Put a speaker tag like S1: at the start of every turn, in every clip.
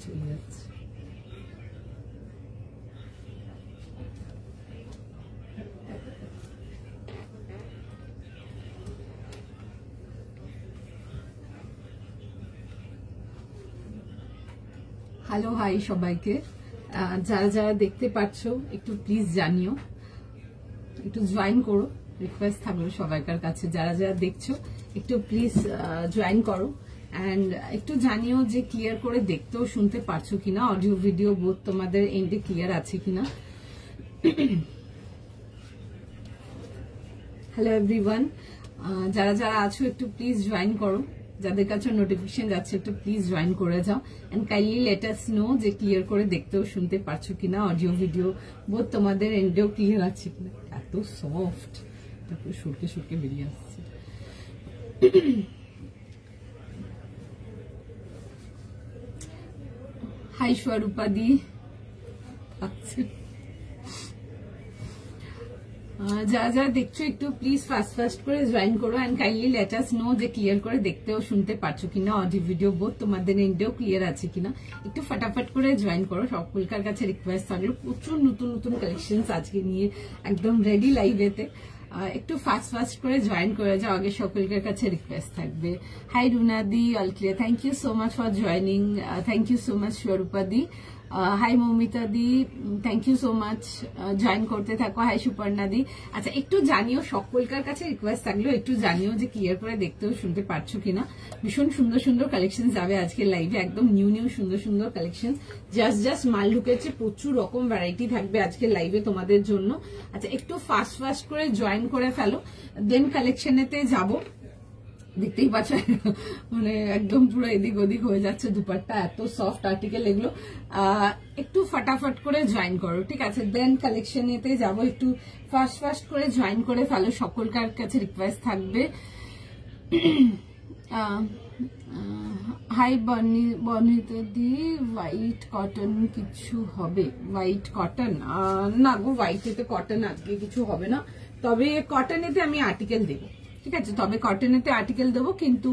S1: চলে যাচ্ছে। Hello, high সবাইকে। যারা যারা দেখতে পাচ্ছ একটু প্লিজ জানিও, একটু জয়েন করো, রিকোয়েস্ট থাকলো সবাইকার কাছে। যারা যারা দেখছো একটু প্লিজ জয়েন করো অ্যান্ড একটু জানিও যে ক্লিয়ার করে দেখতেও শুনতে পারছো কিনা, অডিও ভিডিও বোধ তোমাদের এন্ডে ক্লিয়ার আছে কিনা। হ্যালো এভরিওয়ান, যারা যারা আছো একটু প্লিজ জয়েন করো, যাদের কাছে নোটিফিকেশন যাচ্ছে একটু প্লিজ জয়েন করে যাও and kindly let us know যে ক্লিয়ার করে দেখতেও শুনতে পারছো কিনা, অডিও ভিডিও বোধ তোমাদের এন্ডেও ক্লিয়ার আছে কিনা। এত সফট, তারপরে সরকে সরকে বেরিয়ে আসছে। হাই স্বরূপাদি, যারা যারা দেখছো একটু প্লিজ ফাস্ট করে জয়েন করো and kindly let us know যে ক্লিয়ার করে দেখতেও শুনতে পারছো কিনা, অডিও ভিডিও বোধ তোমাদের এন্ডেও ক্লিয়ার আছে কিনা। একটু ফটাফট করে জয়েন করো, সকলকার কাছে রিকোয়েস্ট থাকলো। প্রচুর নতুন নতুন কালেকশন আজকে নিয়ে একদম রেডি লাইভেতে, একটু ফাস্ট করে জয়েন করে যাও, আগে সকলকার কাছে রিকোয়েস্ট থাকবে। হাই রুনাদি, all clear, thank you so much for joining, thank you so much স্বরূপাদি। হাই মৌমিতা দি, thank you so much, join করতে থাকো। হাই সুপর্ণা দি। আচ্ছা, একটু জানিও, সকলকার কাছে রিকোয়েস্ট থাকলো একটু জানিও যে ক্লিয়ার করে দেখতেও শুনতে পারছো কিনা। ভীষণ সুন্দর সুন্দর কালেকশন যাবে আজকে লাইভে, একদম নিউ সুন্দর সুন্দর কালেকশন, জাস্ট মাল ঢুকেছে, প্রচুর রকম ভ্যারাইটি থাকবে আজকে লাইভে তোমাদের জন্য। আচ্ছা, একটু ফাস্ট করে জয়েন করে ফেলো, দেন কালেকশনেতে যাবো। দেখতেই পাচ্ছ মানে একদম পুরো এদিক ওদিক হয়ে যাচ্ছে দুপাট্টা, এত সফট আর্টিকেল এগুলো। একটু ফটাফট করে জয়েন করো, ঠিক আছে, দেন কালেকশনেতে যাব। একটু ফাস্ট করে জয়েন করে ফেলো, সকলকার কাছে রিকোয়েস্ট থাকবে। হাই বনিতা দি, হোয়াইট কটন কিছু হবে? হোয়াইট কটন না গো, হোয়াইটেতে কটন আজকে কিছু হবে না, তবে কটনেতে আমি আর্টিকেল দেবো, ঠিক আছে, তবে কটনেতে আর্টিকেল দেবো, কিন্তু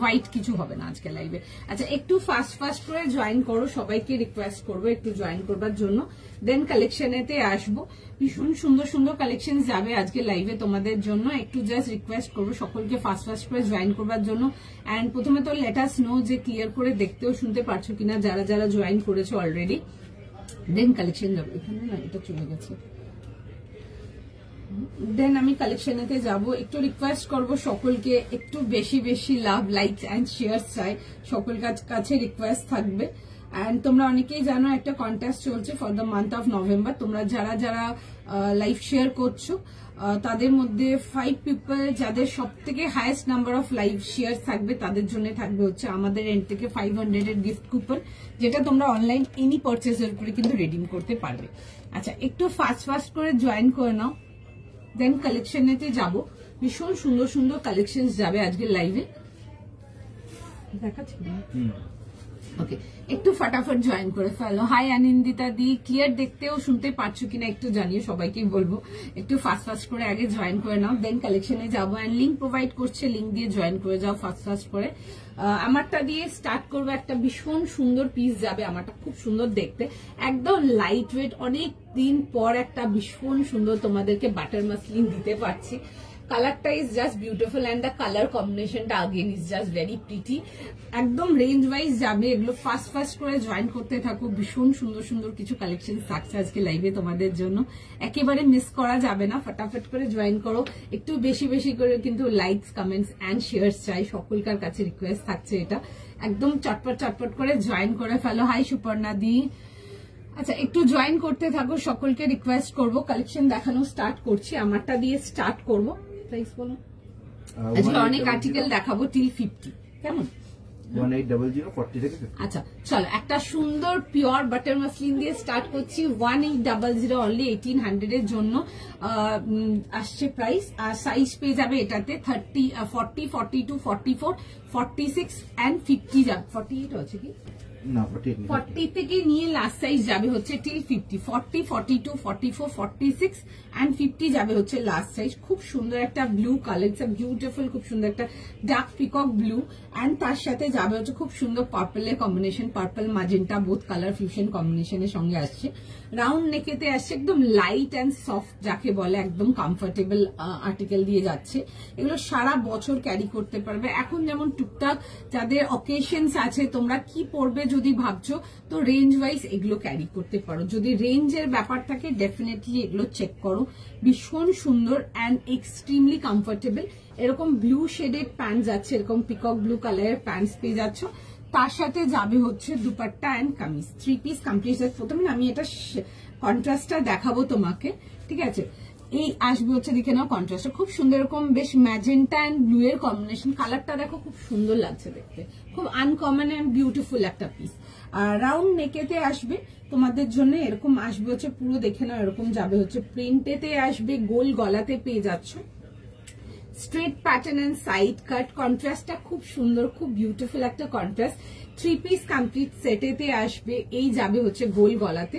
S1: হোয়াইট কিছু হবে না আজকে লাইভে। আচ্ছা, একটু ফাস্ট করে জয়েন করো, সবাইকে রিকোয়েস্ট করবো একটু জয়েন করবার জন্য, দেন কালেকশনেতে আসবো। ভীষণ সুন্দর সুন্দর কালেকশন যাবে আজকে লাইভে তোমাদের জন্য, একটু জাস্ট রিকোয়েস্ট করবো সকলকে ফাস্ট করে জয়েন করবার জন্য। অ্যান্ড প্রথমে তো লেট আস নো যে ক্লিয়ার করে দেখতেও শুনতে পারছো কিনা, যারা যারা জয়েন করেছো অলরেডি, দেন কালেকশন যাবে। এখানে না, এটা চলে গেছে, দেন আমি কালেকশনেতে যাব। একটু রিকোয়েস্ট করব সকলকে, একটু বেশি লাভ, লাইক এন্ড শেয়ার চাই, সকল কাছে রিকোয়েস্ট থাকবে। এন্ড তোমরা অনেকেই জানো একটা কন্টেস্ট চলছে for the month of November. তোমরা যারা যারা লাইভ শেয়ার করছো তাদের মধ্যে 5 পিপল যাদের সব থেকে highest number of live share থাকবে, তাদের জন্য থাকবে হচ্ছে আমাদের এন্ড থেকে 500 এর গিফট কুপন, যেটা তোমরা অনলাইন এনি পারচেজের উপরে কিন্তু রিডিম করতে পারবে। আচ্ছা, একটু ফাস্ট করে জয়েন করে নাও, দেন কালেকশনেতে যাব। ভীষণ সুন্দর সুন্দর কালেকশন যাবে আজকে লাইভে, দেখাচ্ছি। ওকে, একটু ফটাফট জয়েন করে ফেলো। হাই আনন্দিতা দি, ক্লিয়ার দেখতেও শুনতে পারছো কিনা একটু জানিয়ে, সবাইকেই বলবো একটু ফাস্ট করে আগে জয়েন করে নাও, দেন কালেকশনে যাবো। এন্ড লিঙ্ক প্রোভাইড করছে, লিঙ্ক দিয়ে জয়েন করে যাও ফাস্ট করে। আমারটা দিয়ে স্টার্ট করবো, একটা ভীষণ সুন্দর পিস যাবে, আমারটা খুব সুন্দর দেখতে, একদম লাইট ওয়েট, অনেক দিন পর একটা ভীষণ সুন্দর তোমাদেরকে বাটার মাসলিন দিতে পারছি। কালারটা is just beautiful and the colour কম্বিনেশনটা again is just very pretty. একদম রেঞ্জ ওয়াইজ যাবে এগুলো, ফাস্ট করে জয়েন করতে থাকো। ভীষণ সুন্দর সুন্দর কিছু কালেকশন থাকছে আজকে লাইভে তোমাদের জন্য, একেবারে মিস করা যাবে না, ফটাফট করে জয়েন করো। একটু বেশি করে কিন্তু লাইকস, কমেন্টস এন্ড শেয়ার চাই, সকলকার কাছে রিকোয়েস্ট থাকছে এটা, একদম চটপট করে জয়েন করে ফেলো। হাই সুপর্ণা দি। আচ্ছা, একটু জয়েন করতে থাকো, সকলকে রিকোয়েস্ট করবো। কালেকশন দেখানো স্টার্ট করছি, আমারটা দিয়ে স্টার্ট করবো। প্রাইস বলো, আজকে অনেক আর্টিকেল দেখাবো টিল 50, কেমন?
S2: 1800 থেকে 50।
S1: আচ্ছা চলো, একটা সুন্দর পিওর বাটার মাসলিন দিয়ে স্টার্ট করছি। 1800 অনলি, 1800 এর জন্য আসছে প্রাইস। আর সাইজ পেয়ে যাবে এটাতে 30, 40, 42, 44, 46 এন্ড 50 যাবে। 48 আছে কি?
S2: না
S1: 40 থেকে নিয়ে লাস্ট সাইজ যাবে হচ্ছে টিল 50, 40, 42, 44, 46 and 50 যাবে হচ্ছে লাস্ট সাইজ। খুব সুন্দর একটা ব্লু কালার, ইটস বিউটিফুল, খুব সুন্দর একটা ডার্ক পিকক ব্লু, এন্ড তার সাথে যাবে হচ্ছে খুব সুন্দর পার্পলের combination, purple magenta both colour fusion কম্বিনেশনের সঙ্গে আসছে। রাউন্ড নেকেতে আসছে একদম লাইট অ্যান্ড সফট, যাকে বলে একদম কমফোর্টেবল আর্টিকেল দিয়ে যাচ্ছে। এগুলো সারা বছর ক্যারি করতে পারবে। এখন যেমন টুকটাক যাদের অকেশনস আছে, তোমরা কি পরবে যদি ভাবছো, তো রেঞ্জ ওয়াইজ এগুলো ক্যারি করতে পারো। যদি রেঞ্জের ব্যাপার থাকে ডেফিনেটলি এগুলো চেক করো। ভীষণ সুন্দর অ্যান্ড এক্সট্রিমলি কমফোর্টেবল। এরকম ব্লু শেডেড প্যান্ট যাচ্ছে, এরকম পিকক ব্লু কালারের প্যান্টস পেয়ে যাচ্ছ। তার সাথে যাবে হচ্ছে dupatta and kameez, 3 piece complete. প্রথমে আমি এটা কন্ট্রাস্টটা দেখাবো তোমাকে, ঠিক আছে? এই আসবে হচ্ছে, দেখে নাও কন্ট্রাস্টটা খুব সুন্দর, এরকম বেশ ম্যাজেন্টা অ্যান্ড ব্লু এর কম্বিনেশন। কালারটা দেখো খুব সুন্দর লাগছে দেখতে, খুব আনকমন অ্যান্ড বিউটিফুল একটা পিস। আর রাউন্ড নেকেতে আসবে তোমাদের জন্য, এরকম আসবে হচ্ছে পুরো দেখে নাও, এরকম যাবে হচ্ছে প্রিন্টেতে আসবে, গোল গলাতে পেয়ে যাচ্ছ, straight pattern and side cut. কন্ট্রাস্টটা খুব সুন্দর, খুব বিউটিফুল একটা কন্ট্রাস্ট। 3 পিস কমপ্লিট সেটেতে আসবে, এই যাবে হচ্ছে গোল গলাতে।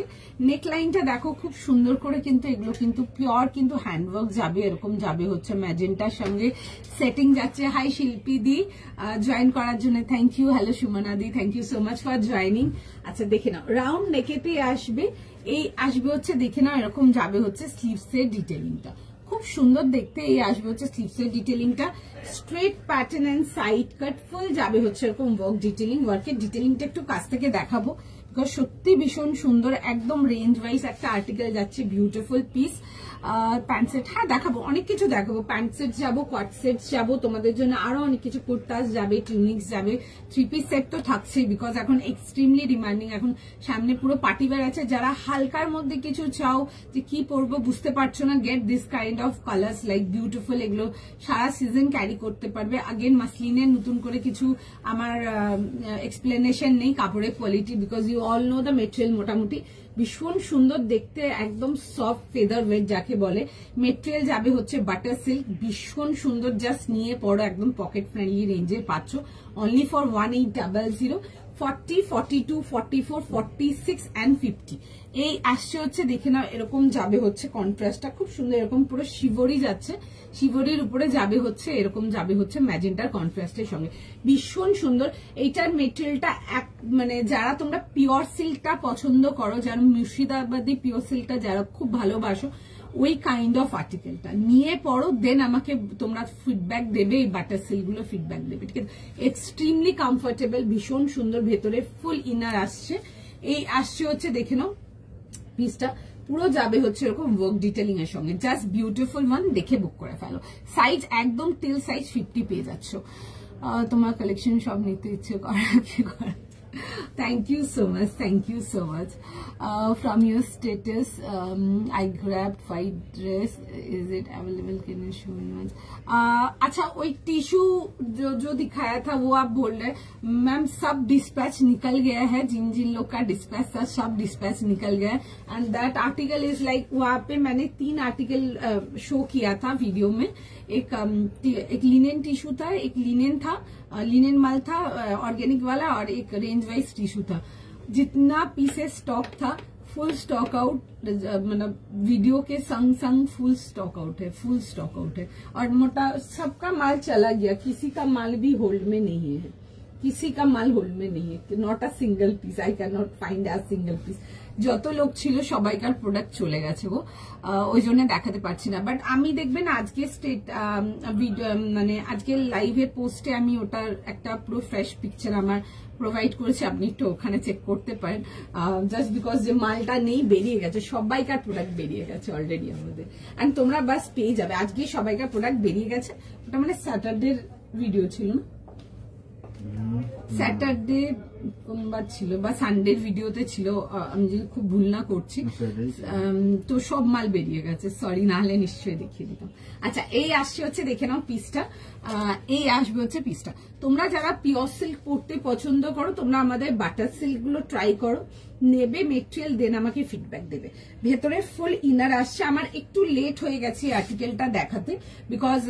S1: নেকলাইনটা দেখো খুব সুন্দর করে, কিন্তু এগুলো কিন্তু পিওর কিন্তু হ্যান্ডওয়ার্ক যাবে, এরকম যাবে হচ্ছে ম্যাজেন্টার সঙ্গে সেটিং যাচ্ছে। হাই শিল্পী দি, জয়েন করার জন্য থ্যাংক ইউ। হ্যালো সুমনা দি, thank you so much for joining. আচ্ছা দেখে নাও, রাউন্ড নেকেতে আসবে, এই আসবে হচ্ছে দেখে নাও, এরকম যাবে হচ্ছে স্লিভসের ডিটেলিংটা, খুব সুন্দর দেখতে। এই আসবে হচ্ছে স্লিভসের ডিটেলিংটা, straight pattern and side cut, full যাবে হচ্ছে এরকম ওয়ার্ক ডিটেলিং। ওয়ার্কের ডিটেলিংটা একটু কাছ থেকে দেখাবো, বিকজ সত্যি ভীষণ সুন্দর। একদম রেঞ্জ ওয়াইজ একটা আর্টিকেল যাচ্ছে, বিউটিফুল পিস। প্যান্ট সেট, হ্যাঁ দেখাবো, অনেক কিছু দেখাবো। প্যান্ট সেট যাবো, কোয়াট সেট যাবো, তোমাদের জন্য আরো অনেক কিছু, কুর্তাস যাবে, টিউনিক্স যাবে, 3 পিস সেট তো থাকছেই, বিকজ এখন এক্সট্রিমলি ডিমান্ডিং। এখন সামনে পুরো পার্টি ওয়্যার আছে, যারা হালকার মধ্যে কিছু চাও, যে কি পরবো বুঝতে পারছো না, get this kind of colours like beautiful. এগুলো সারা সিজন ক্যারি করতে পারবে। আগেন মাসলিনের নতুন করে কিছু আমার এক্সপ্লেনেশন নেই কাপড়ের quality, because you all know the material. মোটামুটি ভীষণ সুন্দর দেখতে, একদম সফট ফেদার ওয়েট যাকে বলে। মেটেরিয়াল যাবে হচ্ছে বাটার সিল্ক, ভীষণ সুন্দর, জাস্ট নিয়ে পড়ো, একদম পকেট ফ্রেন্ডলি রেঞ্জে পাচ্ছ, অনলি ফর 1800। 40, 42, 44, 46 and 50 এই আসছে হচ্ছে, দেখে নাও এরকম যাবে হচ্ছে কন্ট্রাস্টটা খুব সুন্দর, এরকম পুরো শিভরি যাচ্ছে, শিভরির উপরে যাবে হচ্ছে এরকম যাবে হচ্ছে ম্যাজেন্টার কন্ট্রাস্টের সঙ্গে, ভীষণ সুন্দর। এইটার মেটেরিয়ালটা এক মানে যারা তোমরা পিওর সিল্কটা পছন্দ করো, যারা মুর্শিদাবাদী পিওর সিল্কটা যারা খুব ভালোবাসো, ওই কাইন্ড অফ আর্টিকেলটা নিয়ে পড়ো, দেন আমাকে তোমরা ফিডব্যাক দেবে, এই বাটার সিল্ক গুলো ফিডব্যাক দেবে, ঠিক আছে? এক্সট্রিমলি কমফোর্টেবল, ভীষণ সুন্দর, ভেতরে ফুল ইনার আসছে। এই আসছে হচ্ছে, দেখে নাও পিসটা পুরো যাবে হচ্ছে এরকম ওয়ার্ক ডিটেলিং এর সঙ্গে, জাস্ট বিউটিফুল ওয়ান, দেখে বুক করে ফেলো। সাইজ একদম টিল সাইজ 50 পেয়ে যাচ্ছ। তোমার কালেকশন সব নিতে ইচ্ছে করা কি করা। Thank you so much. Thank you so much. From your status, I grabbed 5 dress. Is it available? Can you show me once? अच्छा, वही टिश्यू जो दिखाया था वो आप बोल रहे, मैम सब डिस्पैच निकल गया है, जिन जिन लोग का डिस्पैच था सब डिस्पैच निकल गया है। And that article is like, वहाँ पे मैंने 3 आर्टिकल शो किया था वीडियो में। एक लिनेन टिश्यू था, एक लिनेन था, लिनेन माल था ऑर्गेनिक वाला, और एक रेंज वाइज टिश्यू था। जितना पीसेस स्टॉक था फुल स्टॉक आउट, मतलब वीडियो के संग संग फुल स्टॉक आउट है, फुल स्टॉक आउट है। और मोटा सबका माल चला गया, किसी का माल भी होल्ड में नहीं है, किसी का माल होल्ड में नहीं है, not a single piece, I can not find a single piece. যত লোক ছিল সবাইকার প্রোডাক্ট চলে গেছে গো, ওই জন্য দেখাতে পারছি না। বাট আমি দেখবেন আজকে মানে আজকে লাইভের পোস্টে আমি ওটার একটা পুরো ফ্রেশ পিকচার আমার প্রোভাইড করেছি, আপনি একটু ওখানে চেক করতে পারেন। জাস্ট বিকজ যে মালটা নেই, বেরিয়ে গেছে, সবাইকার প্রোডাক্ট বেরিয়ে গেছে অলরেডি আমাদের, এন্ড তোমরা বাস পেয়ে যাবে। আজকে সবাইকার প্রোডাক্ট বেরিয়ে গেছে, ওটা মানে স্যাটারডের ভিডিও ছিল না, স্যাটারডে কোনবার ছিল বা সানডের ভিডিওতে ছিল, আমি যদি খুব ভুল না করছি, তো সব মাল বেরিয়ে গেছে, সরি, না হলে নিশ্চয়ই দেখিয়ে দিতাম। আচ্ছা, এই আসছে হচ্ছে, দেখে নাও পিসটা, এই আসবে হচ্ছে পিসটা। তোমরা যারা পিওর সিল্ক পরতে পছন্দ করো, তোমরা আমাদের বাটার সিল্ক গুলো ট্রাই করো, নেবে মেটেরিয়াল, দেন আমাকে ফিডব্যাক দেবে। ভেতরে ফুল ইনার আসছে। আমার একটু লেট হয়ে গেছে আর্টিকেলটা দেখাতে, বিকজ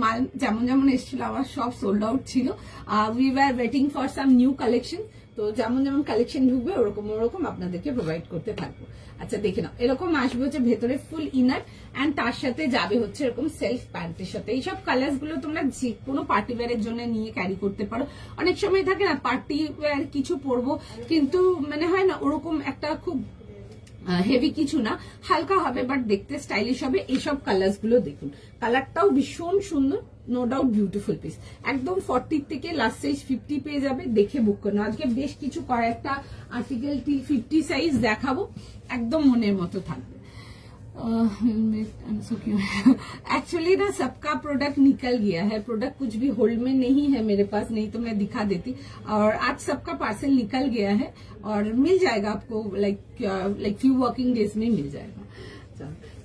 S1: মাল যেমন যেমন এসেছিল আমার সব সোল্ড আউট ছিল। We were waiting for some new collection, তো যেমন যেমন কালেকশন ঢুকবে ওরকম ওরকম আপনাদেরকে প্রোভাইড করতে থাকবো। আচ্ছা দেখে নাও, এরকম আসবে হচ্ছে ভেতরে ফুল ইনার অ্যান্ড তার সাথে যাবে হচ্ছে এরকম সেলফ প্যান্টের সাথে। এইসব কালার্স গুলো তোমরা যে কোনো পার্টি ওয়্যারের জন্য নিয়ে ক্যারি করতে পারো। অনেক সময় থাকে না পার্টি ওয়্যার কিছু পরবো কিন্তু মানে হয় না ওরকম একটা খুব হেভি কিছু না, হালকা হবে বাট দেখতে স্টাইলিশ হবে। এইসব কালার্স গুলো দেখুন, কালারটাও ভীষণ সুন্দর, নো ডাউট বিউটিফুল পিস। একদম 40 থেকে লাস্ট সাইজ 50 পেয়ে যাবে, দেখে বুক করো। আজকে বেশ কিছু কয়েকটা আর্টিকেল 50 সাইজ দেখাবো, একদম মনের মতো থাকবে। एक्चुअली ना सबका प्रोडक्ट निकल गया है, प्रोडक्ट कुछ भी होल्ड में नहीं है मेरे पास, नहीं तो मैं दिखा देती। और आज सबका पार्सल निकल गया है और मिल जाएगा आपको लाइक फ्यू वर्किंग डेज में मिल जाएगा।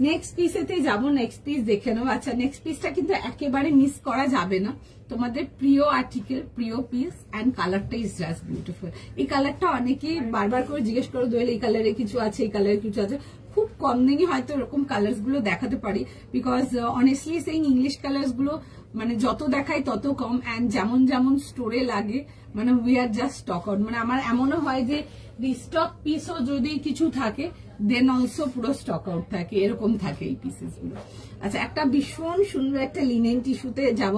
S1: नेक्स्ट পিসেতে যাব, নেক্সট পিস দেখে নেবো। আচ্ছা নেক্সট পিসটা কিন্তু একেবারে মিস করা যাবে না, তোমাদের প্রিয় আর্টিকেল, প্রিয় পিস অ্যান্ড কালারটা ইজ জাস্ট বিউটিফুল। এই কালারটা অনেকেই বারবার করে জিজ্ঞেস করো দোয়েল এই কালারে কিছু আছে, এই কালারে কিছু আছে। খুব কম দিনই হয়তো এরকম কালার্স গুলো দেখাতে পারি, বিকজ অনেস্টলি সেই ইংলিশ কালার্স গুলো মানে যত দেখাই তত কম, অ্যান্ড যেমন যেমন স্টোরে লাগে মানে we are just stock out. মানে আমার এমনও হয় যে রিস্টক পিসও যদি কিছু থাকে দেন অলসো পুরো স্টক আউট থাকে, এরকম থাকে এই পিসেস গুলো। আচ্ছা একটা ভীষণ সুন্দর একটা লিনেন টিস্যুতে যাব,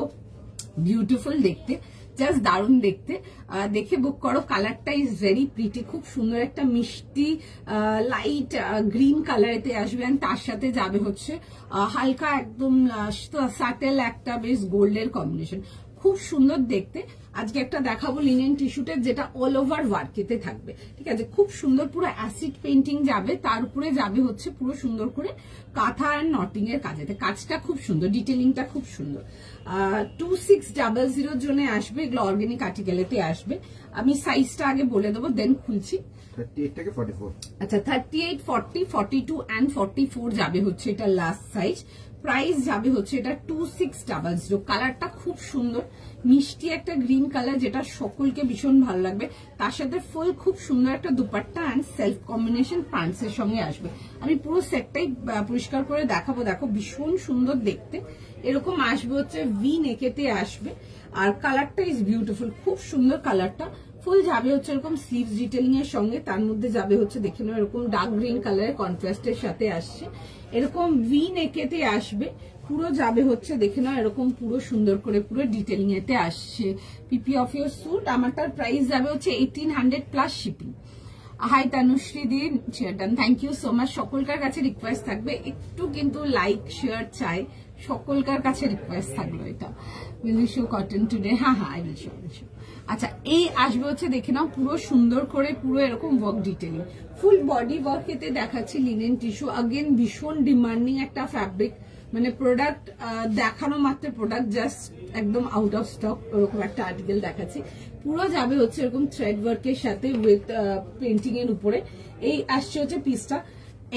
S1: বিউটিফুল দেখতে, জাস্ট দারুণ দেখতে, দেখে বুক করো। কালারটা ইজ ভেরি প্রিটি, খুব সুন্দর একটা মিষ্টি লাইট গ্রিন কালারেতে আসবে, অ্যান্ড তার সাথে যাবে হচ্ছে হালকা একদম সাটেল একটা বেশ গোল্ডের কম্বিনেশন, খুব সুন্দর দেখতে। আজকে একটা দেখাবো লিনেন টিস্যুতে যেটা অল ওভার ওয়ার্কেতে থাকবে, ঠিক আছে, খুব সুন্দর পুরো অ্যাসিড পেইন্টিং যাবে, তার উপরে যাবে হচ্ছে পুরো সুন্দর করে কাঁথা আর নটিং এর কাজেতে। কাজটা খুব সুন্দর, ডিটেলিংটা খুব সুন্দর। 2600 জন্য আসবে, এগুলো অর্গানিক আর্টিকেলেতে আসবে। আমি সাইজটা আগে বলে দেবো দেন খুলছি।
S2: 38 থেকে 44,
S1: আচ্ছা 38, 40, 42 অ্যান্ড 44 যাবে হচ্ছে এটা লাস্ট সাইজ। প্রাইস যাবে হচ্ছে এটা 2600। কালারটা খুব সুন্দর, মিষ্টি একটা গ্রিন কালার যেটা সকলকে ভীষণ ভালো লাগবে। তার সাথে ফুল খুব সুন্দর একটা dupatta and self combination pants এর সঙ্গে আসবে। আমি পুরো সেটটাই পরিষ্কার করে দেখাবো, দেখো ভীষণ সুন্দর দেখতে। এরকম আসবে হচ্ছে ভি নেকেতে আসবে, আর কালারটা ইজ বিউটিফুল, খুব সুন্দর কালারটা। ফুল যাবে হচ্ছে এরকম স্লিভস ডিটেলিং এর সঙ্গে, তার মধ্যে যাবে হচ্ছে দেখে নাও এরকম ডার্ক গ্রিন কালারের কন্ট্রাস্টের সাথে আসছে, এরকম ভি নেকেতে আসবে। পুরো যাবে হচ্ছে দেখে নাও এরকম পুরো সুন্দর করে পুরো ডিটেলিং এতে আসছে। পিপি অফ ইউর স্যুট, আমারটার প্রাইস যাবে হচ্ছে 1800 প্লাস শিপিং। হাই তানুশ্রী দিন, share done, thank you so much. সকলকার কাছে রিকোয়েস্ট থাকবে একটু কিন্তু লাইক শেয়ার চাই, সকলকার কাছে রিকোয়েস্ট থাকলো এটা। Will you show cotton today? হ্যাঁ আই উইল শো। আচ্ছা এই আসবে হচ্ছে দেখে নাও পুরো সুন্দর করে পুরো এরকম work detailing, full body work এতে দেখাচ্ছি লিনেন টিস্যু। अगेन ভীষণ ডিমান্ডিং একটা ফ্যাব্রিক, মানে প্রোডাক্ট দেখানো মাত্র প্রোডাক্ট জাস্ট একদম আউট অফ স্টক, ওরকম একটা আর্টিকেল দেখাচ্ছি। পুরো যাবে হচ্ছে এরকম থ্রেড ওয়ার্কের সাথে উইথ পেন্টিং এর উপরে। এই আসছে হচ্ছে পিসটা,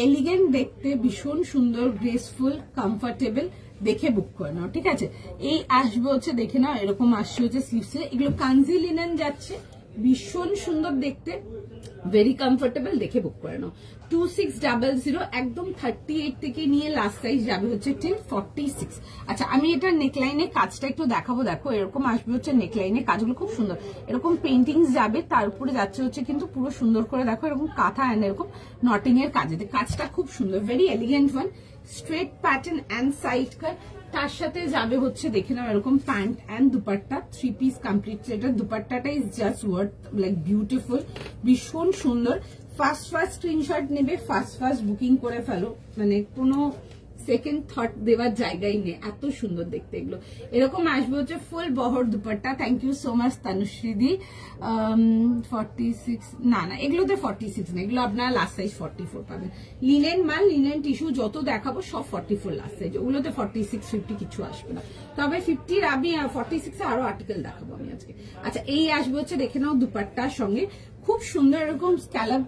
S1: এলিগেন্ট দেখতে, ভীষণ সুন্দর, গ্রেসফুল, কমফোর্টেবল, দেখে বুক করে নাও, ঠিক আছে। এই আসবে হচ্ছে দেখে নাও এরকম আসছে হচ্ছে স্লিভসে, এগুলো কাঞ্জি লিনেন যাচ্ছে, ভীষণ সুন্দর দেখতে, ভেরি কমফোর্টেবল, দেখে বুক করে নাও। 2600, একদম 38 থেকে নিয়ে লাস্ট সাইজ যাবে হচ্ছে টিল 46। আচ্ছা আমি এটা নেকলাইনের কাজটা একটু দেখাবো, দেখো এরকম আসবে হচ্ছে নেকলাইনের কাজগুলো খুব সুন্দর, এরকম পেইন্টিংস যাবে, তার উপরে যাচ্ছে হচ্ছে কিন্তু পুরো সুন্দর করে দেখো এরকম কাঁথা অ্যান্ড এরকম নটিং এর কাজে, কাজটা খুব সুন্দর, very elegant one, straight pattern and side cut. তার সাথে যাবে হচ্ছে দেখে নাও এরকম pant and dupatta, 3 piece complete. এটা দুপাট্টাটা is just worth like beautiful, ভীষণ সুন্দর। ফার্স্ট স্ক্রিনশট নেবে, ফার্স্ট বুকিং করে ফেলো, মানে কোনো সেকেন্ড থট দেওয়ার জায়গায় নেই, এত সুন্দর দেখতে এগুলো। এরকম আসবে হচ্ছে ফুল বহর dupatta. Thank you so much Tanushree দি। 46 না এগুলোতে 46 না, এগুলো আপনারা লাস্ট সাইজ 44 পাবেন। লিনেন মাল, লিনেন টিস্যু যত দেখাবো সব 44 লাস্ট সাইজ, ওগুলোতে 46, 50 কিছু আসবে না। তবে 50 আমি 46 আরো আর্টিকেল দেখাবো আমি আজকে। আচ্ছা এই আসবে হচ্ছে দেখে নাও দুপাট্টার সঙ্গে, খুব সুন্দর এরকম স্ক্যালপ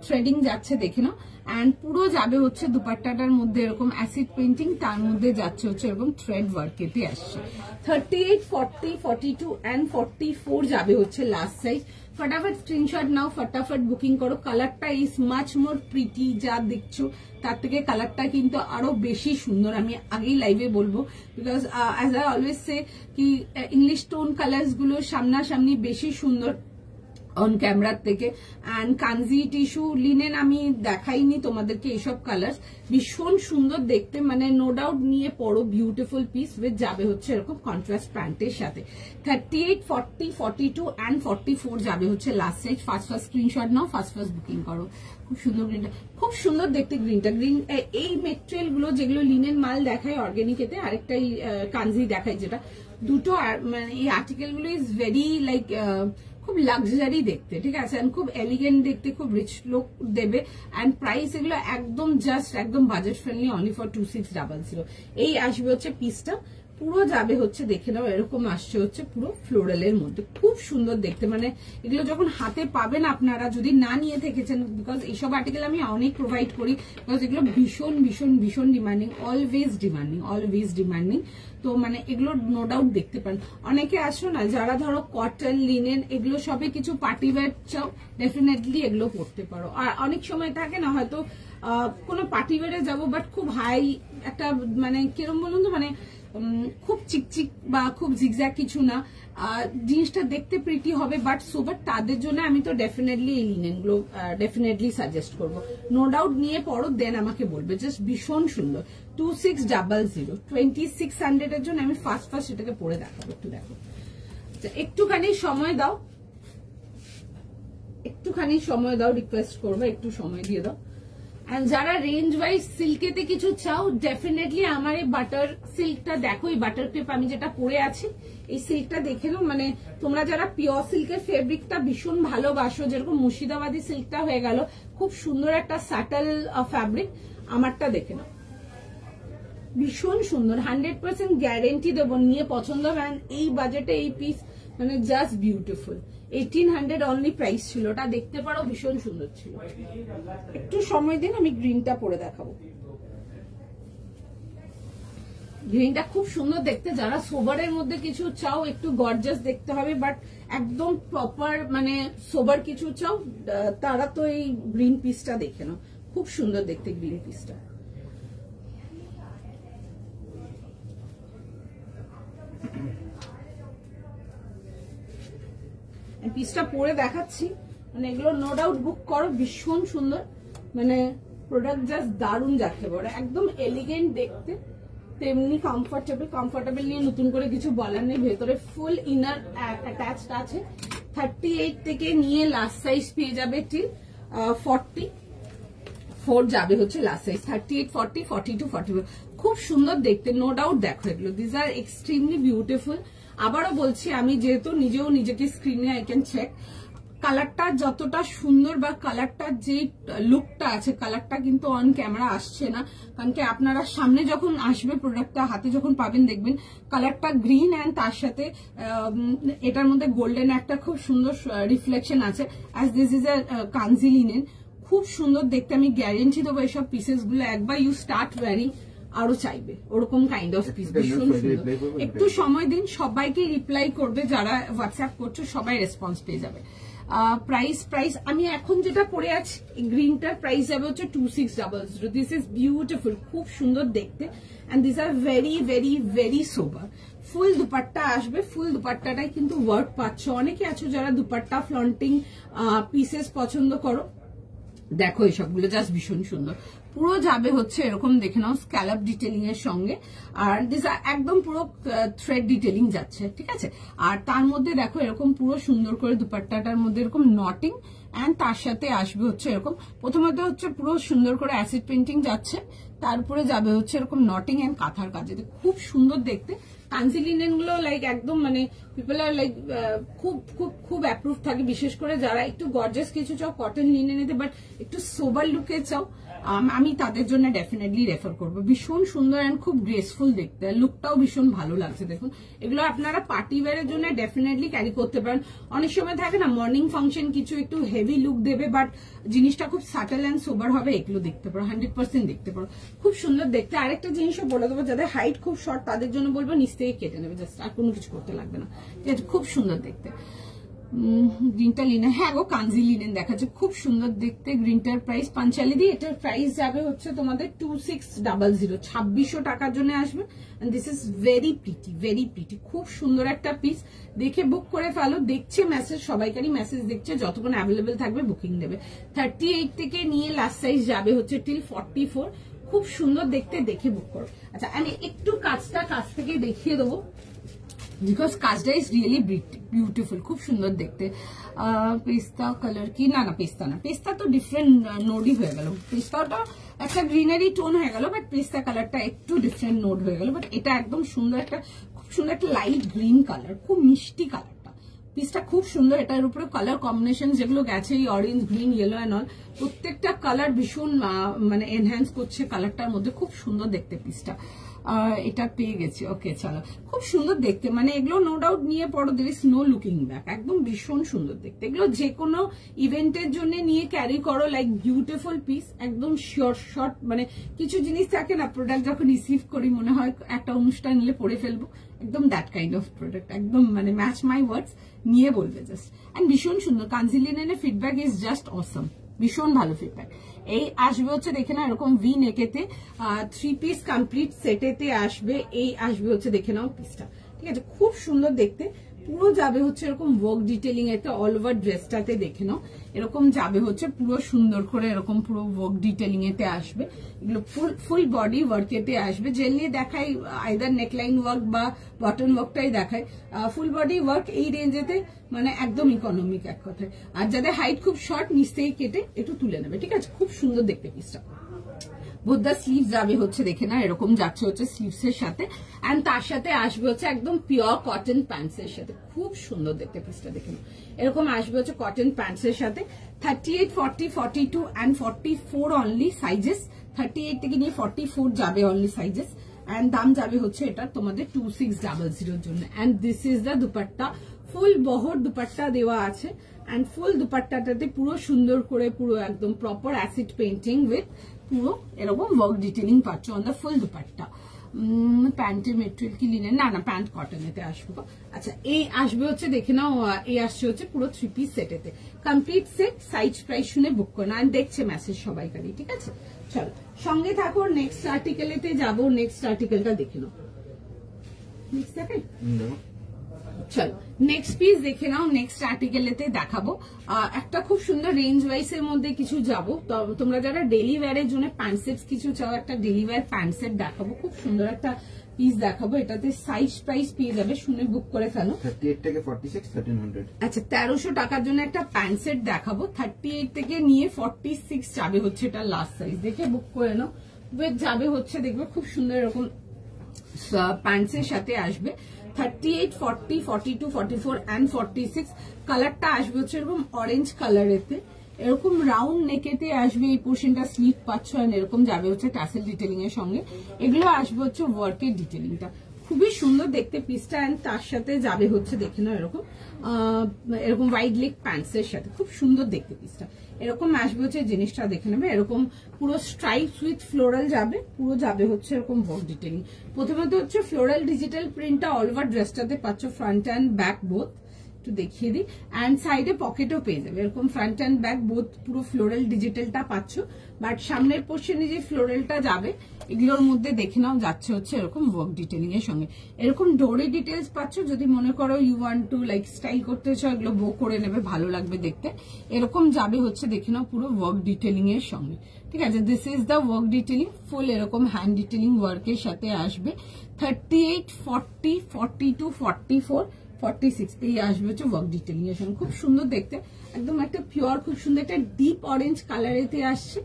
S1: থ্রেডিং যাচ্ছে দেখে নাও, অ্যান্ড পুরো যাবে হচ্ছে দুপাট্টাটার মধ্যে এরকম অ্যাসিড পেইন্টিং, তার মধ্যে যাচ্ছে হচ্ছে এরকম থ্রেড ওয়ার্কেতে আসছে। 38, 40, 42 অ্যান্ড 44 যাবে হচ্ছে লাস্ট সাইজ। ফটাফট স্ক্রিনশট নাও, ফটাফট বুকিং করো। কালারটা ইজ মাচ মোর প্রিটি, যা দেখছো তার থেকে কালারটা কিন্তু আরো বেশি সুন্দর, আমি আগেই লাইভে বলবো, বিকজ অ্যাজ আই অলওয়েজ সে কি ইংলিশ টোন কালার্স গুলো সামনাসামনি বেশি সুন্দর। অন ক্যামেরার থেকে। অ্যান্ড কাঞ্জি টিস্যু লিনেন আমি দেখাইনি তোমাদেরকে, এইসব কালার ভীষণ সুন্দর দেখতে, মানে নো ডাউট নিয়ে পড়ো, বিউটিফুল পিস উইথ যাবে হচ্ছে এরকম কন্ট্রাস্ট প্যান্টের সাথে। 38, 40, 42 অ্যান্ড 44 যাবে হচ্ছে লাস্ট সাইজ। ফার্স্ট স্ক্রিনশট নাও, ফার্স্ট বুকিং করো। খুব সুন্দর গ্রিনটা, খুব সুন্দর দেখতে গ্রিনটা। গ্রিন এই মেটেরিয়াল গুলো যেগুলো লিনেন মাল দেখায় অর্গানিকেতে, আরেকটা কাঞ্জি দেখায় যেটা, দুটো মানে এই আর্টিকেল গুলো ইজ ভেরি লাইক খুব লাক্সারি দেখতে, ঠিক আছে, খুব এলিগেন্ট দেখতে, খুব রিচ লুক দেবে। অ্যান্ড প্রাইস এগুলো একদম জাস্ট একদম বাজেট ফ্রেন্ডলি, অনলি ফর 2600। এই আসবে হচ্ছে পিসটা, পুরো যাবে হচ্ছে দেখে নাও এরকম আসছে হচ্ছে পুরো ফ্লোরালের মধ্যে, খুব সুন্দর দেখতে। মানে এগুলো যখন হাতে পাবেন আপনারা, যদি না নিয়ে থেকেছেন, বিকজ এইসব আর্টিকেল আমি অনেক প্রোভাইড করি, বিকজ এগুলো ভীষণ ভীষণ ভীষণ ডিমান্ডিং, অলওয়েজ ডিমান্ডিং। তো মানে এগুলো নো ডাউট দেখতে পান। অনেকে আসো না যারা ধরো কটন লিনেন এগুলো সবে কিছু পার্টি ওয়্যার চাও, ডেফিনেটলি এগুলো পড়তে পারো। আর অনেক সময় থাকে না হয়তো কোনো পার্টি ওয়্যারে যাবো, বাট খুব হাই একটা মানে কিরম বলুন তো, মানে খুব চিকচিক বা খুব জিগজ্যাগ কিছু না, জিনিসটা দেখতে প্রিটি হবে বাট সোবার, তাদের জন্য আমি তো ডেফিনেটলি এই লিনেন গুলো ডেফিনেটলি সাজেস্ট করবো। নো ডাউট নিয়ে পড়ো, দেন আমাকে বলবে, জাস্ট ভীষণ সুন্দর। 2600, 2600 এর জন্য আমি ফার্স্ট এটাকে পরে দেখাবো। একটু দেখো, একটুখানি সময় দাও, রিকোয়েস্ট করবো, একটু সময় দিয়ে দাও। আর যারা রেঞ্জ ওয়াইজ সিল্কেতে কিছু চাও, ডেফিনেটলি আমার এই বাটার সিল্কটা দেখো, এই বাটার ক্রেপ আমি যেটা পরে আছি, এই সিল্কটা দেখে নাও। মানে তোমরা যারা পিওর সিল্কের ফেব্রিকটা ভীষণ ভালোবাসো, যেরকম মুর্শিদাবাদী সিল্কটা হয়ে গেল, খুব সুন্দর একটা স্যাটেল ফ্যাব্রিক, আমারটা দেখে নাও, ভীষণ সুন্দর, 100% গ্যারেন্টি দেবো, নিয়ে পছন্দ হবে। এই বাজেটে এই পিস মানে জাস্ট বিউটিফুল। 1800 অনলি প্রাইস ছিল, ওটা দেখতে পারো, ভীষণ সুন্দর ছিল। একটু সময় দিন, আমি গ্রিনটা পরে দেখাবো। গ্রিনটা খুব সুন্দর দেখতে। যারা সোবারের মধ্যে কিছু চাও, একটু গর্জাস দেখতে হবে বাট একদম প্রপার মানে সোবার কিছু চাও, তারা তো এই গ্রিন পিসটা দেখে নাও, খুব সুন্দর দেখতে গ্রিন পিসটা। পিসটা পরে দেখাচ্ছি, মানে এগুলো নো ডাউট বুক করো, ভীষণ সুন্দর, মানে প্রোডাক্ট জাস্ট দারুণ যাচ্ছে বলে, একদম এলিগেন্ট দেখতে, তেমনি কমফোর্টেবল নিয়ে নতুন করে কিছু বলার নেই। ভেতরে ফুল ইনার অ্যাটাচড আছে। 38 থেকে নিয়ে লাস্ট সাইজ পেয়ে যাবে টিল 44 যাবে হচ্ছে লাস্ট সাইজ। 38, 40, 42, 44 খুব সুন্দর দেখতে, নো ডাউট। দেখো এগুলো, দিস আর এক্সট্রিমলি বিউটিফুল। আবারও বলছি, আমি যেহেতু নিজেকে স্ক্রিনে আই ক্যান চেক, কালারটা যতটা সুন্দর বা কালারটার যে লুকটা আছে, কালারটা কিন্তু অন ক্যামেরা আসছে না, কারণ কি আপনারা সামনে যখন আসবে প্রোডাক্টটা হাতে যখন পাবেন, দেখবেন কালারটা গ্রিন অ্যান্ড তার সাথে এটার মধ্যে গোল্ডেন একটা খুব সুন্দর রিফ্লেকশন আছে। As this is A Kanji linen, খুব সুন্দর দেখতে। আমি গ্যারেন্টি দেবো এইসব পিসেস গুলো একবার ইউ স্টার্ট ওয়ারিং আরো চাইবে, ওরকম কাইন্ড অফ পিস, ভীষণ সুন্দর। একটু সময় দিন, সবাইকে রিপ্লাই করবে, যারা হোয়াটসঅ্যাপ করছো সবাই রেসপন্স পেয়ে যাবে। প্রাইস আমি এখন যেটা পরে আছি গ্রিনটার প্রাইস যাবে হচ্ছে 2600। দিস ইজ বিউটিফুল, খুব সুন্দর দেখতে, and this are very very very sober. Full dupatta আসবে, ফুল দুপাট্টাটাই কিন্তু ওয়ার্ক পাচ্ছ। অনেকে আছো যারা দুপাট্টা ফ্লন্টিং পিসেস পছন্দ করো, দেখো এই সবগুলো জাস্ট ভীষণ সুন্দর। পুরো যাবে হচ্ছে এরকম, দেখে নাও, স্ক্যালপ ডিটেলিং এর সঙ্গে, আর দিস একদম পুরো থ্রেড ডিটেলিং যাচ্ছে, ঠিক আছে। আর তার মধ্যে দেখো এরকম পুরো সুন্দর করে দুপাট্টাটার মধ্যে এরকম নটিং, এন্ড তার সাথে আসবে হচ্ছে এরকম, প্রথমত হচ্ছে পুরো সুন্দর করে অ্যাসিড পেন্টিং যাচ্ছে, তারপরে যাবে হচ্ছে এরকম নটিং এন্ড কাঁথার কাজ, খুব সুন্দর দেখতে। কাঞ্জি লিনেন গুলো লাইক একদম মানে পিপল আর লাইক খুব খুব খুব অ্যাপ্রুভ থাকে, বিশেষ করে যারা একটু গর্জাস কিছু চাও কটন লিনেনেতে, বাট একটু সোবার লুকে চাও, আমি তাদের জন্য ডেফিনেটলি রেফার করবো। ভীষণ সুন্দর এন্ড খুব গ্রেসফুল দেখতে, লুকটাও ভীষণ ভালো লাগছে। দেখুন এগুলো আপনারা পার্টি ওয়্যারের জন্য ডেফিনেটলি ক্যারি করতে পারেন। অনেক সময় থাকে না মর্নিং ফাংশন কিছু একটু হেভি লুক দেবে, বাট জিনিসটা খুব সাটেল এন্ড সোবার হবে, এগুলো দেখতে পারো, 100% দেখতে পারো, খুব সুন্দর দেখতে। আরেকটা জিনিসও বলে দেবো, যাদের হাইট খুব শর্ট তাদের জন্য বলবো নিচ থেকে কেটে নেবে, জাস্ট আর কোনো কিছু করতে লাগবে না, ঠিক আছে, খুব সুন্দর দেখতে। গ্রিনটা লিনেন, হ্যাঁ গো কাঞ্জি লিনেন দেখাচ্ছে, খুব সুন্দর দেখতে। গ্রিনটার প্রাইস পাঞ্চালি দি, এটার প্রাইস যাবে হচ্ছে তোমাদের 2600, 2600 টাকার জন্য আসবে। And this is very pretty, খুব সুন্দর একটা পিস। দেখে বুক করে ফেলো। দেখছে মেসেজ, সবাইকারই মেসেজ দেখছে, যতক্ষণ অ্যাভেলেবেল থাকবে বুকিং দেবে। 38 থেকে নিয়ে লাস্ট সাইজ যাবে হচ্ছে টিল 44, খুব সুন্দর দেখতে, দেখে বুক করো। আচ্ছা আমি একটু কাজটা কাছ থেকে দেখিয়ে দেবো, বিকজ কাজটা ইজ রিয়েলি বিউটিফুল, খুব সুন্দর দেখতে। পেস্তা কালার কি, না পেস্তা না, পেস্তা তো ডিফারেন্ট নোডই হয়ে গেল, পেস্তাটা একটা গ্রিনারি টোন হয়ে গেল, বাট পেস্তা কালারটা একটু ডিফারেন্ট নোড হয়ে গেল। বাট এটা একদম সুন্দর একটা, খুব সুন্দর একটা লাইট গ্রিন কালার, খুব মিষ্টি কালারটা, পিসটা খুব সুন্দর। এটার উপরে কালার কম্বিনেশন যেগুলো গেছে, এই orange, green, yellow and all, প্রত্যেকটা কালার ভীষণ মানে এনহ্যান্স করছে কালারটার মধ্যে, খুব সুন্দর দেখতে পিসটা। এটা পেয়ে গেছি, ওকে চলো, খুব সুন্দর দেখতে, মানে এগুলো নো ডাউট নিয়ে পড়ো, there is no looking back, একদম ভীষণ সুন্দর দেখতে। এগুলো যে কোনো ইভেন্টের জন্য নিয়ে ক্যারি করো, লাইক বিউটিফুল পিস, একদম শর্ট, মানে কিছু জিনিস থাকে না, প্রোডাক্ট যখন রিসিভ করি মনে হয় একটা অনুষ্ঠান নিলে পরে ফেলবো, একদম দ্যাট কাইন্ড অফ প্রোডাক্ট, একদম মানে ম্যাচ মাই ওয়ার্ডস নিয়ে বলবে জাস্ট। অ্যান্ড ভীষণ সুন্দর, কাঞ্জি লিনেনের ফিডব্যাক ইজ জাস্ট অসম, ভীষণ ভালো ফিডব্যাক। এই আসবে হচ্ছে দেখে নাও এরকম ভি নেকেতে, 3 পিস কমপ্লিট সেটেতে আসবে। এই আসবে হচ্ছে দেখে নাও পিসটা, ঠিক আছে, খুব সুন্দর দেখতে। পুরো যাবে হচ্ছে এরকম ওয়ার্ক ডিটেলিং এতে, অল ওভার ড্রেসটাতে দেখে নাও এরকম যাবে হচ্ছে পুরো সুন্দর করে, এরকম পুরো ওয়ার্ক ডিটেলিং এতে আসবে। এগুলো ফুল বডি ওয়ার্কেতে আসবে। জেনারেলি দেখাই আইদার নেকলাইন ওয়ার্ক বা বটন ওয়ার্কটাই দেখায়, ফুল বডি ওয়ার্ক এই রেঞ্জেতে মানে একদম ইকোনমিক এক কথায়। আর যাদের হাইট খুব শর্ট, নিচ থেকে কেটে একটু তুলে নেবে, ঠিক আছে, খুব সুন্দর দেখতে পিসটা। বোধা স্লিভ যাবে হচ্ছে দেখে না এরকম যাচ্ছে হচ্ছে স্লিভস এর সাথে, এন্ড তার সাথে আসবে হচ্ছে একদম পিওর কটন প্যান্টস এর সাথে, খুব সুন্দর দেখতে পিসটা দেখে না, এরকম আসবে হচ্ছে কটন প্যান্টস এর সাথে। 38, 40, 42 and 44 অনলি সাইজেস, 38 থেকে নিয়ে 44 যাবে অনলি সাইজেস। এন্ড দাম যাবে হচ্ছে এটা তোমাদের 2600 এর জন্য। And this is the dupatta, full বহর দুপাট্টা দেওয়া আছে। এন্ড ফুল দুপাট্টাটাতে পুরো সুন্দর করে, পুরো একদম প্রপার অ্যাসিড পেইন্টিং উইথ পুরো এরকম ওয়ার্ক ডিটেলিং পাচ্ছ অন দ্য ফুল দুপাট্টা। প্যান্টের মেটেরিয়াল কি লিনেন, না প্যান্ট কটনেতে আসবে। আচ্ছা এই আসবে হচ্ছে দেখে নাও, এই আসছে হচ্ছে পুরো 3 পিস সেটেতে, কমপ্লিট সেট। সাইজ প্রাইস শুনে বুক করো, আর দেখছে মেসেজ সবাইকারই, ঠিক আছে। চলো সঙ্গে থাকো, নেক্সট আর্টিকেলেতে যাবো। নেক্সট আর্টিকেলটা দেখে নাও, নেক্সট দেখে চলো নেক্সট পিস দেখে নাও। নেক্সট আর্টিকেলেতে দেখাবো একটা খুব সুন্দর রেঞ্জ ওয়াইজ এর মধ্যে কিছু যাবো। তোমরা যারা ডেলি ওয়্যারের জন্য প্যান্ট সেট কিছু চাও, একটা ডেলি ওয়্যার প্যান্ট সেট দেখাবো, খুব সুন্দর একটা পিস দেখাবো। এটাতে সাইজ প্রাইস পেয়ে যাবে, শুনে বুক করে ফেলো।
S2: 38 থেকে 46 1300।
S1: আচ্ছা 1300 টাকার জন্য একটা প্যান্ট সেট দেখাবো। 38 থেকে নিয়ে 46 যাবে হচ্ছে এটা লাস্ট সাইজ, দেখে বুক করে নাও। ওয়েট যাবে হচ্ছে দেখবে খুব সুন্দর এরকম প্যান্টস এর সাথে আসবে। 38, 40, 42, 44 and 46 কালারটা আসবে হচ্ছে এরকম অরেঞ্জ কালারেতে, এরকম রাউন্ড নেকেতে আসবে। এই পোর্শনটা স্লিভ পাচ্ছ, আর এরকম যাবে হচ্ছে টাসেল ডিটেলিং এর সঙ্গে। এগুলো আসবে হচ্ছে ওয়ার্কের ডিটেলিংটা, খুবই সুন্দর দেখতে পিসটা। এন্ড তার সাথে যাবে হচ্ছে দেখে নাও এরকম ওয়াইড লেগ প্যান্টস এর সাথে, খুব সুন্দর দেখতে পিসটা। এরকম আসবে হচ্ছে জিনিসটা দেখে নেবে, এরকম পুরো স্ট্রাইপস উইথ ফ্লোরাল যাবে, পুরো যাবে হচ্ছে এরকম ওয়ার্ক ডিটেলিং। প্রথমত হচ্ছে ফ্লোরাল ডিজিটাল প্রিন্টটা অল ওভার ড্রেসটাতে পাচ্ছ, ফ্রন্ট অ্যান্ড ব্যাক বোথ, একটু দেখিয়ে দিই। অ্যান্ড সাইডে পকেটও পেয়ে যাবে, এরকম ফ্রন্ট অ্যান্ড ব্যাক বোথ পুরো ফ্লোরাল ডিজিটালটা পাচ্ছ। বাট সামনের পোর্শনে যে ফ্লোরালটা যাবে এগুলোর মধ্যে দেখে নাও যাচ্ছে হচ্ছে এরকম ওয়ার্ক ডিটেলিং এর সঙ্গে, এরকম ডোরি ডিটেলস পাচ্ছ। যদি মনে করো you want to like style করতে চাও, এগুলো বো করে নেবে, ভালো লাগবে দেখতে। এরকম যাবে হচ্ছে দেখে নাও পুরো ওয়ার্ক ডিটেলিং এর সঙ্গে, ঠিক আছে। This is the work detailing, full এরকম হ্যান্ড ডিটেলিং ওয়ার্কের সাথে আসবে। 38, 40, 42, 44, 46 এই আসবে হচ্ছে ওয়ার্ক ডিটেলিং এর সঙ্গে, খুব সুন্দর দেখতে, একদম একটা পিওর, খুব সুন্দর একটা ডিপ অরেঞ্জ কালারেতে আসছে।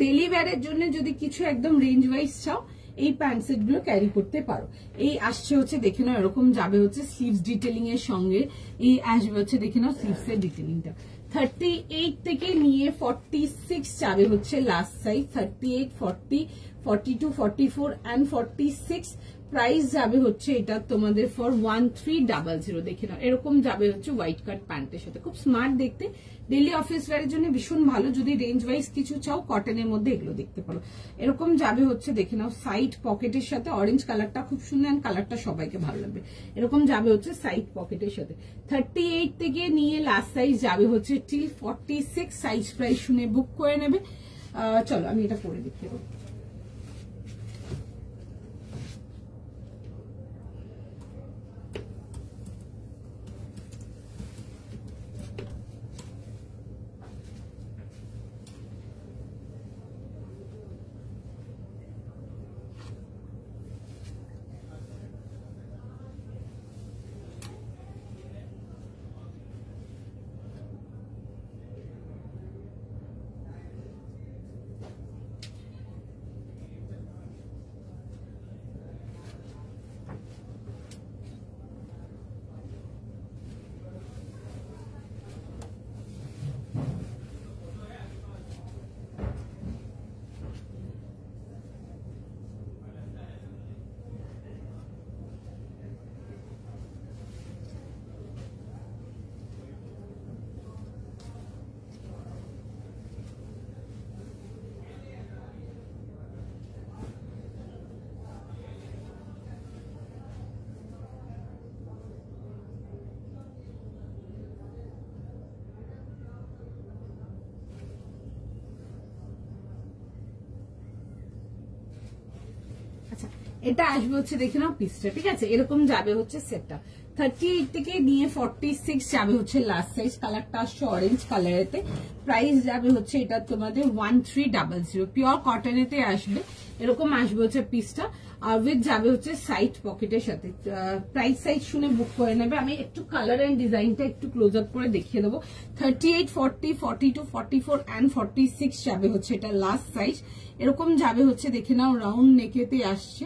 S1: ডেলি ওয়্যারের জন্য যদি কিছু একদম রেঞ্জ ওয়াইজ চাও, এই প্যান্ট সেট গুলো ক্যারি করতে পারো। এই আসছে হচ্ছে দেখে নাও এরকম যাবে হচ্ছে স্লিভস ডিটেলিং এর সঙ্গে। এই আসবে হচ্ছে দেখে নাও স্লিভস এর ডিটেলিংটা। 38 থেকে নিয়ে 46 যাবে হচ্ছে লাস্ট সাইজ। 38, 40, 42, 44 and 46 প্রাইস যাবে হচ্ছে এটা তোমাদের ফর 1300 দেখে নাও। এরকম যাবে হচ্ছে হোয়াইট কাট প্যান্টের সাথে, খুব স্মার্ট দেখতে, ডেইলি অফিস ওয়্যারের জন্য ভীষণ ভালো। যদি রেঞ্জ ওয়াইজ কিছু চাও কটনের মধ্যে এগুলো দেখতে পারো। এরকম যাবে হচ্ছে দেখে নাও সাইড পকেটের সাথে, অরেঞ্জ কালারটা খুব সুন্দর এন্ড কালারটা সবাইকে ভালো লাগবে। এরকম যাবে হচ্ছে সাইড পকেটের সাথে। 38 থেকে নিয়ে লাস্ট সাইজ যাবে হচ্ছে টিল 46 সাইজ প্রাইস শুনে বুক করে নেবে। চলো আমি এটা পরে দেখতে পাবো। এটা আসবে হচ্ছে দেখে নাও পিসটা, ঠিক আছে। এরকম যাবে হচ্ছে সেটটা 38 থেকে নিয়ে 46 যাবে হচ্ছে লাস্ট সাইজ। কালারটা আসছে অরেঞ্জ কালারেতে। প্রাইস যাবে হচ্ছে এটা তোমাদের 1300 পিওর কটনেতে আসবে। এরকম আসবে হচ্ছে পিসটা, আর উইথ যাবে হচ্ছে সাইড পকেটের সাথে। প্রাইস সাইজ শুনে বুক করে নেবে। আমি একটু কালার এন্ড ডিজাইনটা একটু ক্লোজ আপ করে দেখিয়ে দেবো। 38, 40, 42, 44 and 46 যাবে হচ্ছে এটা লাস্ট সাইজ। এরকম যাবে হচ্ছে দেখে নাও রাউন্ড নেকেতে আসছে,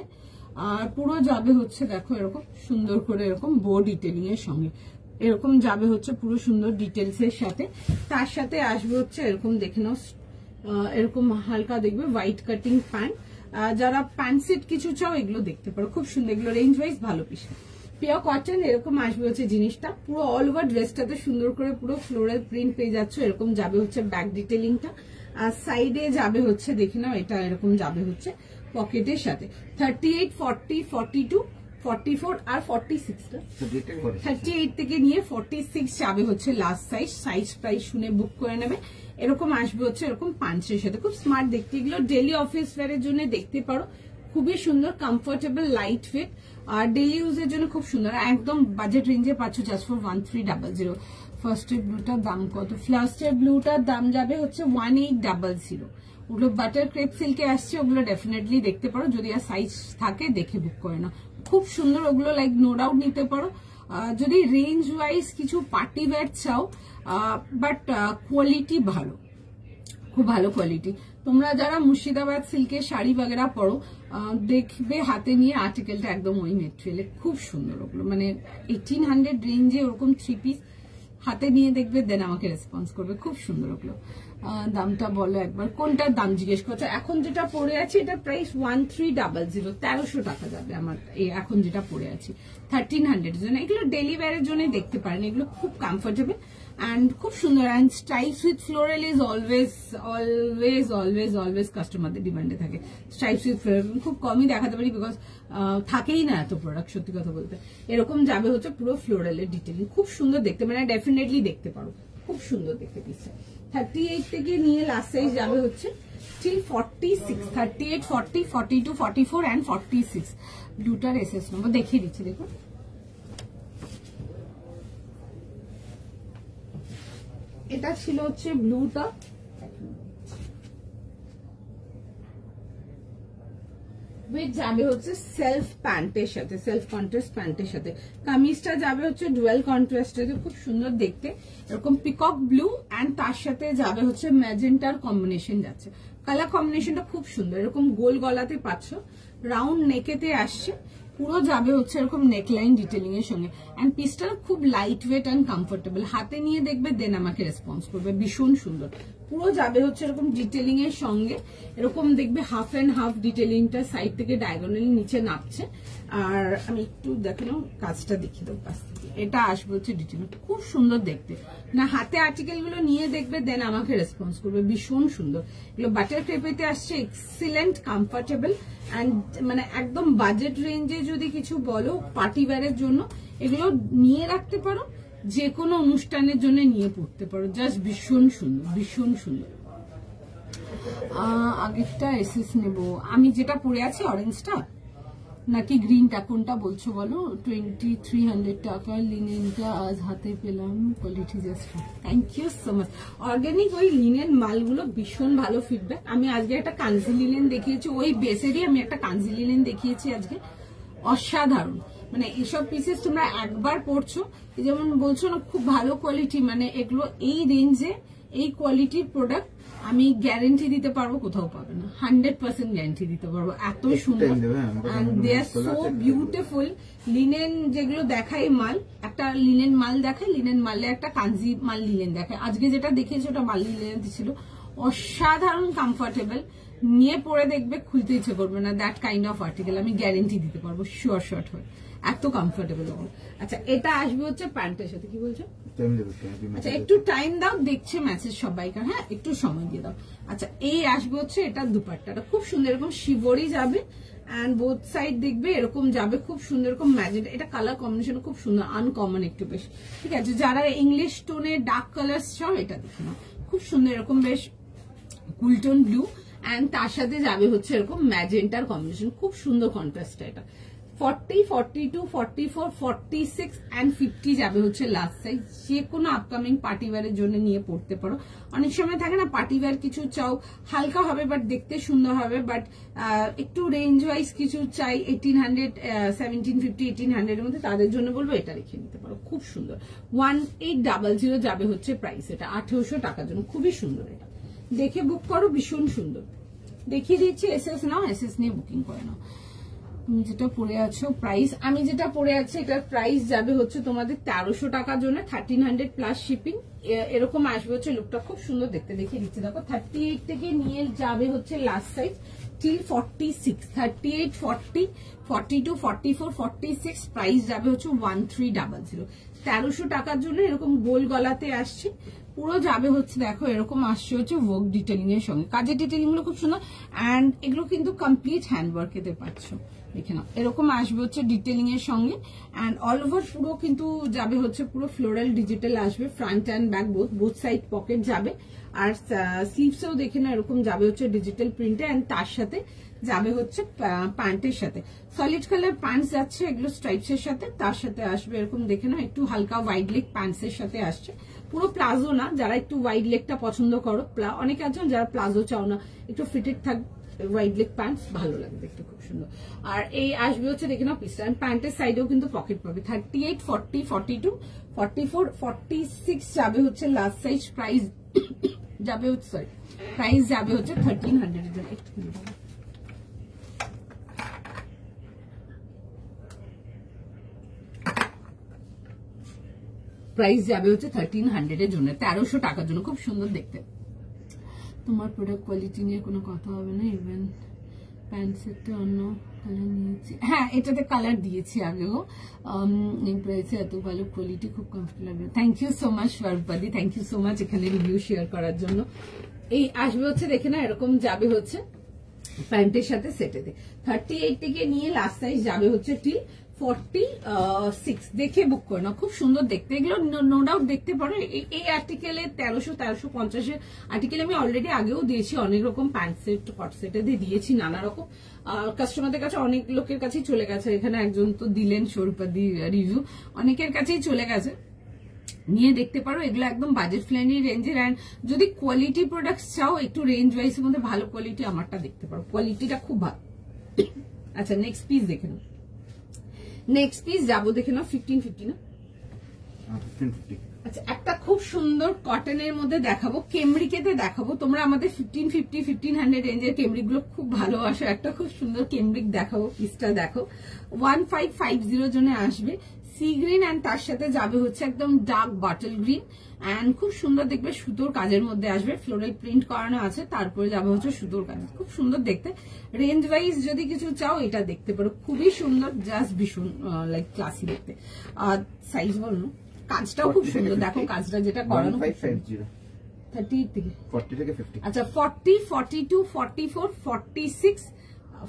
S1: আর পুরো যাবে হচ্ছে দেখো এরকম সুন্দর করে এরকম বো ডিটেলিং এর সঙ্গে। এরকম যাবে হচ্ছে পুরো সুন্দর ডিটেলস এর সাথে। তার সাথে আসবে হচ্ছে এরকম দেখে নাও এরকম হালকা দেখবে হোয়াইট কাটিং প্যান্ট। যারা প্যান্ট সেট কিছু চাও এগুলো দেখতে পারো, খুব সুন্দর। এগুলো রেঞ্জ ওয়াইজ ভালো পিস, পিওর কটন। এরকম আসবে হচ্ছে জিনিসটা, পুরো অল ওভার ড্রেসটাতে সুন্দর করে পুরো ফ্লোরাল প্রিন্ট পেয়ে যাচ্ছ। এরকম যাবে হচ্ছে ব্যাক ডিটেলিংটা, আর সাইডে যাবে হচ্ছে দেখে নাও এটা এরকম যাবে হচ্ছে পকেটের সাথে। 38, 40, 42, 44 আর 46টা 38 থেকে নিয়ে 46 যাবে হচ্ছে লাস্ট সাইজ। সাইজ প্রাইস শুনে বুক করে নেবে। এরকম আসবে হচ্ছে এরকম পাঞ্চের সাথে, খুব স্মার্ট দেখতে। এগুলো ডেইলি অফিস ওয়্যারের জন্য দেখতে পারো, খুবই সুন্দর, কমফোর্টেবল, লাইট ওয়েট, আর ডেইলি ইউজের জন্য খুব সুন্দর। একদম বাজেট রেঞ্জে পাচ্ছ জাস্ট ফর 1300। ফার্স্টের ব্লুটার দাম কত? ফার্স্টের ব্লুটার দাম যাবে হচ্ছে 1800। ওগুলো বাটার ক্রেপ সিল্কে আসছে, ওগুলো ডেফিনেটলি দেখতে পারো। যদি আর সাইজ থাকে দেখে বুক করে নাও, খুব সুন্দর। ওগুলো লাইক নো ডাউট নিতে পারো। যদি রেঞ্জ ওয়াইজ কিছু পার্টি ওয়্যার চাও, বাট কোয়ালিটি ভালো, খুব ভালো কোয়ালিটি। তোমরা যারা মুর্শিদাবাদ সিল্কের শাড়ি বাগেরা পরো, দেখবে হাতে নিয়ে আর্টিকেলটা একদম ওই মেটেরিয়ালে, খুব সুন্দর। ওগুলো মানে 1800 রেঞ্জে ওরকম 3 পিস হাতে নিয়ে দেখবে, দেন আমাকে রেসপন্স করবে, খুব সুন্দর। ওগুলো দামটা বলো একবার, কোনটার দাম জিজ্ঞেস করছো? এখন যেটা পরে আছি এটা প্রাইস 1300, 1300 টাকা যাবে আমার এখন যেটা পরে আছি 1300 জন্য। এগুলো ডেইলি ওয়্যারের জন্য দেখতে পারেন, এগুলো খুব কমফোর্টেবল and খুব সুন্দর। and stripes with floral is always কাস্টমারদের ডিমান্ডে থাকে। stripes with floral খুব কমই দেখাতে পারি, বিকজ থাকেই না এত প্রোডাক্ট, সত্যি কথা বলতে। এরকম যাবে হচ্ছে পুরো ফ্লোরালের ডিটেইলিং, খুব সুন্দর দেখতে, মানে ডেফিনেটলি দেখতে পারো, খুব সুন্দর দেখতে পিসটা। 38 থেকে নিয়ে লাস্ট সাইজ যাবে হচ্ছে till 46, 38, 40, 42, 44 and 46। ব্লুটার এসএস নম্বর দেখিয়ে দিচ্ছি, দেখুন। এটা ছিল হচ্ছে ব্লুটা, উইথ যাবে হচ্ছে সেলফ প্যান্টের সাথে, সেলফ কন্ট্রাস্ট প্যান্টের সাথে। কামিজটা যাবে হচ্ছে ডুয়াল কন্ট্রাস্টের, খুব সুন্দর দেখতে, এরকম পিকক ব্লু এন্ড তার সাথে যাবে হচ্ছে ম্যাজেন্টার কম্বিনেশন যাচ্ছে। কালার কম্বিনেশনটা খুব সুন্দর, এরকম গোল গলাতে পাচ্ছ, রাউন্ড নেকেতে আসছে। পুরো যাবে হচ্ছে এরকম নেকলাইন ডিটেলিং এর সঙ্গে। এন্ড পিসটা খুব লাইট ওয়েট এন্ড কমফোর্টেবল, হাতে নিয়ে দেখবে দেন আমাকে রেসপন্স করবে, ভীষণ সুন্দর। পুরো যাবে হচ্ছে এরকম ডিটেলিং এর সঙ্গে, এরকম দেখবে হাফ এন্ড হাফ ডিটেলিংটা সাইড থেকে ডায়াগোনালি নিচে নামছে। আর আমি একটু দেখানো কাজটা দেখিয়ে দেবো কাছ থেকে। এটা আসবে হচ্ছে ডিটেলিং, খুব সুন্দর দেখতে না, হাতে আর্টিকেল গুলো নিয়ে দেখবে দেন আমাকে রেসপন্স করবে, ভীষণ সুন্দর। এগুলো বাটার ক্রেপেতে আসছে, এক্সিলেন্ট কমফোর্টেবল এন্ড মানে একদম বাজেট রেঞ্জে যদি কিছু বলো পার্টি ওয়্যারের জন্য এগুলো নিয়ে রাখতে পারো, যে কোনো অনুষ্ঠানের জন্য নিয়ে পড়তে পারো, জাস্ট ভীষণ সুন্দর, ভীষণ সুন্দর। আগেরটা এসএস নেব, আমি যেটা পরে আছি অরেঞ্জটা নাকি গ্রিনটা, কোনটা বলছো বলো? 2300 টাকা লিনেনটা আজ হাতে পেলাম, quality just thank you so much. Organic ওই লিনেন মালগুলো ভীষণ ভালো ফিডব্যাক। আমি আজকে একটা কাঞ্জি লিনেন দেখিয়েছি, ওই বেসেরই আমি একটা কাঞ্জি লিনেন দেখিয়েছি আজকে, অসাধারণ। মানে এসব পিসেস তোমরা একবার পড়ছো, যেমন বলছো না খুব ভালো কোয়ালিটি, মানে এগুলো এই রেঞ্জে এই কোয়ালিটির প্রোডাক্ট আমি গ্যারেন্টি দিতে পারবো কোথাও পাবে না, 100% গ্যারেন্টি দিতে পারবো, এত সুন্দর। And they are so beautiful. Linen যেগুলো দেখায় মাল, একটা লিনেন মাল দেখায়, লিনেন মালে একটা কাঞ্জি মাল লিনেন দেখায়। আজকে যেটা দেখেছি ওটা মাল লিনেন ছিল, অসাধারণ কমফোর্টেবল, নিয়ে পরে দেখবে খুলতে ইচ্ছে করবে না, দ্যাট কাইন্ড অফ আর্টিকেল আমি গ্যারেন্টি দিতে পারবো, শিওর শর্ট হয়, এত কমফোর্টেবল হবে। আচ্ছা এটা আসবে হচ্ছে প্যান্টের সাথে, কি বলছো? আচ্ছা একটু টাইম দাও, দেখছে ম্যাসেজ সবাইকার, হ্যাঁ একটু সময় দিয়ে দাও। আচ্ছা এই আসবে হচ্ছে এটা দুপাট্টাটা, খুব সুন্দর এরকম শিবরি যাবে এন্ড বোথ সাইড দেখবে এরকম যাবে, খুব সুন্দর এরকম ম্যাজেন্টা, এটা কালার কম্বিনেশন খুব সুন্দর, আনকমন একটু বেশ, ঠিক আছে। যারা ইংলিশ টোনে ডার্ক কালার চাও এটা দেখে নাও, খুব সুন্দর এরকম বেশ কুলটন ব্লু এন্ড তার সাথে যাবে হচ্ছে এরকম ম্যাজেন্টার কম্বিনেশন, খুব সুন্দর কন্ট্রাস্টটা। এটা 40, 42, 44, 46 এন্ড 50 যাবে হচ্ছে লাস্ট সাইজ। যে কোনো আপকামিং পার্টি ওয়্যারের জন্য নিয়ে পড়তে পারো। অনেক সময় থাকে না পার্টি ওয়্যার কিছু চাও, হালকা হবে বাট দেখতে সুন্দর হবে, বাট একটু রেঞ্জ ওয়াইজ কিছু চাই 1800, 1750, 1800 এর মধ্যে, তাদের জন্য বলবো এটা রেখে নিতে পারো, খুব সুন্দর। 1800 যাবে হচ্ছে প্রাইস, এটা 1800 টাকার জন্য, খুবই সুন্দর। এটা দেখে বুক করো, ভীষণ সুন্দর। দেখিয়ে দিচ্ছি, এসএস নাও, এসএস নিয়ে বুকিং করে নাও। তুমি যেটা পরে আছো প্রাইস, আমি যেটা পরে আছি এটার প্রাইস যাবে হচ্ছে তোমাদের 1300 টাকার জন্য, 1300 প্লাস শিপিং। এরকম আসবে হচ্ছে, লুকটা খুব সুন্দর দেখতে, দেখিয়ে দিচ্ছি দেখো। 38 থেকে নিয়ে যাবে হচ্ছে লাস্ট সাইজ টিল 46, 38, 40, 42, 44, 46, প্রাইস যাবে হচ্ছে 1300। 1300 টাকার জন্য এরকম গোল গলাতে আসছে, পুরো যাবে হচ্ছে দেখো এরকম আসছে হচ্ছে ওয়ার্ক ডিটেলিং এর সঙ্গে, কাজের ডিটেলিং গুলো খুব সুন্দর এন্ড এগুলো কিন্তু কমপ্লিট হ্যান্ডওয়ার্ক এতে পাচ্ছ, দেখে নাও। এরকম আসবে হচ্ছে ডিটেলিং এর সঙ্গে এন্ড অল ওভার পুরো কিন্তু যাবে হচ্ছে পুরো ফ্লোরাল ডিজিটাল আসবে, front end back both side pocket যাবে। আর স্লিভসেও দেখে না এরকম যাবে হচ্ছে ডিজিটাল প্রিন্টে এন্ড তার সাথে যাবে হচ্ছে প্যান্টের সাথে সলিড কালার প্যান্টস যাচ্ছে, এগুলো স্ট্রাইপস এর সাথে, তার সাথে আসবে এরকম দেখে না একটু হালকা ওয়াইড লেগ প্যান্টস এর সাথে আসছে, পুরো প্লাজো না, যারা একটু ওয়াইড লেগটা পছন্দ করো, অনেকে আছেন যারা প্লাজো চাও না, একটু ফিটেড থাক, ওয়াইড লেগ প্যান্টস ভালো লাগে দেখতে, খুব সুন্দর। আর এই আসবে হচ্ছে দেখে নাও পিসটা, প্যান্টের সাইডেও কিন্তু পকেট পাবে। 38, 40, 42, 44, 46 যাবে হচ্ছে লাস্ট সাইজ, প্রাইস যাবে হচ্ছে সরি প্রাইস যাবে হচ্ছে 1300 এর জন্য। প্রাইস যাবে হচ্ছে 1300 এর জন্য, 1300 টাকার জন্য, খুব সুন্দর দেখতে। তোমার প্রোডাক্ট কোয়ালিটি নিয়ে কোনো কথা হবে না, ইভেন প্যান্ট সেটটা অন্য কালার নিয়েছি, হ্যাঁ এটাতে কালার দিয়েছি আগেও। এই প্রাইসে এত ভালো কোয়ালিটি, খুব কমফোর্টেবল লাগবে। থ্যাংক ইউ সো মাচ স্বরূপাদি, থ্যাংক ইউ সো মাচ এখানে রিভিউ শেয়ার করার জন্য। এই আসবে হচ্ছে দেখে না এরকম যাবে হচ্ছে প্যান্টের সাথে সেটেতে, 38 থেকে নিয়ে লাস্ট সাইজ যাবে হচ্ছে টিল 46, দেখে বুক করে না, খুব সুন্দর দেখতে। এগুলো নো ডাউট দেখতে পারো। এই আর্টিকেলে 1300, 1350 আর্টিকেল আমি অলরেডি আগেও দিয়েছি, অনেক রকম প্যান্ট সেট কট সেটে দিয়েছি, নানা রকম কাস্টমারদের কাছে, অনেক লোকের কাছেই চলে গেছে। এখানে একজন তো দিলেন স্বরূপাদি রিভিউ, অনেকের কাছেই চলে গেছে, নিয়ে দেখতে পারো। এগুলো একদম বাজেট ফ্রেন্ডলি রেঞ্জের এন্ড যদি কোয়ালিটি প্রোডাক্টস চাও একটু রেঞ্জ ওয়াইজ এর মধ্যে ভালো কোয়ালিটি, আমারটা দেখতে পারো, কোয়ালিটিটা খুব ভালো। আচ্ছা নেক্সট পিস দেখে নাও, নেক্সট পিস যাবো দেখে নাও 1550 না,
S2: 1550
S1: আচ্ছা একটা খুব সুন্দর কটনের মধ্যে দেখাবো, কেমব্রিকেতে দেখাবো। তোমরা আমাদের 1550 1500 রেঞ্জের কেমব্রিক গুলো খুব ভালোবাসো, একটা খুব সুন্দর কেমব্রিক দেখাবো। পিসটা দেখো 1550 জনে আসবে, সি গ্রিন এন্ড তার সাথে যাবে হচ্ছে একদম ডার্ক বটল গ্রিন এন্ড খুব সুন্দর দেখবে সুতোর কাজের মধ্যে আসবে, ফ্লোরাল প্রিন্ট করানো আছে, তারপরে যাবে হচ্ছে সুতোর কাজ, খুব সুন্দর দেখতে। রেঞ্জ ওয়াইজ যদি কিছু চাও এটা দেখতে পারো, খুবই সুন্দর, জাস্ট ভীষণ লাইক ক্লাসি দেখতে। আর সাইজ বলো, কাজটাও খুব সুন্দর, দেখো কাজটা যেটা করানো
S2: 1550
S1: 30 থেকে
S2: 40 থেকে 50।
S1: আচ্ছা 40 42 44 46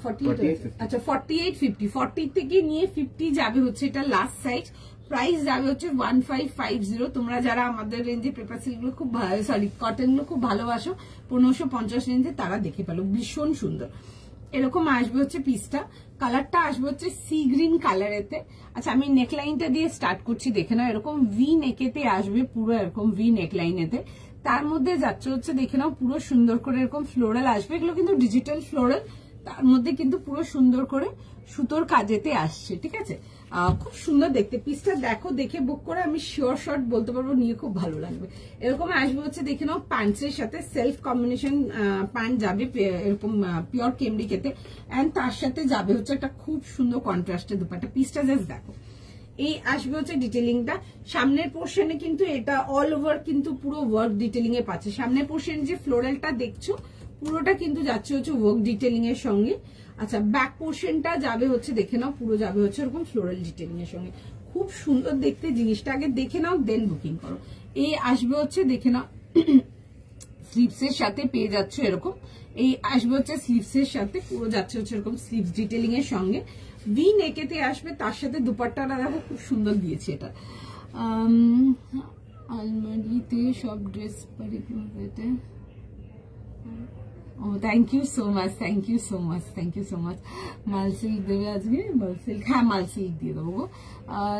S1: 48 আচ্ছা 48 50 40 থেকে নিয়ে 50 যাবে হচ্ছে এটা লাস্ট সাইজ। প্রাইস যাবে হচ্ছে 1550। তোমরা যারা আমাদের রেঞ্জে পেপার সিল্ক গুলো খুব সরি কটন গুলো খুব ভালোবাসো 1550 রেঞ্জে, তারা দেখে পেলো, ভীষণ সুন্দর। এরকম আসবে হচ্ছে পিসটা, কালারটা আসবে হচ্ছে সি গ্রিন কালারেতে। আচ্ছা আমি নেকলাইনটা দিয়ে স্টার্ট করছি, দেখে নাও এরকম ভি নেকেতে আসবে, পুরো এরকম ভি নেকলাইনেতে, তার মধ্যে যাচ্ছে হচ্ছে দেখে নাও পুরো সুন্দর করে এরকম ফ্লোরাল আসবে, এগুলো কিন্তু ডিজিটাল ফ্লোরাল, তার মধ্যে কিন্তু পুরো সুন্দর করে সুতোর কাজেতে আসছে, ঠিক আছে। খুব সুন্দর দেখতে, পিসটা দেখো, দেখে বুক করে আমি শিওর শর্ট বলতে পারবো নিয়ে খুব ভালো লাগবে। এরকম আসবে হচ্ছে দেখে নাও প্যান্টসের সাথে সেলফ কম্বিনেশন প্যান্ট যাবে এরকম পিওর কেমব্রিকেতে, এন্ড তার সাথে যাবে হচ্ছে একটা খুব সুন্দর কন্ট্রাস্টের দুপাট্টা। পিসটা জাস্ট দেখো, এই আসবে হচ্ছে ডিটেলিংটা। সামনের পোর্শনে কিন্তু এটা অল ওভার কিন্তু পুরো ওয়ার্ক ডিটেলিং এ পাচ্ছে। সামনের পোর্শনে যে ফ্লোরালটা দেখছো পুরোটা কিন্তু যাচ্ছে হচ্ছে ওয়ার্ক ডিটেলিং এর সঙ্গে। আচ্ছা ব্যাক পোর্শনটা যাবে হচ্ছে দেখে নাও, পুরো যাবে হচ্ছে এরকম ফ্লোরাল ডিটেলিং এর সঙ্গে, খুব সুন্দর দেখতে। জিনিসটা আগে দেখে নাও দেন বুকিং করো। এই আসবে হচ্ছে দেখে নাও স্লিভস এর সাথে পেয়ে যাচ্ছ এরকম, এই আসবে হচ্ছে স্লিভস এর সাথে, পুরো যাচ্ছে হচ্ছে এরকম স্লিভস ডিটেলিং এর সঙ্গে, ভি নেকেতে আসবে, তার সাথে দুপাট্টাটা দেখো খুব সুন্দর দিয়েছে। এটা আলমারিতে সব ড্রেস পারি এটা। Oh thank you so much, thank you so much, thank you so much. মাল সিল্ক দেবে আজকে, মাল সিল্ক, হ্যাঁ মাল সিল্ক দিয়ে দেবো গো।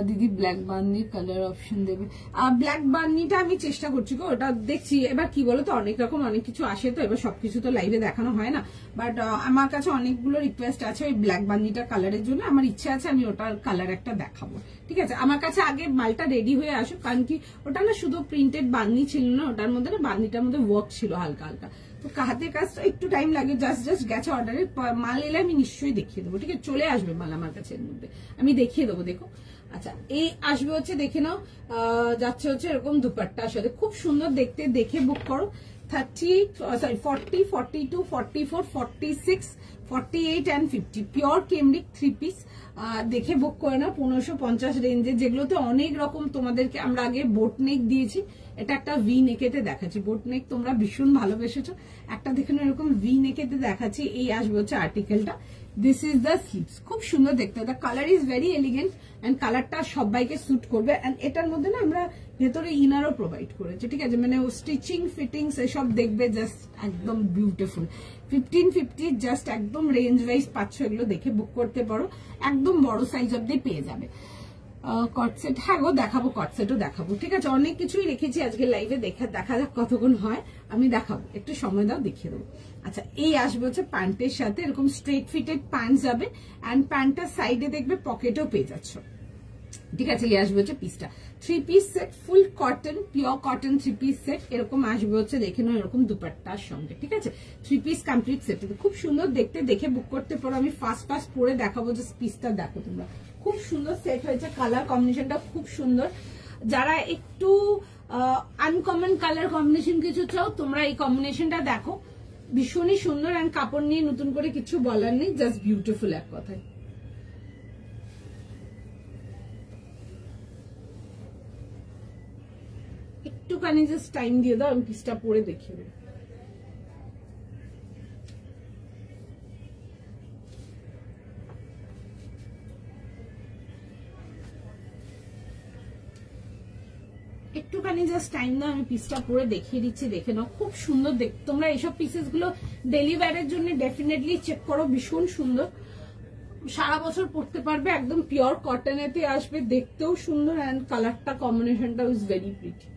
S1: দিদি ব্ল্যাক বার্নি কালার অপশন দেবে, ব্ল্যাক বার্নিটা আমি চেষ্টা করছি গো, ওটা দেখছি। এবার কি বলো তো, অনেক রকম অনেক কিছু আসে, তো এবার সবকিছু তো লাইভে দেখানো হয় না, বাট আমার কাছে অনেকগুলো রিকোয়েস্ট আছে ওই ব্ল্যাক বার্নিটা কালারের জন্য, আমার ইচ্ছা আছে আমি ওটার কালার একটা দেখাবো, ঠিক আছে। আমার কাছে আগে মালটা রেডি হয়ে আসুক, কারণ কি ওটা না শুধু প্রিন্টেড বার্নি ছিল না, ওটার মধ্যে না বার্নিটার মধ্যে ওয়ার্ক ছিল হালকা হালকা, তো হাতের কাজটা একটু টাইম লাগে। জাস্ট গেছে অর্ডারে, মাল এলে আমি নিশ্চয়ই দেখিয়ে দেবো, ঠিক আছে। চলে আসবে মাল আমার কাছে, এর মধ্যে আমি দেখিয়ে দেবো, দেখো। আচ্ছা এই আসবে হচ্ছে দেখে নাও, যাচ্ছে হচ্ছে এরকম দুপাট্টার সাথে, খুব সুন্দর দেখতে, দেখে বুক করো। 40 42 44 46 48 and 50 পিওর কেমব্রিক 3 পিস, দেখে বুক করে না 1550 রেঞ্জে, যেগুলোতে অনেক রকম তোমাদেরকে আমরা আগে বোট নেক দিয়েছি, এটা একটা ভি নেকেতে দেখাচ্ছি। বোট নেক তোমরা ভীষণ ভালোবেসেছো, একটা দেখে না এরকম ভি নেকেতে দেখাচ্ছি। এই আসবে হচ্ছে আর্টিকেলটা, দিস ইজ দ্য স্লিভস, খুব সুন্দর দেখতে, the colour is very elegant and কালারটা সবাইকে স্যুট করবে। এন্ড এটার মধ্যে না আমরা ভেতরে ইনারও প্রোভাইড করেছি, ঠিক আছে, মানে স্টিচিং ফিটিংস এসব দেখবে, জাস্ট একদম বিউটিফুল। 1550 জাস্ট একদম রেঞ্জ ওয়াইজ পাচ্ছ, এগুলো দেখে বুক করতে পারো, একদম বড় সাইজ অব্দি পেয়ে যাবে। কটসেট, হ্যাঁ গো দেখাবো, কটসেটও দেখাবো, ঠিক আছে। অনেক কিছুই রেখেছি আজকে লাইভে, দেখা যাক কতক্ষণ হয়, আমি দেখাবো, একটু সময় দাও, দেখিয়ে দেবো। আচ্ছা এই আসবে হচ্ছে প্যান্টের সাথে, এরকম স্ট্রেট ফিটেড প্যান্ট যাবে, অ্যান্ড প্যান্টটার সাইডে দেখবে পকেটও পেয়ে যাচ্ছ, ঠিক আছে। এই আসবে হচ্ছে পিসটা 3 পিস সেট, ফুল cotton, pure cotton 3 piece set, এরকম আসবে হচ্ছে দেখে নাও এরকম দুপাট্টার সঙ্গে, ঠিক আছে। 3 পিস কমপ্লিট সেট, খুব সুন্দর দেখতে, দেখে বুক করতে পারো। আমি ফার্স্ট পরে দেখাবো, যে পিসটা দেখো তোমরা, খুব সুন্দর সেট হয়েছে, কালার কম্বিনেশনটা খুব সুন্দর। যারা একটু আনকমন কালার কম্বিনেশন কিছু চাও, তোমরা এই কম্বিনেশনটা দেখো, ভীষণই সুন্দর। এন্ড কাপড় নিয়ে নতুন করে কিছু বলার নেই, জাস্ট বিউটিফুল এক কথায়। একটুখানি জাস্ট টাইম দিয়ে দাও, আমি পিসটা পরে দেখিয়ে দেবো। একটুখানি জাস্ট টাইম দাও, আমি পিসটা পরে দেখিয়ে দিচ্ছি, দেখে নাও, খুব সুন্দর দেখতে। তোমরা এইসব পিসেস গুলো ডেলি ওয়্যারের জন্য ডেফিনেটলি চেক করো, ভীষণ সুন্দর, সারা বছর পরতে পারবে, একদম পিওর কটনেতে আসবে, দেখতেও সুন্দর, এন্ড কালারটা কম্বিনেশনটা ইজ ভেরি প্রিটি।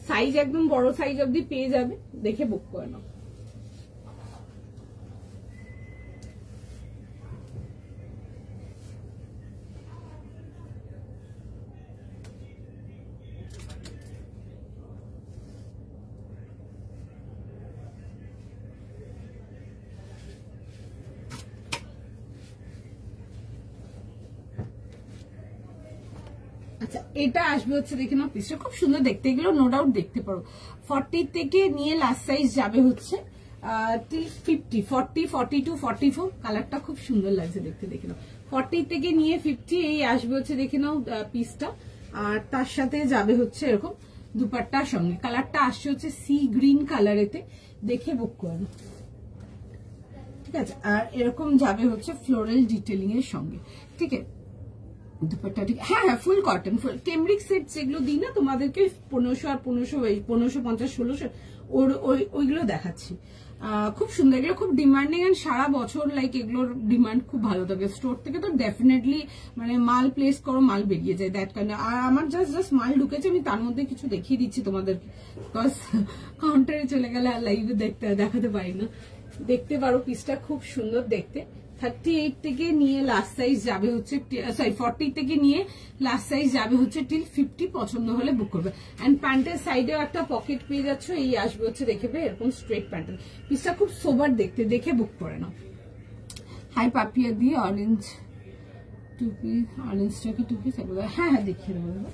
S1: সাইজ একদম বড় সাইজ অব্দি পেয়ে যাবে, দেখে বুক করে নাও। আচ্ছা এটা আসবে হচ্ছে দেখে নাও পিসটা খুব সুন্দর দেখতে, এগুলো নো ডাউট দেখতে পারো। 40 থেকে নিয়ে লাস্ট সাইজ যাবে হচ্ছে 50, 40, 42, 44। কালারটা খুব সুন্দর লাগছে দেখতে, দেখে নাও। 40 থেকে নিয়ে 50 এই আসবে হচ্ছে দেখে নাও পিসটা। আর তার সাথে যাবে হচ্ছে এরকম দুপাট্টার সঙ্গে। কালারটা আসছে হচ্ছে সি গ্রিন কালারেতে, দেখে বুক করো, ঠিক আছে। আর এরকম যাবে হচ্ছে ফ্লোরাল ডিটেলিং এর সঙ্গে, ঠিক আছে। দুপাট্টা ঠিক, হ্যাঁ হ্যাঁ ফুল কটন, ফুল কেমব্রিক সেট যেগুলো দিই না তোমাদেরকে 1500 আর 1550, 1600 ওইগুলো দেখাচ্ছি। খুব সুন্দর, এগুলো খুব ডিমান্ডিং এন্ড সারা বছর লাইক এগুলোর ডিমান্ড খুব ভালো থাকে। স্টোর থেকে তো ডেফিনেটলি মানে মাল প্লেস করো, মাল বেরিয়ে যায় দ্যাট কাইন্ড। আর আমার জাস্ট মাল ঢুকেছে, আমি তার মধ্যে কিছু দেখিয়ে দিচ্ছি তোমাদেরকে, বিকজ কাউন্টারে চলে গেলে আর লাইভে দেখাতে পারি না। দেখতে পারো পিসটা খুব সুন্দর দেখতে। 38 থেকে নিয়ে লাস্ট সাইজ যাবে হচ্ছে, সরি 40 থেকে নিয়ে লাস্ট সাইজ যাবে হচ্ছে টিল 50। পছন্দ হলে বুক করবে। এন্ড প্যান্টের সাইডেও একটা পকেট পেয়ে যাচ্ছ, এই আসবে হচ্ছে দেখবে এরকম স্ট্রেট প্যান্টের পিসটা খুব সোবার দেখতে, দেখে বুক করে নাও। হাই পাপিয়া দিয়ে অরেঞ্জ টুপি, অরেঞ্জটা কি টুপি থাকবে? হ্যাঁ হ্যাঁ দেখিয়ে দেবো।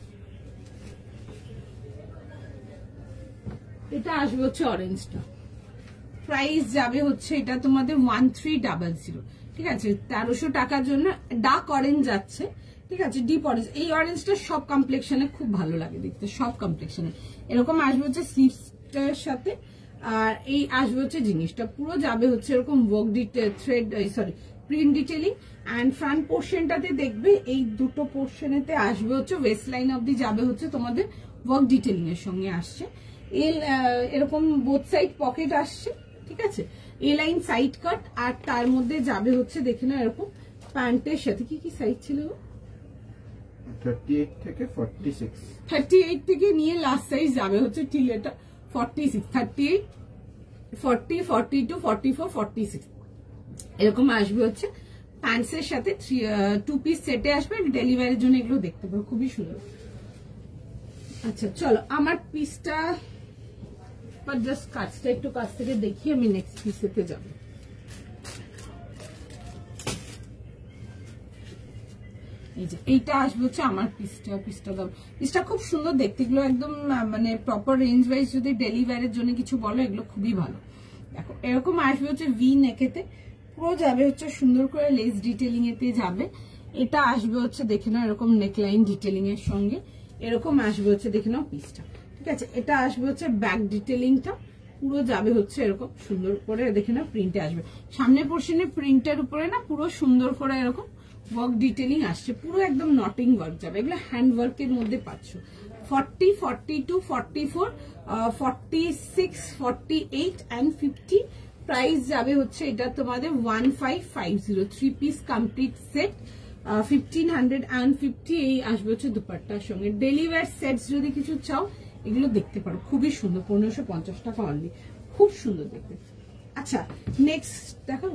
S1: এটা আসবে হচ্ছে অরেঞ্জটা, প্রাইস যাবে হচ্ছে এটা তোমাদের 1300, ঠিক আছে। 1300 টাকার জন্য ডার্ক অরেঞ্জ যাচ্ছে, ঠিক আছে, ডিপ অরেঞ্জ। এই অরেঞ্জটা সব কমপ্লেক্সনে খুব ভালো লাগে দেখতে, সব কমপ্লেক্সনে। এরকম আসবে হচ্ছে স্লিভসটার সাথে। আর এই আসবে হচ্ছে জিনিসটা পুরো যাবে হচ্ছে এরকম work thread, sorry print detailing. And front পোর্শনটাতে দেখবে এই দুটো পোর্শনেতে আসবে হচ্ছে ওয়েস্ট লাইন অব্দি যাবে হচ্ছে তোমাদের ওয়ার্ক ডিটেলিং এর সঙ্গে আসছে। এরকম বোথ সাইড পকেট আসছে, ঠিক আছে। এ লাইন সাইড কাট। আর তার মধ্যে যাবে হচ্ছে দেখে না এরকম প্যান্টের সাথে কি কি সাইজ ছিল,
S2: 38 থেকে 46,
S1: 38 থেকে নিয়ে লাস্ট সাইজ যাবে হচ্ছে টিল এটা 46, 38, 40, 42, 44, 46 এরকম আসবে হচ্ছে প্যান্টসের সাথে। 2 পিস সেটে আসবে, ডেলিভারির জন্য এগুলো দেখতে পারো, খুবই সুন্দর। আচ্ছা চলো আমার পিসটা জাস্ট কাজটা একটু কাছ থেকে দেখি, আমি নেক্সট পিসেতে যাবো। এই যে এইটা আসবে হচ্ছে আমার পিসটা খুব সুন্দর দেখতে। এগুলো একদম মানে প্রপার রেঞ্জ ওয়াইজ যদি ডেলিভারির জন্য কিছু বলো, এগুলো খুবই ভালো। দেখো এরকম আসবে হচ্ছে ভি নেকেতে, পুরো যাবে হচ্ছে সুন্দর করে লেস ডিটেলিং এতে যাবে। এটা আসবে হচ্ছে দেখে নাও এরকম নেকলাইন ডিটেলিং এর সঙ্গে। এরকম আসবে হচ্ছে দেখে নাও পিসটা, ঠিক আছে। এটা আসবে হচ্ছে ব্যাক ডিটেলিংটা, পুরো যাবে হচ্ছে এরকম সুন্দর করে দেখে নাও প্রিন্টে আসবে। সামনের পোর্শনে প্রিন্টের উপরে না পুরো সুন্দর করে এরকম ওয়ার্ক ডিটেলিং আসছে, পুরো একদম নটিং ওয়ার্ক যাবে। এগুলো হ্যান্ড ওয়ার্কের মধ্যে পাচ্ছ। 40, 42, 44, 46, 48 and 50 প্রাইস যাবে হচ্ছে এটা তোমাদের 1550। 3 পিস কমপ্লিট সেট 1550। এই আসবে হচ্ছে দুপাট্টার সঙ্গে। ডেলিভার সেটস যদি কিছু চাও এগুলো দেখতে পারো, খুবই সুন্দর। 1550 টাকা অনলি, খুব সুন্দর দেখতে। আচ্ছা নেক্সট দেখো,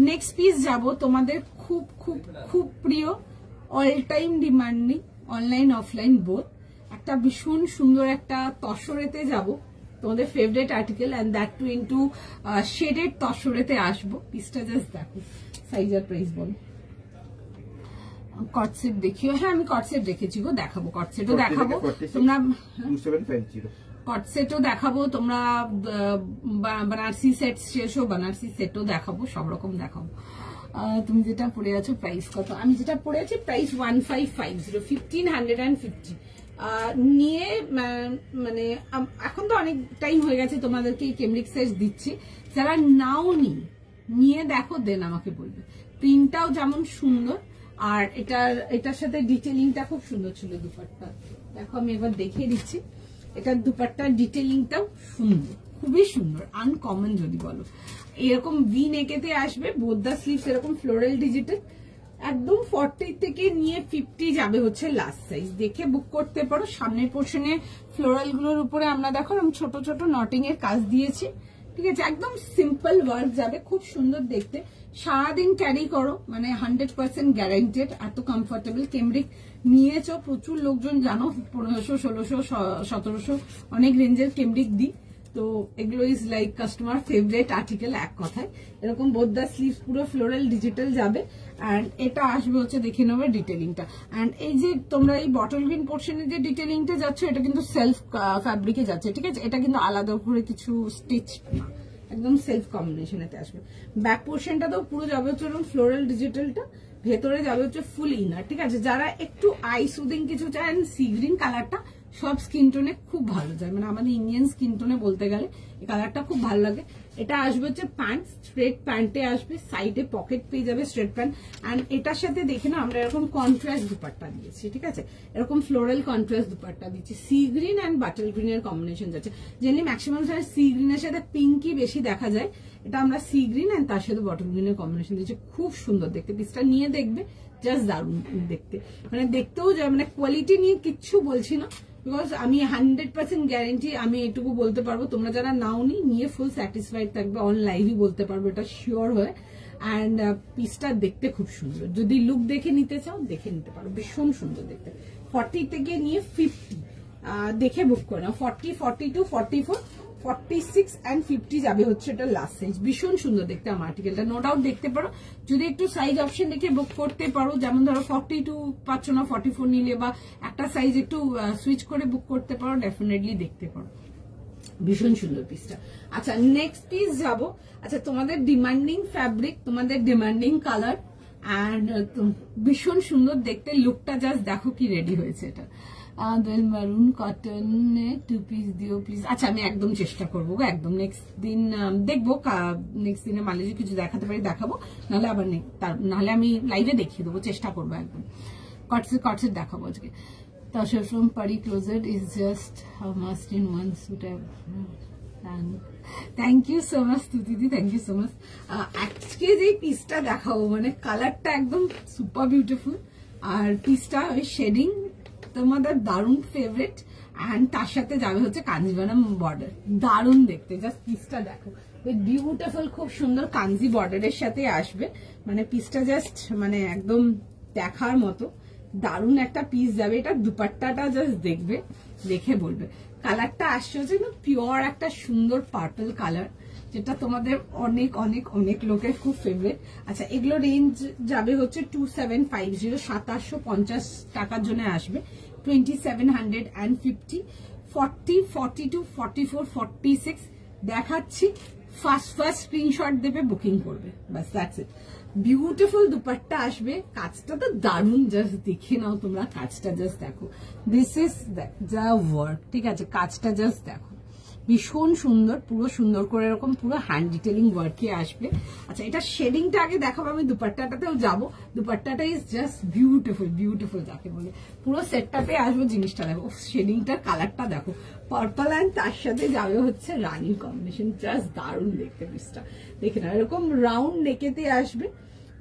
S1: নেক্সট পিস যাব তোমাদের খুব খুব খুব প্রিয়, all time demanding, online offline both. একটা ভীষণ সুন্দর একটা তসরেতে যাব, তোমাদের favourite article, and that too into shaded তসরেতে আসবো। পিসটা জাস্ট দেখো, সাইজ আর প্রাইস বলো। কটসেট দেখিও, হ্যাঁ আমি কটসেট রেখেছি গো, দেখাবো কটসেটও দেখাবো তোমরা,
S2: 2750
S1: কটসেটও দেখাবো তোমরা, বানারসি সেট শেষ হোক বানারসি সেটও দেখাবো, সব রকম দেখাবো। তুমি যেটা পড়ে আছো প্রাইস কত? আমি যেটা পড়ে আছি প্রাইস 1550, 1550 নিয়ে। মানে এখন তো অনেক টাইম হয়ে গেছে তোমাদেরকে এই কেমব্রিক সাইজ দিচ্ছি, যারা নাও নিয়ে দেখো দেন আমাকে বলবে। প্রিন্টটাও যেমন সুন্দর, আর এটার সাথে ডিটেলিংটা খুব সুন্দর ছিল। দুপাট্টা দেখো, আমি এবার দেখিয়ে দিচ্ছি। এটার দুপাট্টার ডিটেলিংটাও সুন্দর, খুবই সুন্দর, আনকমন যদি বলো। এরকম ভি নেকেতে আসবে, বোদ্দা স্লিভস এরকম ফ্লোরাল ডিজিটাল, একদম 40 থেকে নিয়ে 50 যাবে হচ্ছে লাস্ট সাইজ। দেখে বুক করতে পারো। সামনের পোর্শনে ফ্লোরাল গুলোর উপরে আমরা দেখো আমি ছোট ছোট নটিং এর কাজ দিয়েছি, ঠিক আছে। একদম সিম্পল ওয়ার্ক যাবে, খুব সুন্দর দেখতে। সারাদিন ক্যারি করো, মানে 100% গ্যারান্টেড, এত কমফোর্টেবল। কেমব্রিক নিয়েছ প্রচুর লোকজন জানো, 1500, 1600, 1700 অনেক রেঞ্জের কেমব্রিক দিই। তো এগুলো is like customer favourite article এক কথায়। এরকম বোথ দ্য স্লিভস পুরো ফ্লোরাল ডিজিটাল যাবে অ্যান্ড এটা আসবে হচ্ছে দেখে নেবে ডিটেলিংটা। অ্যান্ড এই যে তোমরা এই বটল গ্রিন পোর্শনের যে ডিটেলিংটা যাচ্ছ এটা কিন্তু সেলফ ফ্যাব্রিকে যাচ্ছে, ঠিক আছে? এটা কিন্তু আলাদা করে কিছু স্টিচ না, একদম সেলফ কম্বিনেশনেতে আসবে। ব্যাক পোর্শনটা তো পুরো যাবে হচ্ছে এরকম ফ্লোরাল ডিজিটালটা, ভেতরে যাবে হচ্ছে ফুল ইনার, ঠিক আছে? যারা একটু আই সুদিং কিছু চান, সি গ্রিন কালারটা সব স্কিন টোনে খুব ভালো যায়, মানে আমাদের ইন্ডিয়ান স্কিন টোনে বলতে গেলে এই কালারটা খুব ভালো লাগে। এটা আসবে হচ্ছে প্যান্ট, স্ট্রেট প্যান্টে আসবে, সাইডে পকেট পেয়ে যাবে স্ট্রেট প্যান্ট। অ্যান্ড এটার সাথে দেখে না আমরা এরকম কন্ট্রাস্ট দুপাট্টা দিয়েছি, ঠিক আছে? এরকম ফ্লোরাল কন্ট্রাস্ট দুপাট্টা দিচ্ছি, সি গ্রিন অ্যান্ড বাটার গ্রিনের কম্বিনেশন যাচ্ছে। জেনারেলি ম্যাক্সিমাম সময় সি গ্রিনের সাথে পিঙ্কি বেশি দেখা যায়, এটা আমরা সি গ্রিন অ্যান্ড তার সাথে বটল গ্রিনের কম্বিনেশন দিচ্ছি। খুব সুন্দর দেখতে, পিসটা নিয়ে দেখবে জাস্ট দারুণ দেখতে, মানে দেখতেও যায়, মানে কোয়ালিটি নিয়ে কিচ্ছু বলছি না, বিকজ আমি 100% গ্যারেন্টি আমি এটুকু বলতে পারবো, তোমরা যারা নাওনি নিয়ে ফুল স্যাটিসফাইড থাকবে, অন লাইভই বলতে পারবো এটা শিওর হয়ে। অ্যান্ড পিসটা দেখতে খুব সুন্দর, যদি লুক দেখে নিতে চাও দেখে নিতে পারো, ভীষণ সুন্দর দেখতে। 40 থেকে নিয়ে 50 দেখে বুক করে নাও, 40, 42, 44, 46 and 50 যাবে হচ্ছে এটা লাস্ট সাইজ। ভীষণ সুন্দর দেখতে আমার আর্টিকেলটা, নো ডাউট দেখতে পারো। যদি একটু সাইজ অপশন দেখে বুক করতে পারো, যেমন ধরো 42 পাচ্ছ না 44 নিলে, বা একটা সাইজ একটু সুইচ করে বুক করতে পারো, ডেফিনেটলি দেখতে পারো। ভীষণ সুন্দর পিসটা। আচ্ছা নেক্সট পিস যাবো। আচ্ছা তোমাদের ডিমান্ডিং ফ্যাব্রিক, তোমাদের ডিমান্ডিং কালার অ্যান্ড ভীষণ সুন্দর দেখতে, লুকটা জাস্ট দেখো কি রেডি হয়েছে এটা। মারুন কটনে 2 পিস দিও প্লিজ। আচ্ছা আমি একদম চেষ্টা করবো, একদম নেক্সট দিন দেখবো, নেক্সট দিনে মালে যদি কিছু দেখাতে পারি দেখাবো, নাহলে আবার নাহলে আমি লাইভে দেখিয়ে দেবো, চেষ্টা করবো একদম। কটসেট দেখাবো আজকে। Tasha from Pari Closet is just a must in one suit. Thank you so much Tuti, thank you so much. আজকে যে পিসটা দেখাবো মানে কালারটা একদম সুপার বিউটিফুল, আর পিসটা ওই শেডিং তোমাদের দারুণ ফেভারিট, অ্যান্ড তার সাথে যাবে হচ্ছে কাঞ্জিভারাম বর্ডার, দারুণ দেখতে। জাস্ট পিসটা দেখো, বিউটিফুল, খুব সুন্দর কাঞ্জি বর্ডারের সাথে আসবে, মানে পিসটা জাস্ট মানে একদম দেখার মতো দারুণ একটা পিস যাবে। এটা দুপাট্টাটা জাস্ট দেখবে, দেখে বলবে। কালারটা আসছে হচ্ছে পিওর একটা সুন্দর পার্পল কালার, যেটা তোমাদের অনেক অনেক অনেক লোকের খুব ফেভারিট। আচ্ছা এগুলো রেঞ্জ যাবে হচ্ছে 2750, 2750 টাকার জন্য আসবে, 2750, 40, 42, 44, 46 দেখাচ্ছি। ফার্স্ট স্ক্রিনশট দেবে, বুকিং করবে, বাস দ্যাটস ইট। বিউটিফুল দুপাট্টা আসবে, কাজটা তো দারুণ, জাস্ট দেখে নাও তোমরা, কাজটা জাস্ট দেখো, দিস ইজ দ্য ওয়ার্ক, ঠিক আছে? কাজটা জাস্ট দেখো, ভীষণ সুন্দর, পুরো সুন্দর করে এরকম পুরো হ্যান্ড ডিটেলিং ওয়ার্কে আসবে। আচ্ছা এটা শেডিংটা আগে দেখাবো, আমি দুপাট্টাটাতেও যাবো। দুপাট্টাটা ইজ জাস্ট বিউটিফুল, বিউটিফুল যাকে বলে, পুরো সেটটাতে আসবো। জিনিসটা দেখো, শেডিংটার কালারটা দেখো, পার্পল অ্যান্ড তার সাথে যাবে হচ্ছে রানির কম্বিনেশন, জাস্ট দারুণ দেখতে পিসটা। দেখে না এরকম রাউন্ড নেকেতে আসবে,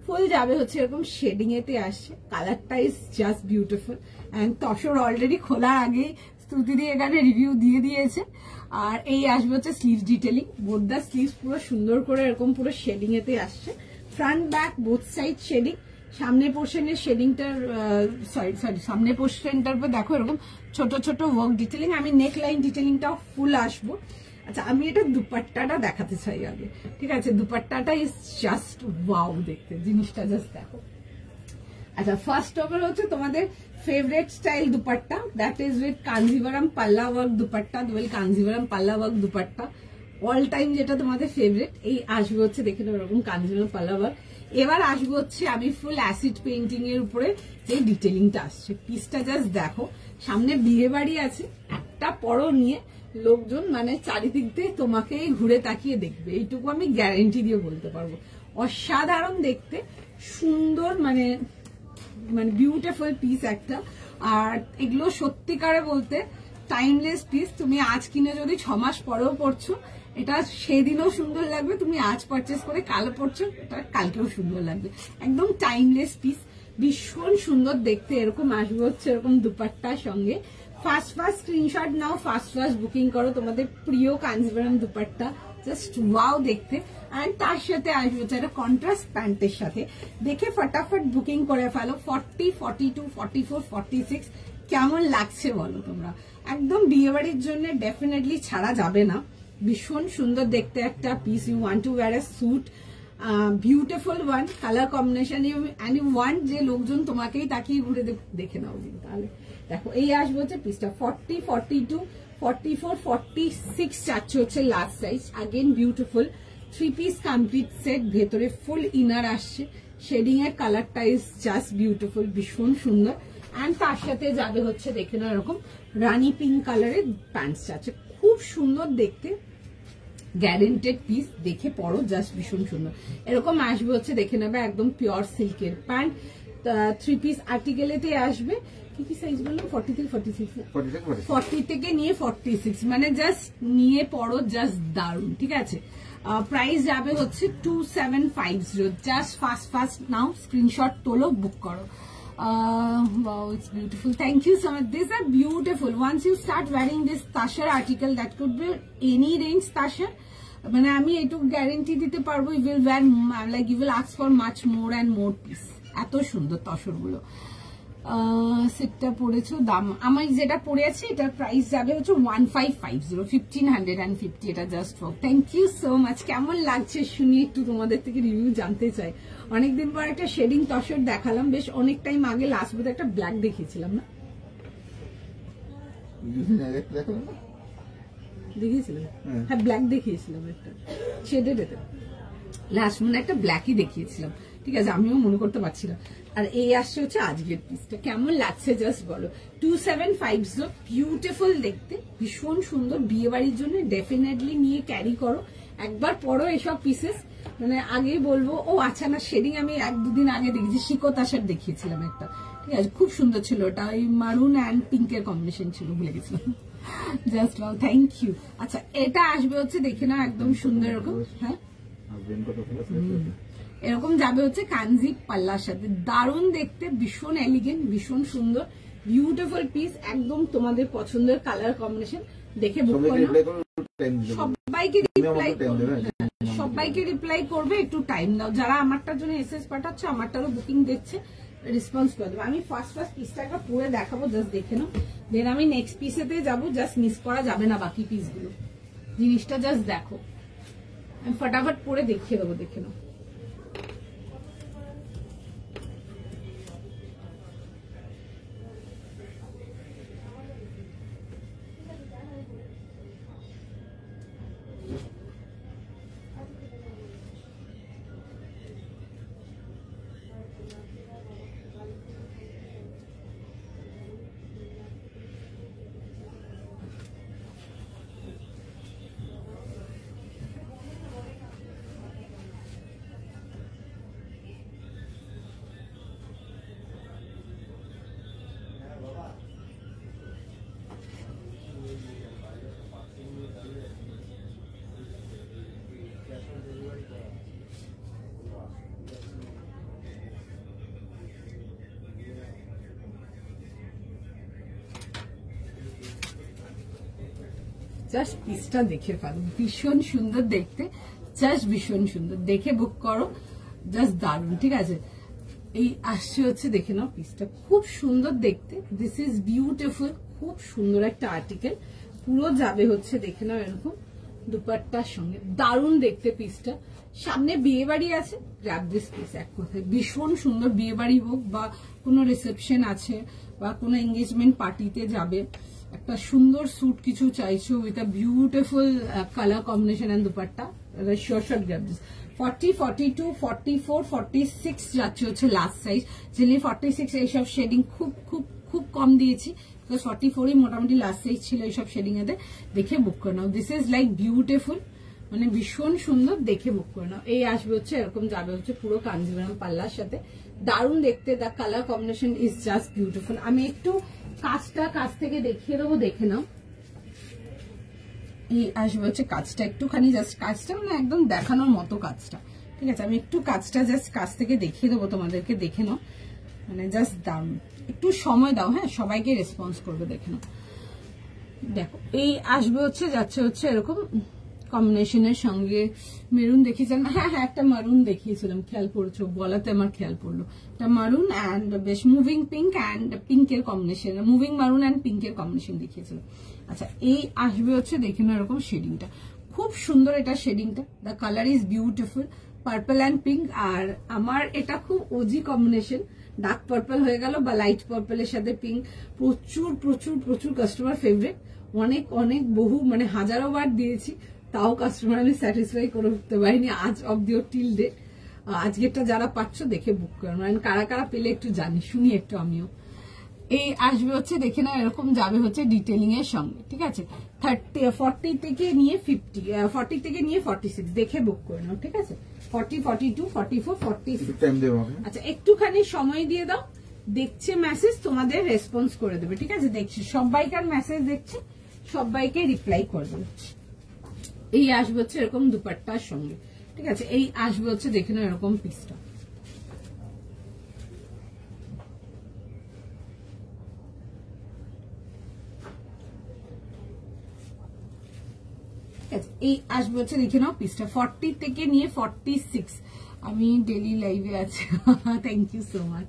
S1: ফুল যাবে হচ্ছে এরকম শেডিং এতে আসছে, কালারটা is just beautiful. And tussar already খোলার আগেই স্তুতি দিয়ে এখানে রিভিউ দিয়ে দিয়েছে। আর এই আসবে হচ্ছে sleeve detailing, both the sleeves পুরো সুন্দর করে এরকম পুরো শেডিং এতে আসছে, front back both side shading. সামনে পোর্শনের শেডিংটার সামনে পোর্শনটার পর দেখো এরকম ছোট ছোট ওয়ার্ক ডিটেলিং, আমি নেক লাইন ডিটেলিংটাও ফুল আসবো। আচ্ছা আমি এটা দুপাট্টাটা দেখাতে চাই আগে, ঠিক আছে? দুপাট্টাটা ইজ জাস্ট ওয়াও দেখতে, জিনিসটা জাস্ট দেখো। আচ্ছা ফার্স্ট ওভার হচ্ছে তোমাদের favourite style dupatta, that is with Kanjivaram পাল্লা ওয়ার্ক দুপাট্টা, দুয়েল কাঞ্জিভারাম পাল্লা ওয়ার্ক দুপাট্টা, অল টাইম যেটা তোমাদের ফেভারিট। এই আসবে হচ্ছে দেখে নাও এরকম কাঞ্জিভারাম পাল্লা ওয়ার্ক। এবার আসবে হচ্ছে আমি ফুল অ্যাসিড পেইন্টিং এর উপরে যে ডিটেলিংটা আসছে, পিসটা জাস্ট দেখো। সামনে বিয়ে বাড়ি আছে, একটা পরও নিয়ে লোকজন মানে চারিদিক দিয়ে তোমাকেই ঘুরে তাকিয়ে দেখবে, এইটুকু আমি গ্যারেন্টি দিয়ে বলতে পারবো। অসাধারণ দেখতে, সুন্দর, মানে বিউটিফুল পিস একটা। আর এগুলো সত্যিকারে বলতে টাইমলেস পিস, তুমি আজ কিনে যদি 6 মাস পরেও পড়ছো, এটা সেদিনও সুন্দর লাগবে, তুমি আজ পারচেস করে কাল পড়ছো, এটা কালকেও সুন্দর লাগবে, একদম টাইমলেস পিস, ভীষণ সুন্দর দেখতে। এরকম আসবে হচ্ছে এরকম দুপাট্টার সঙ্গে। ফার্স্ট স্ক্রিনশট নাও, ফার্স্ট বুকিং করো তোমাদের প্রিয় কাঞ্জিভারাম দুপাট্টা, জাস্ট ওয়াও দেখতে। অ্যান্ড তার সাথে আসবে হচ্ছে একটা কন্ট্রাস্ট প্যান্টের সাথে, দেখে ফটাফট বুকিং করে ফেলো। 40, 42, 44, 46 কেমন লাগছে বলো তোমরা? একদম বিয়ে বাড়ির জন্য ডেফিনেটলি ছাড়া যাবে না, ভীষণ সুন্দর দেখতে একটা piece. You want to wear a suit, beautiful one colour combination, and you want যে লোকজন তোমাকেই তাকিয়ে ঘুরে দেখে নাও দিন। তাহলে দেখো এই আসবে হচ্ছে পিসটা 40, 42, 44, 46 চাচ্ছে হচ্ছে last size. Again beautiful 3 piece complete set, ভেতরে ফুল ইনার আসছে, শেডিং এর কালারটা ইজ জাস্ট বিউটিফুল, ভীষণ সুন্দর। এন্ড তার সাথে যাবে হচ্ছে দেখে নাও এরকম রানী পিঙ্ক কালারের প্যান্টস আছে, খুব সুন্দর দেখতে, গ্যারেন্টেড পিস, দেখে পড়ো জাস্ট ভীষণ সুন্দর। এরকম আসবে হচ্ছে দেখে নেবে একদম পিওর সিল্কের প্যান্ট, 3 পিস আর্টিকেলেতে আসবে। কি কি সাইজ বললাম? 43, 46, 40 থেকে নিয়ে 46, মানে জাস্ট নিয়ে পড়ো, জাস্ট দারুন। ঠিক আছে, প্রাইস যাবে হচ্ছে 2750। জাস্ট ফাস্ট নাও, স্ক্রিনশট তোলো, বুক করো। Wow, it's beautiful. Thank you so much. These are beautiful. Once you start wearing this Tasher article, that could be any range Tasher. মানে আমি এইটুকু গ্যারেন্টি দিতে পারবো, you will wear, like you will ask for much more and more piece. এত সুন্দর তসর গুলো। সেটটা পড়েছো, দাম আমি যেটা পড়ে আছি এটার প্রাইস যাবে হচ্ছে 1550, 1550 এটা just for. Thank you so much. কেমন লাগছে শুনি একটু তোমাদের থেকে রিভিউ জানতে চাই। অনেকদিন পর একটা শেডিং তসর দেখালাম, বেশ অনেক টাইম আগে লাস্ট বোধ একটা ব্ল্যাক দেখিয়েছিলাম না? দেখিয়েছিলাম, হ্যাঁ ব্ল্যাক দেখিয়েছিলাম একটা শেডেড, এতে লাস্ট মনে একটা ব্ল্যাকই দেখিয়েছিলাম। ঠিক আছে, আমিও মনে করতে পারছিলাম। আর এই আসছে হচ্ছে আজকের পিসটা, কেমন লাগছে জাস্ট বলো। 2750, বিউটিফুল দেখতে, ভীষণ সুন্দর, বিয়ে বাড়ির জন্য ডেফিনেটলি নিয়ে ক্যারি করো, একবার পরো এসব পিসেস। মানে আগেই বলবো, ও আচ্ছা না, শেডিং আমি 1-2 দিন আগে দেখেছি, শিকোতাশার দেখিয়েছিলাম একটা, ঠিক আছে, খুব সুন্দর ছিল ওটা, ওই মারুন অ্যান্ড পিঙ্কের কম্বিনেশন ছিল, ভুলে গেছিলাম। Just wow, thank you. আচ্ছা এটা আসবে হচ্ছে দেখে না একদম সুন্দর এরকম, হ্যাঁ এরকম যাবে হচ্ছে কাঞ্জি পাল্লার সাথে, দারুণ দেখতে, ভীষণ এলিগেন্ট, ভীষণ সুন্দর, বিউটিফুল পিস, একদম তোমাদের পছন্দের কালার কম্বিনেশন। দেখে বুক করো, সবাইকে রিপ্লাই করবে, একটু টাইম দাও। যারা আমারটার জন্য এসএস পাঠাচ্ছে, আমারটারও বুকিং দিচ্ছে, রেসপন্স করে দেবো। আমি ফার্স্ট পিসটা একটা পুরো দেখাবো, জাস্ট দেখে নাও, দেন আমি নেক্সট পিসেতে যাবো, জাস্ট মিস করা যাবে না বাকি পিসগুলো, জিনিসটা জাস্ট দেখো, আমি ফটাফট পরে দেখিয়ে দেবো, দেখে নাও। জাস্ট পিসটা দেখে ফেলো, ভীষণ সুন্দর দেখতে, জাস্ট ভীষণ সুন্দর, দেখে বুক করো, জাস্ট দারুণ। ঠিক আছে, এই আসছে হচ্ছে দেখে নাও পিসটা, খুব সুন্দর দেখতে, দিস ইজ বিউটিফুল, খুব সুন্দর একটা আর্টিকেল, পুরো যাবে হচ্ছে দেখে নাও এরকম দুপাট্টার সঙ্গে, দারুণ দেখতে পিসটা। সামনে বিয়ে বাড়ি আছে, গ্র্যাব দিস পিস, এক কথায় ভীষণ সুন্দর। বিয়ে বাড়ি হোক বা কোনো রিসেপশন আছে বা কোনো এঙ্গেজমেন্ট পার্টিতে যাবে, একটা সুন্দর স্যুট কিছু চাইছো with a beautiful colour combination and dupatta, sure shot grab this. 40, 42, 44, 46 যাচ্ছে হচ্ছে লাস্ট সাইজ। জেলি 46 এইসব শেডিং খুব খুব খুব কম দিয়েছি, 44ই মোটামুটি লাস্ট সাইজ ছিল এইসব শেডিং এতে, দেখে বুক করে নাও। দিস ইজ লাইক বিউটিফুল, মানে ভীষণ সুন্দর, দেখে বুক করে নাও। এই আসবে হচ্ছে এরকম, যাবে হচ্ছে পুরো কাঞ্জিভারাম পাল্লার সাথে, দারুণ দেখতে, the colour combination is just beautiful. আমি একটু কাছ থেকে দেখিয়ে দেবো, দেখে নাও। এই আসবে হচ্ছে কাজটা, একটুখানি জাস্ট কাজটা মানে একদম দেখানোর মতো কাজটা, ঠিক আছে, আমি একটু কাজটা জাস্ট কাছ থেকে দেখিয়ে দেবো তোমাদেরকে, দেখে নাও, মানে জাস্ট দারুণ। একটু সময় দাও, হ্যাঁ সবাইকে রেসপন্স করবে, দেখে নাও। দেখো এই আসবে হচ্ছে, যাচ্ছে হচ্ছে এরকম কম্বিনেশনের সঙ্গে, মেরুন দেখিয়েছিলাম, হ্যাঁ একটা মারুন দেখিয়েছিলাম, খেয়াল করছো, বলাতে আমার খেয়াল পড়লো, এটা মারুন অ্যান্ড বেশ মুভিং পিঙ্ক অ্যান্ড পিঙ্কের কম্বিনেশন, মুভিং মারুন অ্যান্ড পিঙ্কের কম্বিনেশন দেখিয়েছিলাম। আচ্ছা এই আসবে হচ্ছে দেখে নাও এরকম শেডিংটা, খুব সুন্দর এটা শেডিংটা, the colour is beautiful, purple and pink. আর আমার এটা খুব ওজি কম্বিনেশন, ডার্ক পার্পল হয়ে গেল বা লাইট পার্পলের সাথে পিঙ্ক, প্রচুর প্রচুর প্রচুর কাস্টমার ফেভারিট। অনেক অনেক বহু মানে হাজারো বার দিয়েছি, তাও কাস্টমার আমি স্যাটিসফাই করতে পারিনি আজ অব্দি টিল ডেট। আজকেরটা যারা পাচ্ছ দেখে বুক করো, মানে কারা কারা পেলে একটু জানি, শুনি একটু আমিও। এই আসবে হচ্ছে দেখে না, এরকম যাবে হচ্ছে ডিটেলিং এর সঙ্গে, ঠিক আছে। 40 থেকে নিয়ে 50, 40 থেকে নিয়ে 46 দেখে বুক করে নাও, ঠিক আছে। 40, 42, 44, 46। আচ্ছা একটুখানি সময় দিয়ে দাও, দেখছে মেসেজ, তোমাদের রেসপন্স করে দেবে, ঠিক আছে। দেখছি সবাইকার মেসেজ দেখছে, সবাইকে রিপ্লাই করে দেবে। এই আসবে হচ্ছে এরকম দুপাট্টার সঙ্গে, ঠিক আছে। এই আসবে হচ্ছে দেখে নাও এরকম পিসটা, এই আসবে হচ্ছে দেখে নাও পিসটা। 40 থেকে নিয়ে 46, আমি ডেলি লাইভে আছি, থ্যাংক ইউ সো মাচ।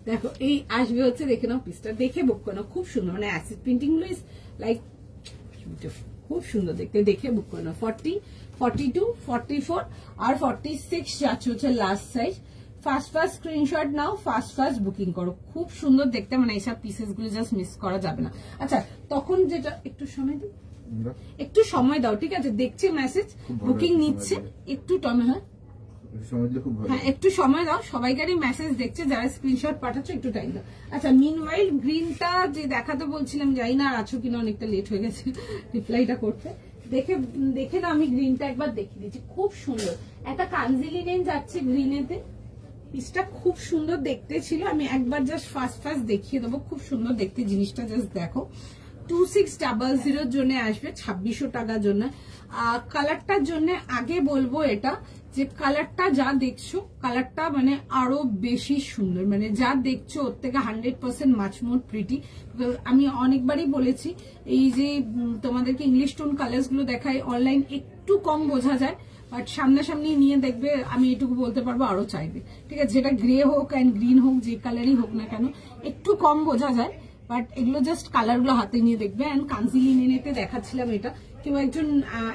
S1: দেখো এই আসবে হচ্ছে দেখে নাও পিসটা, দেখে বুক করো, খুব সুন্দর, মানে অ্যাসিড প্রিন্টিং গুলো ইজ লাইক খুব সুন্দর দেখতে, দেখে বুক করো। 40, 42, 44 আর 46 যাচ্ছে হচ্ছে last size. First first screenshot নাও, ফার্স্ট ফার্স্ট বুকিং করো, খুব সুন্দর দেখতে, মানে এইসব পিসেস গুলো জাস্ট মিস করা যাবে না। আচ্ছা তখন যেটা একটু সময় দিই, একটু সময় দাও, ঠিক আছে। দেখছি মেসেজ, বুকিং নিচ্ছে, একটু হ্যাঁ একটু সময় দাও, সবাইকারই মেসেজ দেখছে, যারা স্ক্রিনশট পাঠাচ্ছ একটু টাইম দাও। আচ্ছা মিনওয়াইল গ্রিনটা যে দেখাতে বলছিলাম, যাই না আছো কিনা, অনেকটা লেট হয়ে গেছে রিপ্লাইটা করতে। দেখে না আমি গ্রিনটা একবার দেখিয়ে দিচ্ছি, খুব সুন্দর একটা কাঞ্জিলি রেঞ্জ যাচ্ছে গ্রিনেতে, পিসটা খুব সুন্দর দেখতে ছিল। আমি একবার জাস্ট ফার্স্ট ফার্স্ট দেখিয়ে দেবো, খুব সুন্দর দেখতে জিনিসটা, জাস্ট দেখো। 2600 জন্য আসবে 2600 টাকার জন্য। কালারটার জন্য আগে বলবো এটা যে কালারটা যা দেখছো, কালারটা মানে আরো বেশি সুন্দর, মানে যা দেখছো ওর থেকে 100% মাচ মোর প্রিটি। আমি অনেকবারই বলেছি এই যে তোমাদেরকে ইংলিশ টোন কালার্স গুলো দেখাই, অনলাইন একটু কম বোঝা যায়, বাট সামনাসামনি নিয়ে দেখবে আমি এটুকু বলতে পারবো আরো চাইবে, ঠিক আছে। যেটা গ্রে হোক অ্যান্ড গ্রিন হোক, যে কালারই হোক না কেন একটু কম বোঝা যায়, বাট এগুলো জাস্ট কালার গুলো হাতে নিয়ে দেখবে। অ্যান্ড কাঞ্জিলি নেনেতে দেখাচ্ছিলাম এটা, কেউ একজন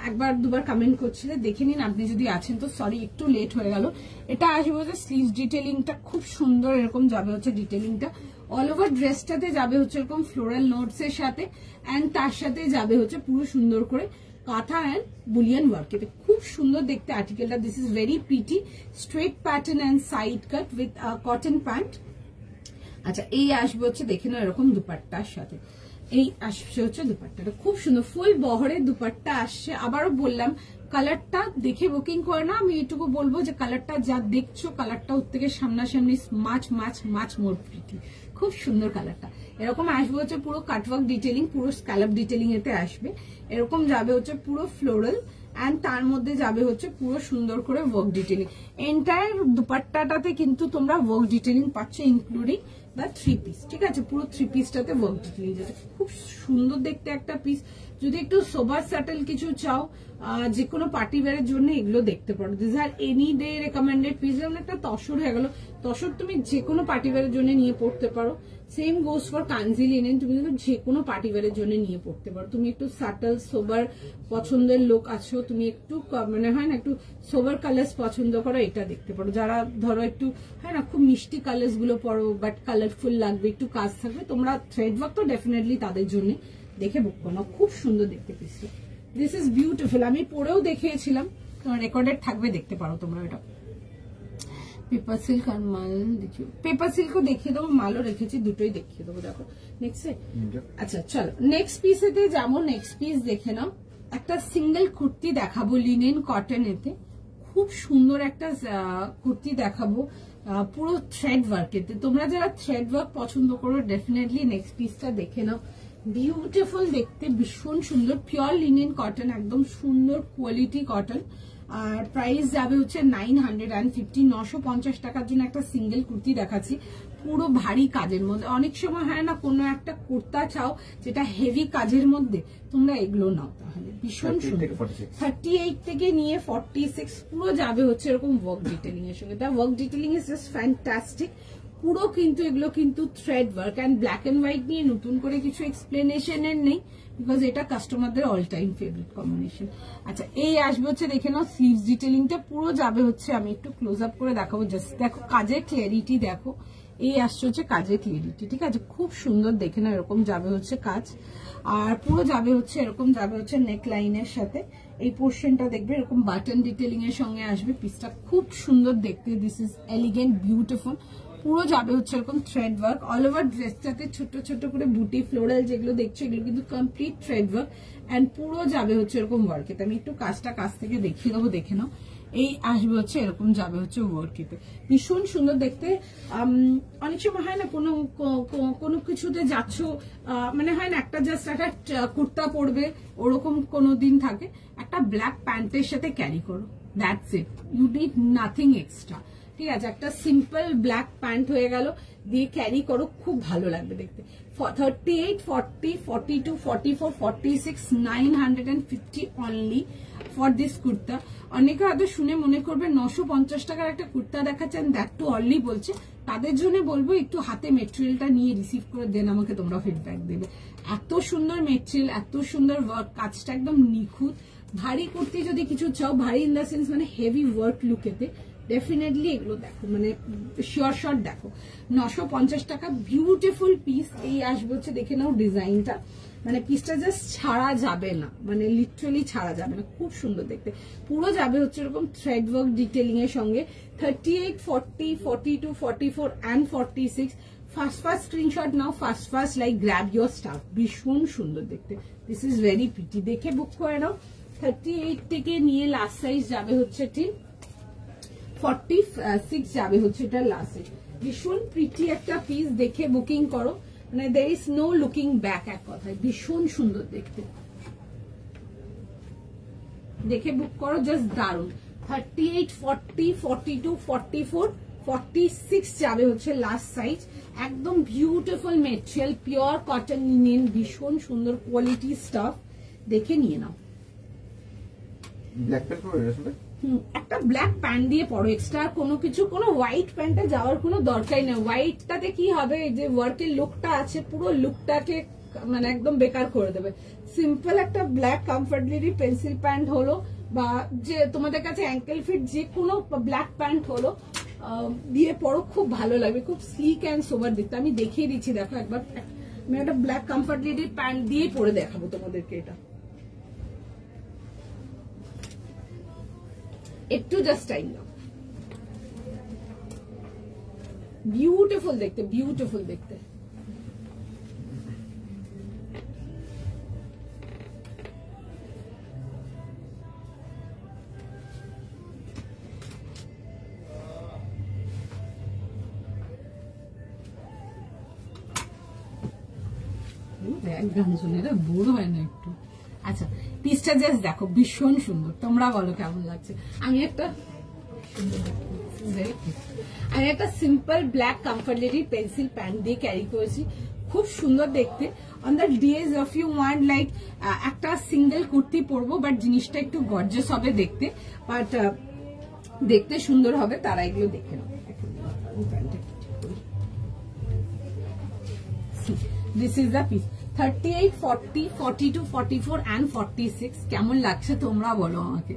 S1: একবার দুবার কমেন্ট করছিল, দেখে নিন আপনি যদি আছেন তো, সরি একটু লেট হয়ে গেল। এটা আসবে হচ্ছে স্লিভস ডিটেলিংটা খুব সুন্দর এরকম যাবে হচ্ছে ডিটেলিংটা, অল ওভার ড্রেসটাতে যাবে হচ্ছে এরকম ফ্লোরাল নোটস এর সাথে, অ্যান্ড তার সাথে যাবে হচ্ছে পুরো সুন্দর করে কাঁথা অ্যান্ড বুলিয়ান ওয়ার্ক, এটা খুব সুন্দর দেখতে আর্টিকেলটা। This is very pretty, straight pattern and side cut with cotton pant. আচ্ছা এই আসবে হচ্ছে দেখে নাও এরকম দুপাট্টার সাথে, এই আসছে হচ্ছে দুপাট্টাটা খুব সুন্দর, ফুল বহরের দুপাট্টা আসছে। আবারও বললাম কালারটা দেখে বুকিং করে না, আমি এটুকু বলবো যে কালারটা যা দেখছো, কালারটা ওর থেকে সামনাসামনি মাছ মোর প্রিটি, খুব সুন্দর কালারটা। এরকম আসবে হচ্ছে পুরো কাটওয়ার্ক ডিটেলিং, পুরো স্ক্যালপ ডিটেলিং এতে আসবে, এরকম যাবে হচ্ছে পুরো ফ্লোরাল, অ্যান্ড তার মধ্যে যাবে হচ্ছে পুরো সুন্দর করে ওয়ার্ক ডিটেলিং। এন্টায়ার দুপাট্টাটাতে কিন্তু তোমরা ওয়ার্ক ডিটেলিং পাচ্ছ, ইনক্লুডিং দ্য 3 পিস, ঠিক আছে। পুরো 3 পিসটাতে ওয়ার্ক ডিটেলিং যাচ্ছে, খুব সুন্দর দেখতে একটা পিস। যদি একটু সোবার স্যাটেল কিছু চাও, যে কোনো পার্টি ওয়্যারের জন্য এগুলো দেখতে পারো। This are any day recommended piece. যেমন একটা তসর হয়ে গেল, তসর তুমি যে কোনো পার্টি ওয়্যারের জন্য নিয়ে পড়তে পারো। Same goes for Kanji linen, তুমি কিন্তু যে কোনো পার্টি ওয়্যারের জন্য নিয়ে পড়তে পারো। তুমি একটু সাটল সোবার পছন্দের লোক আছো, তুমি একটু মানে হয় না একটু সোবার কালার্স পছন্দ করো, এটা দেখতে পারো। যারা ধরো একটু হয় না খুব মিষ্টি কালার্স গুলো পরো, বাট কালারফুল লাগবে, একটু কাজ থাকবে, তোমরা থ্রেড ওয়ার্ক তো ডেফিনেটলি তাদের জন্য দেখে বুক করো, খুব সুন্দর দেখতে পিসটা। দিস ইজ বিউটিফুল, আমি পরেও দেখিয়েছিলাম, তোমার রেকর্ডেড থাকবে, দেখতে পারো তোমরা এটা। পেপার সিল্ক আর মাল দেখিও, পেপার সিল্কও দেখিয়ে দেবো, মালও রেখেছি, দুটোই দেখিয়ে দেবো। দেখো নেক্সট, আচ্ছা চলো নেক্সট পিসেতে যাবো। নেক্সট পিস দেখে নাও, একটা সিঙ্গেল কুর্তি দেখাবো লিনেন কটন এতে, খুব সুন্দর একটা কুর্তি দেখাবো পুরো থ্রেড ওয়ার্কেতে। তোমরা যারা থ্রেড ওয়ার্ক পছন্দ করো ডেফিনেটলি নেক্সট পিসটা দেখে নাও, বিউটিফুল দেখতে, ভীষণ সুন্দর, পিওর লিনেন কটন, একদম সুন্দর কোয়ালিটি কটন। আর প্রাইস যাবে হচ্ছে 950, 950 টাকার জন্য একটা সিঙ্গেল কুর্তি দেখাচ্ছি, পুরো ভারী কাজের মধ্যে। অনেক সময় হয় না কোনো একটা কুর্তা চাও যেটা হেভি কাজের মধ্যে, তোমরা এগুলো নাও, তাহলে ভীষণ সুন্দর। 38 থেকে নিয়ে 46 পুরো যাবে হচ্ছে এরকম ওয়ার্ক ডিটেলিং এর সঙ্গে। The work detailing is just fantastic, পুরো কিন্তু এগুলো কিন্তু thread work, and black and white নিয়ে নতুন করে কিছু এক্সপ্লেনেশনের নেই, বিকজ এটা কাস্টমারদের অল টাইম ফেভারিট কম্বিনেশন। আচ্ছা, এই আসবে হচ্ছে দেখে নাও স্লিভস ডিটেলিংটা পুরো যাবে হচ্ছে, আমি একটু ক্লোজ আপ করে দেখাবো, জাস্ট দেখো কাজের ক্লিয়ারিটি দেখো, এই আসছে হচ্ছে কাজের ক্লিয়ারিটি, ঠিক আছে, খুব সুন্দর দেখে না, এরকম যাবে হচ্ছে কাজ, আর পুরো যাবে হচ্ছে এরকম যাবে হচ্ছে নেক লাইনের সাথে, এই পোর্শনটা দেখবে এরকম বাটন ডিটেলিং এর সঙ্গে আসবে, পিসটা খুব সুন্দর দেখতে, দিস ইজ এলিগেন্ট বিউটিফুল, পুরো যাবে হচ্ছে এরকম থ্রেড ওয়ার্ক, অল ওভার ড্রেসটাতে ছোট ছোট করে বুটি ফ্লোরাল যেগুলো দেখছো এগুলো কিন্তু কমপ্লিট থ্রেড ওয়ার্ক, অ্যান্ড পুরো যাবে হচ্ছে এরকম ওয়ার্কেতে, আমি একটু কাজটা কাছ থেকে দেখিয়ে দেবো, দেখে নাও, এই আসবে হচ্ছে এরকম যাবে হচ্ছে ওয়ার্কেতে, ভীষণ সুন্দর দেখতে। অনেক সময় হয় না কোনো কিছুতে যাচ্ছ, মানে হয় না একটা জাস্ট একটা কুর্তা পরবে, ওরকম কোনো দিন থাকে, একটা ব্ল্যাক প্যান্টের সাথে ক্যারি করো, that's it, you need nothing extra, ঠিক আছে, একটা সিম্পল ব্ল্যাক প্যান্ট হয়ে গেল, দিয়ে ক্যারি করো, খুব ভালো লাগবে দেখতে। 38, 40, 42, 44, 46, 950 অনলি ফর দিস কুর্তা। অনেকে হয়তো শুনে মনে করবে 950 টাকার একটা কুর্তা দেখাচ্ছেন, দ্যাট টু অনলি বলছে, তাদের জন্য বলবো একটু হাতে মেটেরিয়ালটা নিয়ে রিসিভ করে দেন, আমাকে তোমরা ফিডব্যাক দেবে। এত সুন্দর মেটেরিয়াল, এত সুন্দর ওয়ার্ক, কাজটা একদম নিখুঁত। ভারী কুর্তি যদি কিছু চাও, ভারী ইন দ্য সেন্স মানে হেভি ওয়ার্ক লুকেতে, ডেফিনেটলি এগুলো দেখো, মানে শিওর শট দেখো, 950 টাকা, বিউটিফুল পিস। এই আসবে হচ্ছে দেখে নাও ডিজাইনটা, মানে পিসটা জাস্ট ছাড়া যাবে না, মানে লিটারালি ছাড়া যাবে না, খুব সুন্দর দেখতে, পুরো যাবে হচ্ছে এরকম থ্রেড ওয়ার্ক ডিটেলিং এর সঙ্গে। 38, 40, 42, 44 and 46, first screenshot now, first like grab your staff, ভীষণ সুন্দর দেখতে, দিস ইজ ভেরি প্রিটি, দেখে বুক করে নাও। 38 থেকে নিয়ে লাস্ট সাইজ যাবে হচ্ছে ঠিক 46 যাবে হচ্ছে এটা লাস্ট সাইজ, ভীষণ প্রিটি একটা পিস, দেখে বুকিং করো, মানে there is no looking back, এক কথায় ভীষণ সুন্দর দেখতে, দেখে বুক করো, জাস্ট দারুন। 38, 40, 42, 44, 46 যাবে হচ্ছে লাস্ট সাইজ, একদম beautiful material, pure cotton linen, ভীষণ সুন্দর কোয়ালিটি স্টাফ, দেখে নিয়ে নাও।
S2: ব্ল্যাক প্যান্ট পরে আসলে
S1: একটা ব্ল্যাক প্যান্ট দিয়ে পরো, এক্সট্রা কোনো কিছু, কোনো হোয়াইট প্যান্টে যাওয়ার কোনো দরকারই নেই, হোয়াইটটাতে কি হবে, যে ওয়ার্কের লুকটা আছে পুরো লুকটাকে মানে একদম বেকার করে দেবে, সিম্পল একটা ব্ল্যাক কমফর্টলি পেন্সিল প্যান্ট হলো, বা যে তোমাদের কাছে অ্যাঙ্কেল ফিট যে কোনো ব্ল্যাক প্যান্ট হলো, দিয়ে পরো, খুব ভালো লাগবে, খুব স্লিক অ্যান্ড সোবার দেখতে। আমি দেখিয়ে দিচ্ছি, দেখো একবার, আমি একটা ব্ল্যাক কমফর্টলি প্যান্ট দিয়ে পরে দেখাবো তোমাদেরকে, এটা একটু জাস্ট টাইম দাও, বিউটিফুল দেখতে, বিউটিফুল দেখতে। গান শুনে বোর হয় না একটু। আচ্ছা, পিসটা জাস্ট দেখো, ভীষণ সুন্দর, তোমরা বলো কেমন লাগছে। আমি একটা simple black comfortly pencil pant দিয়ে ক্যারি করেছি, খুব সুন্দর দেখতে। On the days of you want like একটা সিঙ্গেল কুর্তি পরবো, বাট জিনিসটা একটু গর্জাস হবে দেখতে, বাট দেখতে সুন্দর হবে, তারা এগুলো দেখে নাও। This is the piece. 38, 40, 42, 44 and 46 কেমন লাগছে তোমরা বলো আমাকে।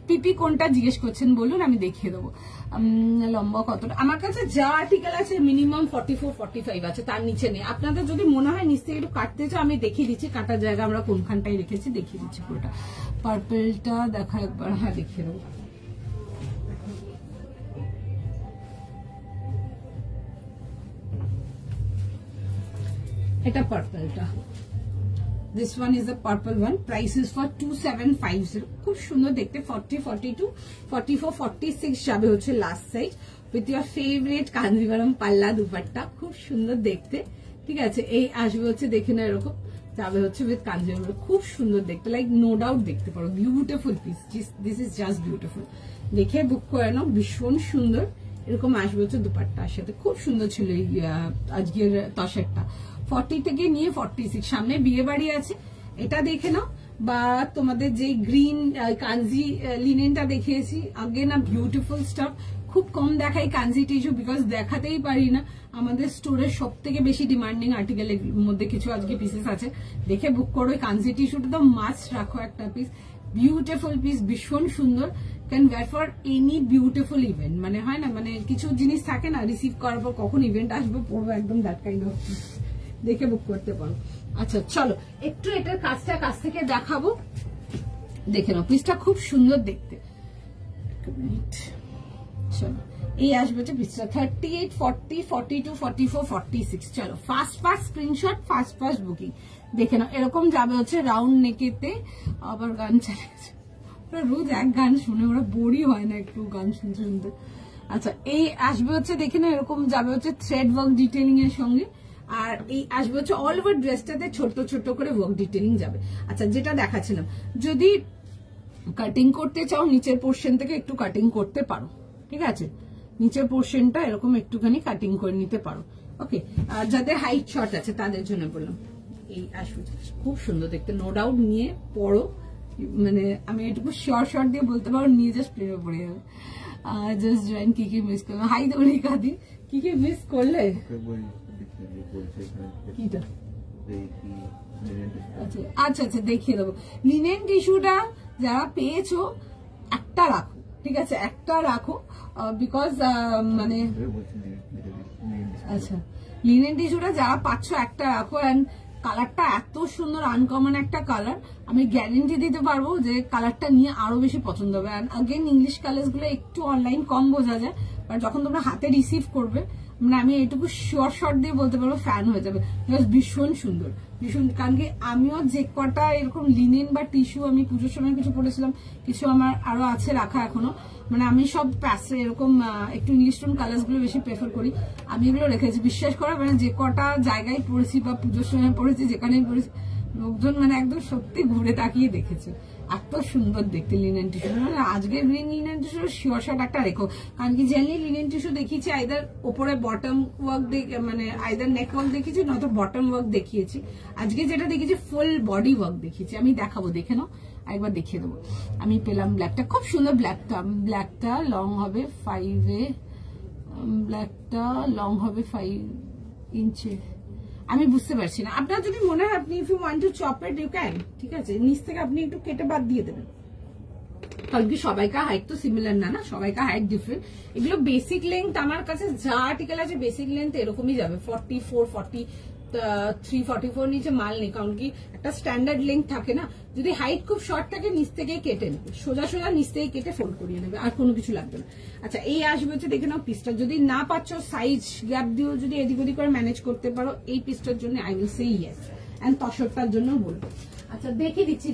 S1: পিপি কোনটা জিজ্ঞেস করছেন বলুন, আমি দেখিয়ে দেবো। লম্বা কতটা, আমার কাছে যা আর্টিকেল আছে মিনিমাম 44, 45 আছে, তার নিচে নেই। আপনাদের যদি মনে হয় নিচ থেকে একটু কাটতে চাও, আমি দেখিয়ে দিচ্ছি কাটার জায়গা আমরা কোনখানটায় রেখেছি, দেখিয়ে দিচ্ছি পুরোটা। পার্পলটা দেখা একবার, হ্যাঁ দেখিয়ে দেবো। এটা পার্পলটা, this one is the purple one, price is for 2750, খুব সুন্দর দেখতে। 40, 42, 44, 46 যাবে হচ্ছে last size, with your favourite Kanjivaram পাল্লা দুপাট্টা, খুব সুন্দর দেখতে, ঠিক আছে। এই আসবে হচ্ছে দেখে না এরকম, যাবে হচ্ছে উইথ কাঞ্জিভারম, খুব সুন্দর দেখতে, লাইক নো ডাউট দেখতে পারো, beautiful piece, this is just beautiful, দেখে বুক করে নাও, ভীষণ সুন্দর। এরকম আসবে হচ্ছে দুপাট্টার সাথে, খুব সুন্দর ছিল এই আজকের তসরটা। 40 থেকে নিয়ে 46, সামনে বিয়ে বাড়ি আছে, এটা দেখে নাও, বা তোমাদের যে গ্রিন কাঞ্জি লিনেনটা দেখিয়েছি আগে না, বিউটিফুল স্টাফ, খুব কম দেখাই কাঞ্জি টিস্যু, বিকজ দেখাতেই পারি না। আমাদের স্টোরের সব থেকে বেশি ডিমান্ডিং আর্টিকেলের মধ্যে কিছু আজকে পিসেস আছে, দেখে বুক করো। কাঞ্জি টিস্যুটা তো মাস্ট রাখো একটা পিস, বিউটিফুল পিস, ভীষণ সুন্দর, can wear for any beautiful event. মানে হয় না, মানে কিছু জিনিস থাকে না রিসিভ করার পর কখন ইভেন্ট আসবে পড়বো, একদম দ্যাট কাইন্ড অফ পিস, দেখে বুক করতে পারো। আচ্ছা চলো একটু এটার কাজটা কাছ থেকে দেখাবো, দেখে নাও। পিসটা খুব সুন্দর দেখতে। চলো এই আসবে পিসটা 38, 40, 42, 44, 46। চলো ফাস্ট স্ক্রিনশট, ফাস্ট বুকিং। দেখে নাও এরকম যাবে হচ্ছে রাউন্ড নেকেতে। আবার গান চালিয়েছে, ওরা রোজ এক গান শুনে, ওরা বোরই হয় না একটু গান শুনতে শুনতে। আচ্ছা এই আসবে হচ্ছে দেখে নাও এরকম যাবে হচ্ছে থ্রেড ওয়ার্ক ডিটেইলিং এর সঙ্গে। আর এই আসবে হচ্ছে অল ওভার ড্রেসটাতে ছোট ছোট করে ওয়ার্ক ডিটেইলিং যাবে। আচ্ছা যেটা দেখাচ্ছিলাম, যদি কাটিং করতে চাও নিচের পোর্শন থেকে একটু কাটিং করতে পারো, ঠিক আছে, নিচের পোর্শনটা এরকম একটুখানি কাটিং করে নিতে পারো। ওকে, আর যাদের হাইট শর্ট আছে তাদের জন্য বললাম। এই আসবে খুব সুন্দর দেখতে, নো ডাউট নিয়ে পড়ো, মানে আমি এটুকু শর্ট দিয়ে বলতে পারো, নিয়ে জাস্ট প্রেমে পড়ে যাবে। জাস্ট জয়েন, কি কি মিস করলাম, হাই দৌড়িকা দি, কি কি মিস করলে কিটা? আচ্ছা আচ্ছা দেখিয়ে দেবো। লিনেন টিস্যুটা যারা পেয়েছো একটা রাখো, ঠিক আছে, একটা রাখো, বিকজ মানে আচ্ছা লিনেন টিস্যুটা যারা পাচ্ছ একটা রাখো। অ্যান্ড কালারটা এত সুন্দর, আনকমন একটা কালার, আমি গ্যারেন্টি দিতে পারবো যে কালারটা নিয়ে আরো বেশি পছন্দ হবে। অ্যান্ড আগেন ইংলিশ কালার্স গুলো একটু অনলাইন কম বোঝা যায়, বাট যখন তোমরা হাতে রিসিভ করবে, মানে আমি এটুকু শর্ট দিয়ে বলতে পারবো ফ্যান হয়ে যাবে, ভীষণ সুন্দর, ভীষণ। কারণ কি আমিও যে কটা এরকম লিনেন বা টিস্যু আমি পুজোর সময় কিছু পড়েছিলাম, কিছু আমার আরো আছে রাখা এখনো, মানে আমি সব প্যাসে এরকম একটু ইংলিশ টোন কালার্স গুলো বেশি প্রেফার করি, আমি এগুলো রেখেছি। বিশ্বাস করো, মানে যে কটা জায়গায় পড়েছি বা পুজোর সময় পড়েছি, যেখানেই পড়েছি, লোকজন মানে একদম সত্যি ঘুরে তাকিয়ে দেখেছে, এত সুন্দর দেখতে লিনেন টিস্যু। মানে আজকের লিনেন টিস্যু শিওর শট একটা রেখো, কারণ কি জেনারেলি লিনেন টিস্যু দেখিয়েছি আইদার ওপরে বটম ওয়ার্ক, মানে আইদার নেক ওয়ার্ক দেখিয়েছি, নয়তো বটম ওয়ার্ক দেখিয়েছি। আজকে যেটা দেখেছি ফুল বডি ওয়ার্ক দেখিয়েছি, আমি দেখাবো, দেখে নাও, একবার দেখিয়ে দেবো। আমি পেলাম ব্ল্যাকটা, খুব সুন্দর ব্ল্যাকটা লং হবে 5 ব্ল্যাকটা লং হবে 5 ইঞ্চে। আমি বুঝতে পারছি না, আপনার যদি মনে হয় আপনি if you want to chop it you can, ঠিক আছে, নিচ থেকে আপনি একটু কেটে বাদ দিয়ে দেবেন, কারণ কি সবাইকার হাইট তো সিমিলার না, সবাইকার হাইট ডিফারেন্ট। এগুলো বেসিক লেন্থ আমার কাছে যা আর্টিকেল আছে বেসিক লেন্থ এরকমই যাবে, 44, 43, 44 নিচে মাল নেই, কারণ কি একটা স্ট্যান্ডার্ড লেন্থ থাকে না। যদি হাইট খুব শর্ট থাকে নিচ থেকে কেটে নেবে, সোজা নিচ থেকে কেটে ফোল্ড করিয়ে নেবে, আর কোনো কিছু লাগবে না। আচ্ছা এই আসবে হচ্ছে দেখে নাও পিসটা, যদি না পাচ্ছ সাইজ গ্যাপ দিয়েও যদি এদিক ওদিক করে ম্যানেজ করতে পারো, এই পিসটার জন্য I will say yes, and তসরটার জন্য বলবো। আচ্ছা দেখে দিচ্ছি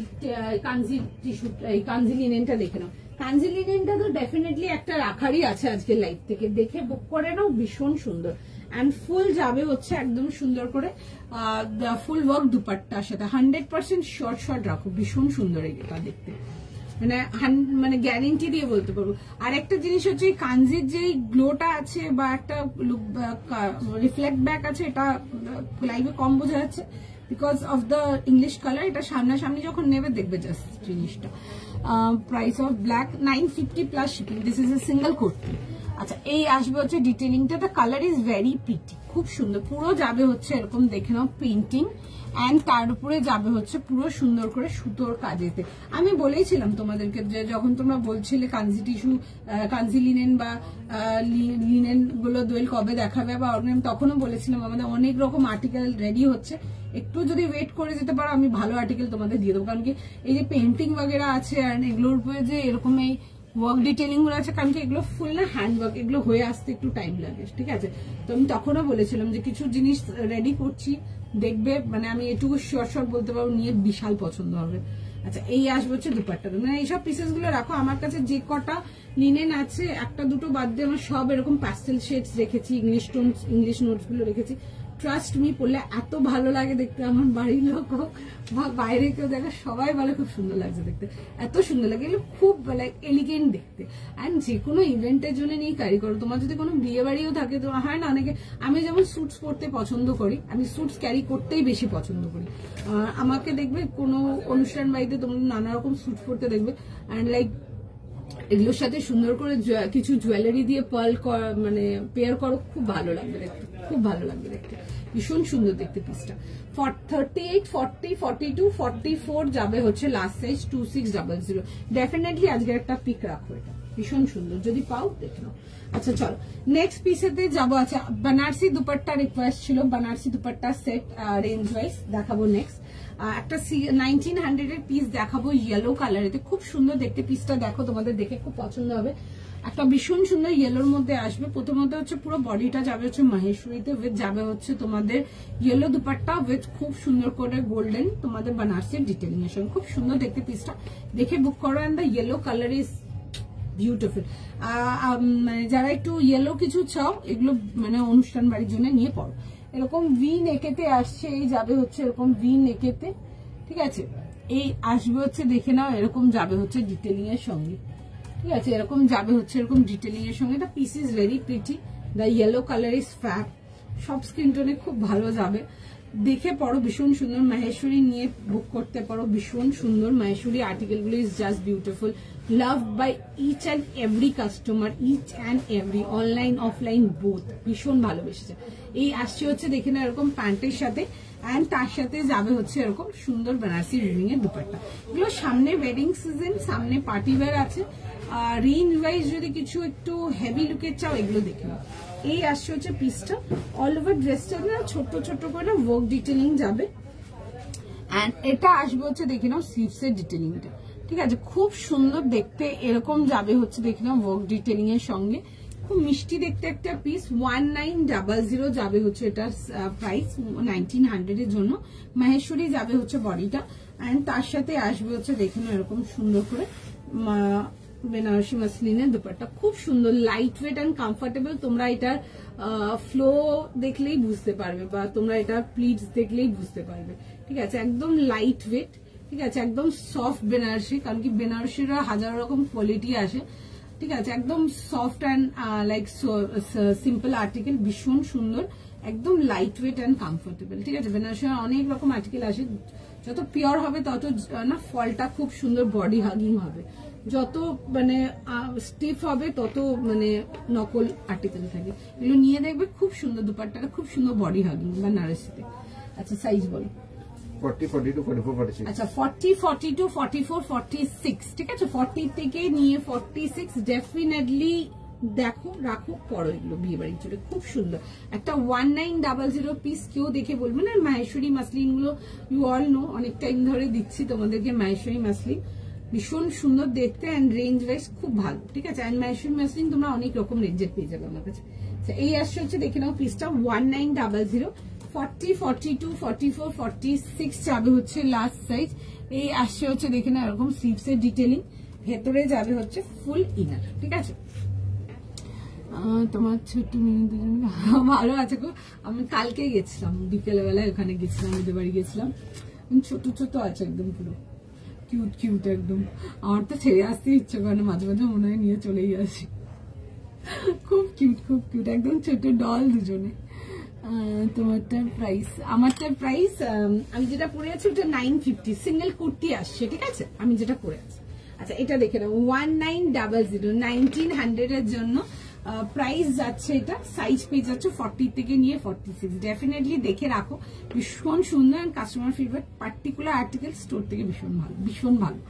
S1: কাঞ্জি টিস্যু, এই কাঞ্জি লিনেনটা দেখে নাও। কাঞ্জি লিনেনটা তো ডেফিনেটলি একটা রাখারই আছে আজকের লাইফ থেকে, দেখে বুক করে নাও, ভীষণ সুন্দর। এন্ড ফুল যাবে হচ্ছে একদম সুন্দর করে ফুল ওয়ার্ক দুপাট্টার সাথে, 100% শর্ট রাখো, ভীষণ সুন্দর এটা দেখতে, মানে গ্যারেন্টি দিয়ে বলতে পারবো। আর একটা জিনিস হচ্ছে কাঞ্জির যে গ্লোটা আছে বা একটা রিফ্লেক্ট ব্যাক আছে, এটা লাইভে কম বোঝা যাচ্ছে because of the English colour. এটা সামনাসামনি যখন নেবে দেখবে জাস্ট জিনিসটা। Price of black 950 plus shipping, this is a single kurti. আচ্ছা এই আসবে হচ্ছে ডিটেলিংটা, the colour is very pretty, খুব সুন্দর, পুরো যাবে হচ্ছে এরকম দেখে নাও পেন্টিং, এন্ড তার উপরে যাবে হচ্ছে পুরো সুন্দর করে সুতোর কাজেতে। আমি বলেইছিলাম তোমাদেরকে যে যখন তোমরা বলছিলে কাঞ্জি টিস্যু, কাঞ্জি লিনেন বা লিনেন গুলো দোয়েল কবে দেখাবে বা অর্গান, তখনও বলেছিলাম আমাদের অনেক রকম আর্টিকেল রেডি হচ্ছে, একটু যদি ওয়েট করে যেতে পারো আমি ভালো আর্টিকেল তোমাদের দিয়ে দেবো। কারণ কি এই যে পেন্টিং বাগেরা আছে আর এগুলোর উপরে যে এরকম এই ওয়ার্ক ডিটেলিং গুলো আছে, কারণ কি এগুলো ফুল না হ্যান্ড ওয়ার্ক, এগুলো হয়ে আসতে একটু টাইম লাগে, ঠিক আছে। তো আমি তখনও বলেছিলাম যে কিছু জিনিস রেডি করছি, দেখবে, মানে আমি এটুকু শর্ট বলতে পারবো, নিয়ে বিশাল পছন্দ হবে। আচ্ছা এই আসবে হচ্ছে দুপাট্টাটা, মানে এইসব পিসেস গুলো রাখো। আমার কাছে যে কটা লিনেন আছে একটা দুটো বাদ দিয়ে আমার সব এরকম প্যাস্টেল শেডস রেখেছি, ইংলিশ নোটস গুলো রেখেছি। ট্রাস্ট মি, পড়লে এত ভালো লাগে দেখতে, আমার বাড়ির লোক হোক বা বাইরে কেউ দেখে সবাই বলে খুব সুন্দর লাগছে দেখতে, এত সুন্দর লাগে, এগুলো খুব লাইক এলিগেন্ট দেখতে। অ্যান্ড যে কোনো ইভেন্টের জন্য নিয়ে ক্যারি করো, তোমার যদি কোনো বিয়ে বাড়িও থাকে তো হয় না অনেকে, আমি যেমন স্যুটস পরতে পছন্দ করি, আমি স্যুটস ক্যারি করতেই বেশি পছন্দ করি। আমাকে দেখবে কোনো অনুষ্ঠান বাড়িতে তোমরা নানা রকম স্যুটস পরতে দেখবে, অ্যান্ড লাইক এগুলোর সাথে সুন্দর করে কিছু জুয়েলারি দিয়ে পার্ল মানে পেয়ার করো, খুব ভালো লাগবে দেখতে, খুব ভালো লাগবে দেখতে, ভীষণ সুন্দর দেখতে পিসটা। 38, 40, 42, 44 যাবে হচ্ছে লাস্ট সাইজ 2600। ডেফিনেটলি আজকের একটা পিক রাখো, এটা ভীষণ সুন্দর, যদি পাও দেখে নাও। আচ্ছা চলো নেক্সট পিসেতে যাবো। আচ্ছা বানারসি দুপাট্টা রিকোয়েস্ট ছিল, Banarasi dupatta set range wise দেখাবো নেক্সট। একটা 1900 এর পিস দেখাবো ইয়েলো কালারেতে, খুব সুন্দর দেখতে পিসটা, দেখো তোমাদের দেখে খুব পছন্দ হবে। একটা ভীষণ সুন্দর ইয়েলোর মধ্যে আসবে। প্রথমত হচ্ছে পুরো বডিটা যাবে হচ্ছে মাহেশ্বরীতে, উইথ যাবে হচ্ছে তোমাদের ইয়েলো দুপাট্টা উইথ খুব সুন্দর করে গোল্ডেন তোমাদের বানারসির ডিটেলিং এর সঙ্গে, খুব সুন্দর দেখতে পিসটা, দেখে বুক করো। And the yellow colour is beautiful. যারা একটু ইয়েলো কিছু চাও, এগুলো মানে অনুষ্ঠান বাড়ির জন্য নিয়ে পড়ো। এরকম ভি নেকেতে আসছে, এই যাবে হচ্ছে এরকম ভি নেকেতে, ঠিক আছে। এই আসবে হচ্ছে দেখে নাও, এরকম যাবে হচ্ছে ডিটেলিং এর সঙ্গে, ঠিক আছে, এরকম যাবে হচ্ছে এরকম ডিটেলিং এর সঙ্গে। এটা piece is very pretty, the yellow colour is fab, সব স্কিন টোনে খুব ভালো যাবে, দেখে পড়ো, ভীষণ সুন্দর। মাহেশ্বরী নিয়ে বুক করতে পারো, ভীষণ সুন্দর। মাহেশ্বরী আর্টিকেল গুলো is just beautiful, loved by each and every customer, each and every, online offline both, ভীষণ ভালোবেসেছে। এই আসছে হচ্ছে দেখে না এরকম প্যান্টের সাথে, এন্ড তার সাথে যাবে হচ্ছে এরকম সুন্দর বেনারসি রিং এর দুপাট্টা। এগুলো সামনে ওয়েডিং সিজন, সামনে পার্টি ওয়্যার আছে। রেঞ্জ ওয়াইজ যদি কিছু একটু হেভি লুকের চাও, এগুলো দেখে নাও। এই আসছে হচ্ছে পিসটা, অল ওভার ড্রেসটা না ছোট্ট ছোট্ট করে ওয়ার্ক ডিটেলিং যাবে, এন্ড এটা আসবে হচ্ছে দেখে নাও স্লিভস এর ডিটেলিংটা, ঠিক আছে, খুব সুন্দর দেখতে, এরকম যাবে হচ্ছে দেখে নাও ওয়ার্ক ডিটেলিং এর সঙ্গে, খুব মিষ্টি দেখতে একটা পিস। 1900 যাবে হচ্ছে এটার প্রাইস, 1900 এর জন্য। মাহেশ্বরী যাবে হচ্ছে বডিটা, এন্ড তার সাথে আসবে হচ্ছে দেখে নাও এরকম সুন্দর করে বেনারসি মাসলিনের দুপাট্টা, খুব সুন্দর, লাইট ওয়েট এন্ড কমফোর্টেবল। তোমরা এটার ফ্লো দেখলেই বুঝতে পারবে, বা তোমরা এটার প্লিটস দেখলেই বুঝতে পারবে, ঠিক আছে, একদম লাইট ওয়েট, ঠিক আছে, একদম সফট বেনারসি, কারণ কি বেনারসিরা হাজার রকম কোয়ালিটি আসে, ঠিক আছে, একদম soft and like simple article, ভীষণ সুন্দর, একদম লাইট ওয়েট অ্যান্ড কমফোর্টেবল, ঠিক আছে। বেনারসির অনেক রকম আর্টিকেল আসে, যত পিওর হবে তত না ফলটা খুব সুন্দর বডি হাগিং হবে, যত মানে স্টিফ হবে তত মানে নকল আর্টিকেল থাকে। এগুলো নিয়ে দেখবে খুব সুন্দর, দুপাট্টাটা খুব সুন্দর বডি হাগিং বেনারসিতে। আচ্ছা সাইজ বলো।
S2: 40, 42, 44, 46।
S1: আচ্ছা 40, 42, 44, 46, ঠিক আছে, 40 থেকে নিয়ে 46 ডেফিনেটলি দেখো, রাখো, পরো, এগুলো বিয়ে বাড়ির জন্য খুব সুন্দর। একটা 1900 পিস, কেউ দেখে বলবে না মাহেশ্বরী মাসলিন গুলো, ইউ অল নো, অনেক টাইম ধরে দিচ্ছি তোমাদেরকে মাহেশ্বরী মাসলিন, ভীষণ সুন্দর দেখতে, অ্যান্ড রেঞ্জ ওয়াইজ খুব ভালো, ঠিক আছে। অ্যান্ড মাহেশ্বরী মাসলিন তোমরা অনেক রকম রেঞ্জের পেয়ে যাবে আমার কাছে। এই আসছে হচ্ছে দেখে নাও পিসটা 1900, 40, 42, 44, 46 যাবে হচ্ছে লাস্ট সাইজ। এই আসছে হচ্ছে দেখে না এরকম স্লিভস এর ডিটেলিং, ভেতরে যাবে হচ্ছে ফুল ইনার, ঠিক আছে। তোমার ছোট্ট ভালো আছে গো, আমি কালকে গেছিলাম বিকেল বেলায়, ওখানে গেছিলাম, ওদের বাড়ি গেছিলাম, ছোট ছোট আছে একদম পুরো কিউট কিউট একদম। আমার তো ছেড়ে আসতে ইচ্ছে করে না, মাঝে মাঝে মনে হয় নিয়ে চলেই আসি, খুব কিউট খুব কিউট, একদম ছোট ডল দুজনে। তোমারটা প্রাইস, আমারটা প্রাইস, আমি যেটা পরে আছি ওটা 950, সিঙ্গেল কুর্তি আসছে, ঠিক আছে, আমি যেটা পরে আছি। আচ্ছা এটা দেখে নাও 1900, 1900 এর জন্য প্রাইস যাচ্ছে, এটা সাইজ পেয়ে যাচ্ছে 40 থেকে নিয়ে 46, ডেফিনেটলি দেখে রাখো, ভীষণ সুন্দর, customer feedback, particular article store থেকে ভীষণ ভালো, ভীষণ ভালো,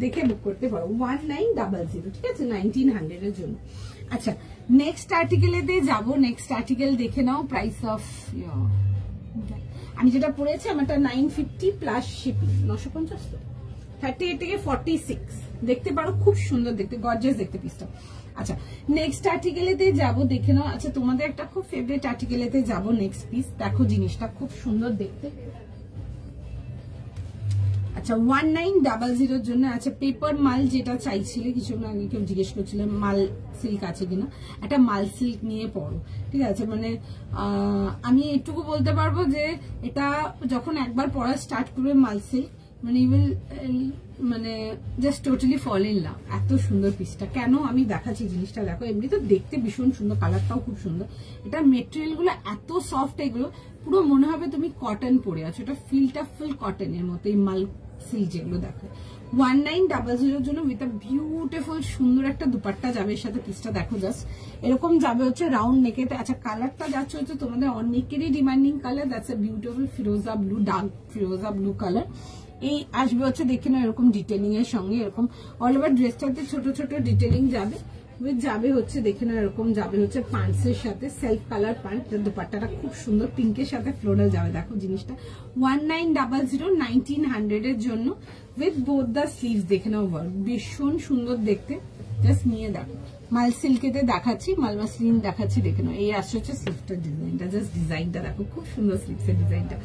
S1: দেখে বুক করতে পারো। 1900, ঠিক আছে, 1900 এর জন্য। আচ্ছা নেক্সট আর্টিকেলেতে যাবো, নেক্সট আর্টিকেল দেখে নাও, প্রাইস অফ, আমি যেটা পড়েছি আমারটা 950 প্লাস শিপিং, 950, 38 থেকে 46 দেখতে পারো, খুব সুন্দর দেখতে, গর্জিয়াস দেখতে পিসটা। আচ্ছা নেক্সট আর্টিকেলেতে যাবো, দেখে নাও। আচ্ছা তোমাদের একটা খুব ফেভারিট আর্টিকেলেতে যাবো, নেক্সট পিস, দেখো জিনিসটা খুব সুন্দর দেখতে। আচ্ছা 1900 এর জন্য আছে পেপার মাল, যেটা চাইছিলে কিছুক্ষণ আগে কেউ জিজ্ঞেস করছিলেন মাল সিল্ক আছে কিনা, একটা মাল সিল্ক নিয়ে পড়ো, ঠিক আছে। মানে আমি এটুকু বলতে পারবো যে এটা যখন একবার পড়া স্টার্ট করবে মাল সিল্ক, মানে ইউ উইল মানে just totally fall in love, এত সুন্দর পিসটা। কেন আমি দেখাচ্ছি জিনিসটা দেখো, এমনি তো দেখতে ভীষণ সুন্দর, কালারটাও খুব সুন্দর, এটার মেটেরিয়াল গুলো এত সফট, এগুলো পুরো মনে হবে তুমি কটন পরে আছো, এটা ফিলটা ফুল কটনের মতো, এই মাল সিল্ক যেগুলো দেখো 1900 জন্য উইথ আ বিউটিফুল সুন্দর একটা দুপাট্টা যাবে এর সাথে। পিসটা দেখো জাস্ট এরকম যাবে হচ্ছে রাউন্ড নেকেতে। আচ্ছা কালারটা যাচ্ছে হচ্ছে তোমাদের অনেকেরই demanding colour, that's a beautiful Firoza blue, dark Firoza blue colour. এই আসবে হচ্ছে দেখে না এরকম ডিটেলিং এর সঙ্গে, এরকম অল ওভার ড্রেসটাতে ছোট ছোট ডিটেলিং যাবে, যাবে হচ্ছে দেখে না এরকম যাবে হচ্ছে প্যান্টস এর সাথে সেলফ কালার প্যান্ট। দুপাট্টাটা খুব সুন্দর পিঙ্কের সাথে ফ্লোরাল যাবে। দেখো জিনিসটা 1900 1900 এর জন্য উইথ বোথ দা স্লিভস। দেখে নাও ওয়ার্ক ভীষণ সুন্দর দেখতে, জাস্ট নিয়ে দেখো। মাল সিল্কেতে দেখাচ্ছি, মাল মাসলিন দেখাচ্ছি, দেখে নাও। এই আসছে হচ্ছে স্লিভটার ডিজাইনটা, জাস্ট ডিজাইনটা দেখো খুব সুন্দর স্লিভসের ডিজাইনটা।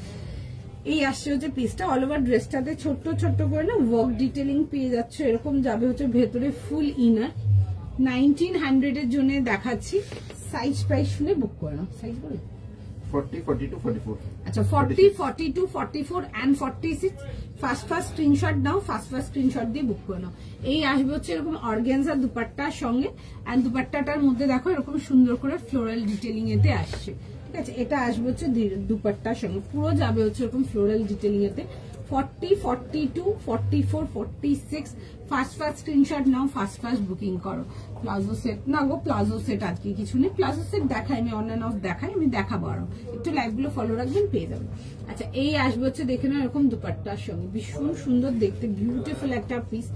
S1: এই আসছে হচ্ছে পিসটা অল ওভার ড্রেসটাতে ছোট্ট ছোট্ট করে না ওয়ার্ক ডিটেলিং পেয়ে যাচ্ছে, এরকম যাবে হচ্ছে ভেতরে ফুল ইনার। 1900 এর জন্য দেখাচ্ছি। সাইজ প্রাইস শুনে বুক করে নাও। সাইজ বলো
S2: 40 42 44।
S1: আচ্ছা 40 42 44 and 46। First screenshot now, first screenshot দিয়ে বুক করে নাও। এই আসবে হচ্ছে এরকম অর্গানজা দুপাট্টার সঙ্গে, এন্ড দুপাট্টাটার মধ্যে দেখো এরকম সুন্দর করে ফ্লোরাল ডিটেলিং এতে আসছে, ঠিক আছে। এটা আসবে হচ্ছে দুপাট্টার সঙ্গে, পুরো যাবে হচ্ছে এরকম ফ্লোরাল ডিটেলিং এতে। 40 42 44 46 ফার্স্ট স্ক্রিনশট নাও, ফার্স্ট বুকিং করো। প্লাজো সেট না গো, প্লাজো সেট আজকে কিছু নেই, প্লাজো সেট দেখাই আমি, অন এন্ড অফ দেখাই আমি, দেখাবো আরো, একটু লাইভ গুলো ফলো রাখবেন পেয়ে যাবেন। আচ্ছা এই আসবে হচ্ছে দেখে নাও এরকম দুপাট্টার সঙ্গে, ভীষণ সুন্দর দেখতে বিউটিফুল একটা পিস।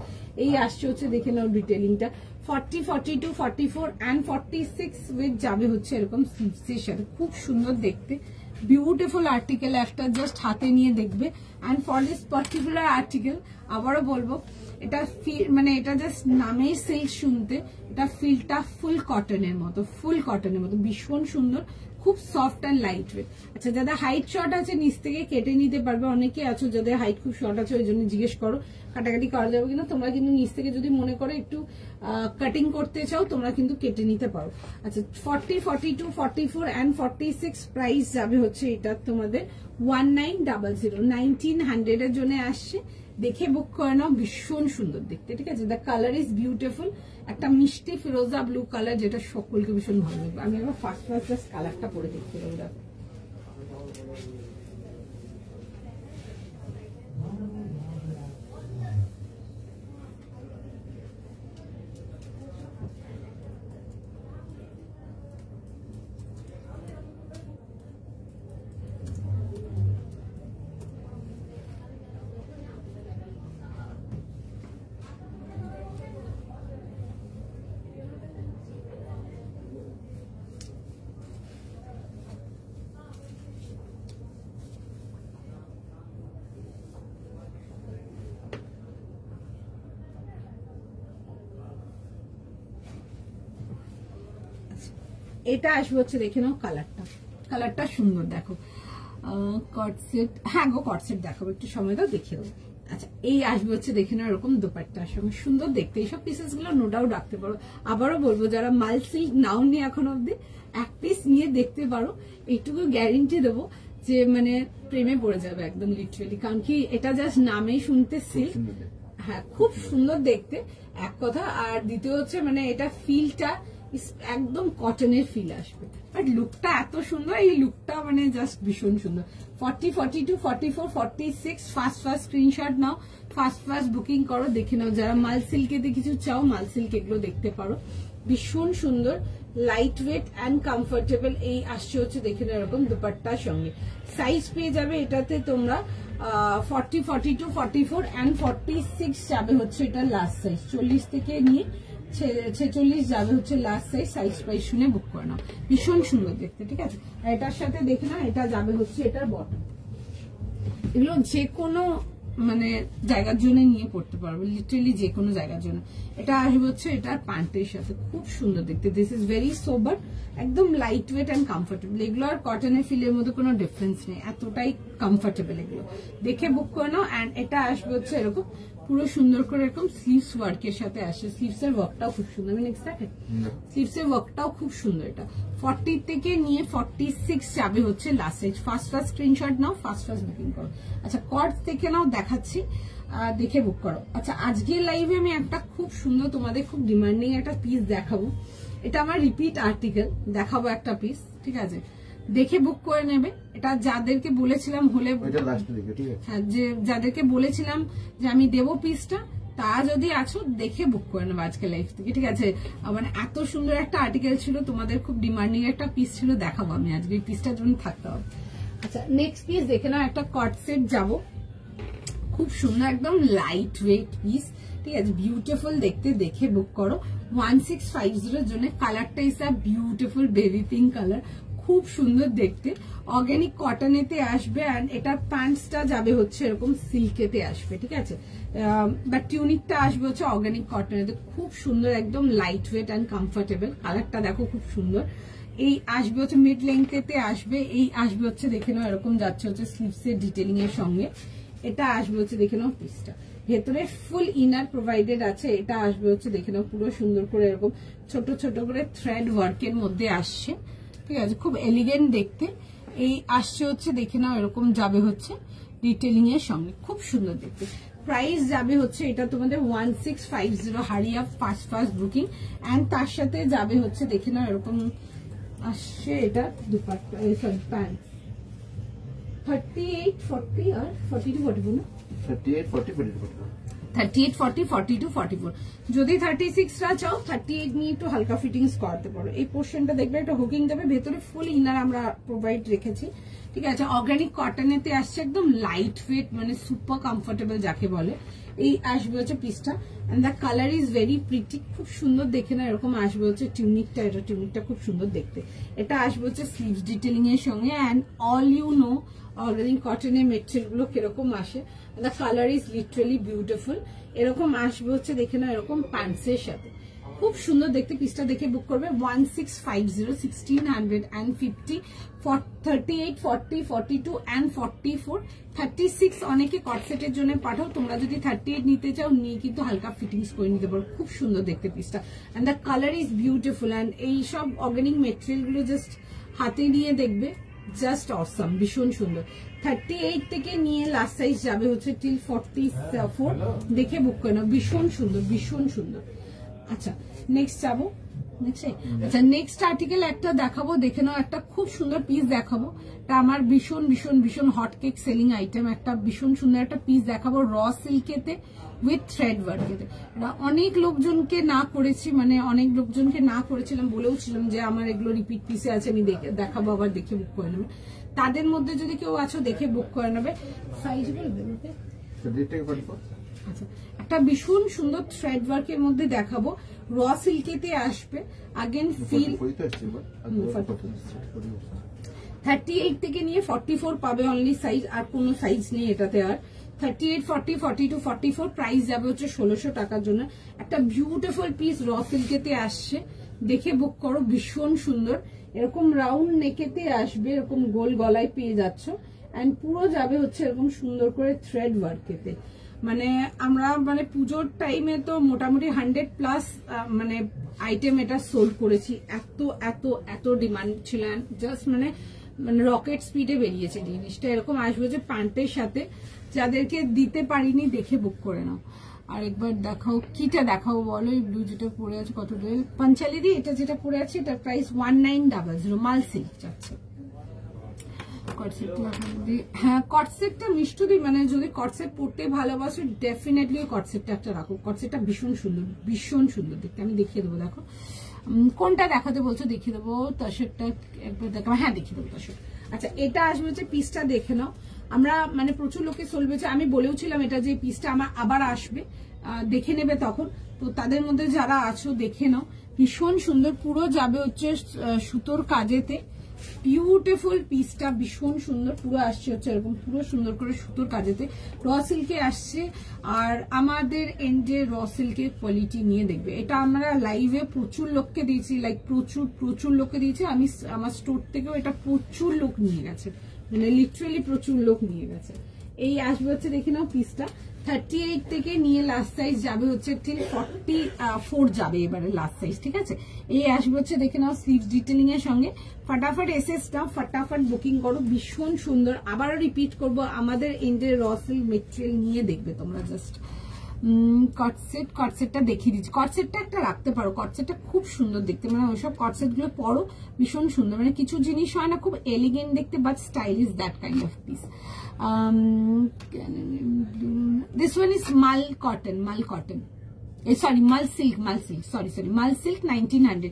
S1: এই আসছে হচ্ছে দেখে নাও ডিটেলিংটা 40 42 44 এন্ড 46 উইথ যাবে হচ্ছে এরকম স্লিভসের সাথে, খুব সুন্দর দেখতে বিউটিফুল আর্টিকেল একটা, জাস্ট হাতে নিয়ে দেখবে। And for this particular article আবারও বলবো, এটা মানে এটা জাস্ট নামেই সিল্ক শুনতে, এটা ফিলটা ফুল কটনের মতো, ফুল কটনের মতো ভীষণ সুন্দর, খুব সফট অ্যান্ড লাইট ওয়েট। আচ্ছা যাদের হাইট শর্ট আছে নিচ থেকে কেটে নিতে পারবে, অনেকে আছো যাদের হাইট খুব শর্ট আছে ওই জন্য জিজ্ঞেস করো কাটাকাটি করা যাবে কিনা। তোমরা কিন্তু নিচ থেকে যদি মনে করো একটু কাটিং করতে চাও তোমরা কিন্তু কেটে নিতে পারো। আচ্ছা 40 42 44 এন্ড 46 প্রাইস যাবে হচ্ছে এটা তোমাদের 1900 1900 এর জন্য আসছে। দেখে বুক করে নাও, ভীষণ সুন্দর দেখতে, ঠিক আছে। দ্য কালার ইজ বিউটিফুল, একটা মিষ্টি ফিরোজা ব্লু কালার, যেটা সকলকে ভীষণ ভালো লাগবে। আমি এবার ফার্স্ট কালারটা পরে দেখতে পাবো। দেখো এটা আসবে হচ্ছে দেখে নাও কালারটা, কালারটা সুন্দর দেখো। কটসেট, হ্যাঁ গো কটসেট দেখাবো, একটু সময় দাও দেখিয়ে দেবো। আচ্ছা এই আসবে হচ্ছে দেখে নাও এরকম দুপাট্টার সঙ্গে, সুন্দর দেখতে। এইসব পিসেস গুলো নো ডাউট রাখতে পারো। আবারও বলবো যারা মাল সিল্ক নাও নিয়ে এখন অব্দি এক পিস নিয়ে দেখতে পারো, এইটুকু গ্যারেন্টি দেবো যে মানে প্রেমে পড়ে যাবে একদম লিটারেলি। কারণ কি এটা জাস্ট নামেই শুনতে সিল্ক, হ্যাঁ খুব সুন্দর দেখতে এক কথা, আর দ্বিতীয় হচ্ছে মানে এটা ফিলটা একদম কটনের ফিল আসবে, বাট লুকটা এত সুন্দর, এই লুকটা মানে জাস্ট ভীষণ সুন্দর। 40 42 44 46 ফার্স্ট স্ক্রিনশট নাও, ফার্স্ট বুকিং করো, দেখে নাও। যারা মাল সিল্কেতে কিছু চাও মাল সিল্ক এগুলো দেখতে পারো, ভীষণ সুন্দর লাইট ওয়েট অ্যান্ড কমফোর্টেবল। এই আসছে হচ্ছে দেখে নাও এরকম দুপাট্টার সঙ্গে। সাইজ পেয়ে যাবে এটাতে তোমরা 40 42 44 এন্ড 46 যাবে হচ্ছে এটা লাস্ট সাইজ, 40 থেকে নিয়ে 46 যাবে হচ্ছে লাস্ট সাইজ। সাইজ প্রাইস শুনে বুক করে নাও, ভীষণ সুন্দর দেখতে, ঠিক আছে। আর এটার সাথে দেখে না এটা যাবে হচ্ছে এটার বটম। এগুলো যে কোনো মানে জায়গার জন্য নিয়ে পড়তে পারবে, লিটারালি যে কোনো জায়গার জন্য। এটা আসবে হচ্ছে এটার প্যান্টের সাথে, খুব সুন্দর দেখতে। দিস ইজ ভেরি সোবার, একদম লাইট ওয়েট অ্যান্ড কমফোর্টেবল। এগুলো আর কটনের ফিলের মধ্যে কোনো ডিফারেন্স নেই, এতটাই কমফোর্টেবল এগুলো। দেখে বুক করে নাও। অ্যান্ড এটা আসবে হচ্ছে এরকম পুরো সুন্দর করে এরকম স্লিভস ওয়ার্কের সাথে আসে, স্লিভস এর ওয়ার্কটাও খুব সুন্দর। আমি নেক্সট দেখেন স্লিভস এর ওয়ার্কটাও খুব সুন্দর। এটা 40 থেকে নিয়ে 46 যাবে হচ্ছে লাস্ট সাইজ। ফার্স্ট স্ক্রিনশট নাও, ফার্স্ট বুকিং করো। আচ্ছা কর্ড দেখে নাও, দেখাচ্ছি, দেখে বুক করো। আচ্ছা আজকের লাইভে আমি একটা খুব সুন্দর তোমাদের খুব ডিমান্ডিং একটা পিস দেখাবো। এটা আমার রিপিট আর্টিকেল, দেখাবো একটা পিস, ঠিক আছে। দেখে বুক করে নেবে। এটা যাদেরকে বলেছিলাম হলে হ্যাঁ, যে যাদেরকে বলেছিলাম যে আমি দেবো পিসটা, তা যদি আছো দেখে বুক করে নেবো আজকে লাইভ থেকে, ঠিক আছে। মানে এত সুন্দর একটা আর্টিকেল ছিল, তোমাদের খুব ডিমান্ডিং একটা পিস ছিল, দেখাবো আমি আজকে এই পিসটার জন্য থাকতে হবে। আচ্ছা নেক্সট পিস দেখে নাও, একটা কট সেট যাবো, খুব সুন্দর একদম লাইট ওয়েট পিস, ঠিক আছে, বিউটিফুল দেখতে, দেখে বুক করো। 1650 জন্য। কালারটা is a beautiful baby pink colour, খুব সুন্দর দেখতে, অর্গানিক কটনেতে আসবে। অ্যান্ড এটার প্যান্টসটা যাবে হচ্ছে এরকম সিল্কেতে আসবে, ঠিক আছে, বা টিউনিকটা আসবে হচ্ছে অর্গানিক কটনেতে, খুব সুন্দর একদম লাইট ওয়েট অ্যান্ড কমফোর্টেবল। কালারটা দেখো খুব সুন্দর। এই আসবে হচ্ছে মিড লেংথেতে আসবে, এই আসবে হচ্ছে দেখে নাও এরকম যাচ্ছে হচ্ছে স্লিভসের ডিটেলিং এর সঙ্গে। এটা আসবে হচ্ছে দেখে নাও পিসটা, ভেতরে ফুল ইনার প্রোভাইডেড আছে। এটা আসবে হচ্ছে দেখে নাও পুরো সুন্দর করে এরকম ছোট ছোট করে থ্রেড ওয়ার্কের মধ্যে আসছে, ঠিক আছে, খুব এলিগেন্ট দেখতে। এই আসছে হচ্ছে দেখে নাও এরকম যাবে হচ্ছে ডিটেলিং এর সঙ্গে, খুব সুন্দর দেখতে। প্রাইস যাবে হচ্ছে এটা তোমাদের 1650, hurry up fast booking. And তার সাথে যাবে হচ্ছে দেখে নাও এরকম আসছে এটা দুপাট্টা, সরি প্যান্ট 38, 40 আর 42, 44 না,
S2: 38, 40, 42,
S1: 38, 40, 42, 44। যদি 36টা চাও 38 নিয়ে একটু হালকা ফিটিংস করাতে পারো। এই পোর্শনটা দেখবে একটা হুকিং দেবে, ভেতরে ফুল ইনার আমরা প্রোভাইড রেখেছি, ঠিক আছে। অর্গানিক কটনেতে আসছে, একদম লাইট ওয়েট, মানে সুপার কমফোর্টেবল যাকে বলে। এই আসবে হচ্ছে পিসটা, and the colour is very pretty, খুব সুন্দর দেখে না। এরকম আসবে হচ্ছে টিউনিকটা, এটা টিউনিকটা খুব সুন্দর দেখতে। এটা আসবে হচ্ছে স্লিভস ডিটেলিং এর সঙ্গে। And all you know organic কটনের মেটেরিয়াল গুলো কিরকম আসে, the colour is literally beautiful. এরকম আসবে হচ্ছে দেখে না এরকম প্যান্টসের সাথে, খুব সুন্দর দেখতে। পিসটা দেখে বুক করবে 1650, 1650, 38, 40, 42 and 44, 36 অনেকে কটসেটের জন্য পাঠাও, তোমরা যদি 38 নিতে চাও নিয়ে কিন্তু হালকা ফিটিংস করে নিতে পারো, খুব সুন্দর দেখতে পিসটা। And the colour is beautiful. And এই সব অর্গানিক মেটেরিয়াল গুলো জাস্ট হাতে নিয়ে দেখবে, জাস্ট অসাম, ভীষণ সুন্দর। 38 থেকে নিয়ে লাস্ট সাইজ যাবে হচ্ছে টিল 44, দেখে বুক করে নাও, ভীষণ সুন্দর, ভীষণ সুন্দর। আচ্ছা নেক্সট যাবো, আচ্ছা নেক্সট আর্টিকেল একটা দেখাবো, দেখে নাও, একটা খুব সুন্দর পিস দেখাবো। এটা আমার ভীষণ ভীষণ ভীষণ হট কেক সেলিং আইটেম, একটা ভীষণ সুন্দর একটা পিস দেখাবো র সিল্কেতে উইথ থ্রেড ওয়ার্কেতে। অনেক লোকজনকে না করেছি, মানে অনেক লোকজনকে না করেছিলাম, বলেওছিলাম যে আমার এগুলো রিপিট পিসে আছে, আমি দেখাবো, আবার দেখে বুক করে নেবে। তাদের মধ্যে যদি কেউ আছো দেখে বুক করে নেবে। সাইজ বলে দেবে। আচ্ছা একটা ভীষণ সুন্দর থ্রেড ওয়ার্কের মধ্যে দেখাবো, র সিল্কেতে আসবে। আগেন ফিল 38 থেকে নিয়ে 44 পাবে অনলি সাইজ, আর কোনো সাইজ নেই এটাতে। আর 38, 40, 42, 44 প্রাইস যাবে হচ্ছে 1600 টাকার জন্য। একটা বিউটিফুল পিস র সিল্কেতে আসছে, দেখে বুক করো, ভীষণ সুন্দর। এরকম রাউন্ড নেকেতে আসবে, এরকম গোল গলায় পেয়ে যাচ্ছ। অ্যান্ড পুরো যাবে হচ্ছে এরকম সুন্দর করে থ্রেড ওয়ার্কেতে। মানে আমরা মানে পুজোর টাইমে তো মোটামুটি 100+ মানে আইটেম এটা সোল্ড করেছি, এত এত এত ডিমান্ড ছিল। জাস্ট মানে রকেট স্পিডে বেরিয়েছে জিনিসটা। এরকম আসবে যে প্যান্টের সাথে, যাদেরকে দিতে পারিনি দেখে বুক করে নাও। আর একবার দেখাও, কিটা দেখাও বলো, এই ব্লু যেটা পরে আছে কত রেল পাঞ্চালি দি, এটা যেটা পরে আছে এটার প্রাইস 1900, মাল সিল্ক যাচ্ছে। হ্যাঁ কটসেটটা মিষ্টুদি, মানে যদি কটসেট পরতে ভালোবাসো ডেফিনেটলি কটসেটটা একটা রাখো। কটসেটটা ভীষণ সুন্দর, ভীষণ সুন্দর দেখতে। আমি দেখিয়ে দেবো, দেখো কোনটা দেখাতে বলছো দেখিয়ে দেবো। তসরটা একবার দেখাবো, হ্যাঁ দেখিয়ে দেবো তসর। আচ্ছা এটা আসবে হচ্ছে পিসটা দেখে নাও। আমরা মানে প্রচুর লোকে চলবে, আমি বলেওছিলাম এটা যে পিসটা আমার আবার আসবে, দেখে নেবে তখন। তো তাদের মধ্যে যারা আছো দেখে নাও, ভীষণ সুন্দর, পুরো যাবে হচ্ছে সুতোর কাজেতে। বিউটিফুল পিসটা ভীষণ সুন্দর, পুরো আসছে হচ্ছে এরকম পুরো সুন্দর করে সুতোর কাজেতে, র সিল্কে আসছে। আর আমাদের এন্ডে র সিল্কের কোয়ালিটি নিয়ে দেখবে। এটা আমরা লাইভে প্রচুর লোককে দিয়েছি, লাইক প্রচুর প্রচুর লোককে দিয়েছি। আমি আমার স্টোর থেকেও এটা প্রচুর লোক নিয়ে গেছে, মানে লিটারালি প্রচুর লোক নিয়ে গেছে। এই আসবে হচ্ছে দেখে নাও পিসটা 38 থেকে নিয়ে লাস্ট সাইজ যাবে হচ্ছে ঠিক 44 যাবে এবারে লাস্ট সাইজ, ঠিক আছে। এই আসবে হচ্ছে দেখে নাও স্লিভস ডিটেলিং এর সঙ্গে। ফটাফট এসএসটা ফটাফট বুকিং করো, ভীষণ সুন্দর। আবারও রিপিট করবো, আমাদের এন্ডের র সিল্ক মেটেরিয়াল নিয়ে দেখবে তোমরা, জাস্ট কটসেটটা দেখিয়ে দিচ্ছি। কটসেটটা একটা রাখতে পারো, কটসেটটা খুব সুন্দর দেখতে, মানে ওইসব কটসেট গুলো পরো ভীষণ সুন্দর, মানে কিছু জিনিস হয় না খুব এলিগেন্ট দেখতে but stylish, that kind of piece. This one is মাল কটন, सॉरी मल सिल्क, सॉरी मल सिल्क 1900।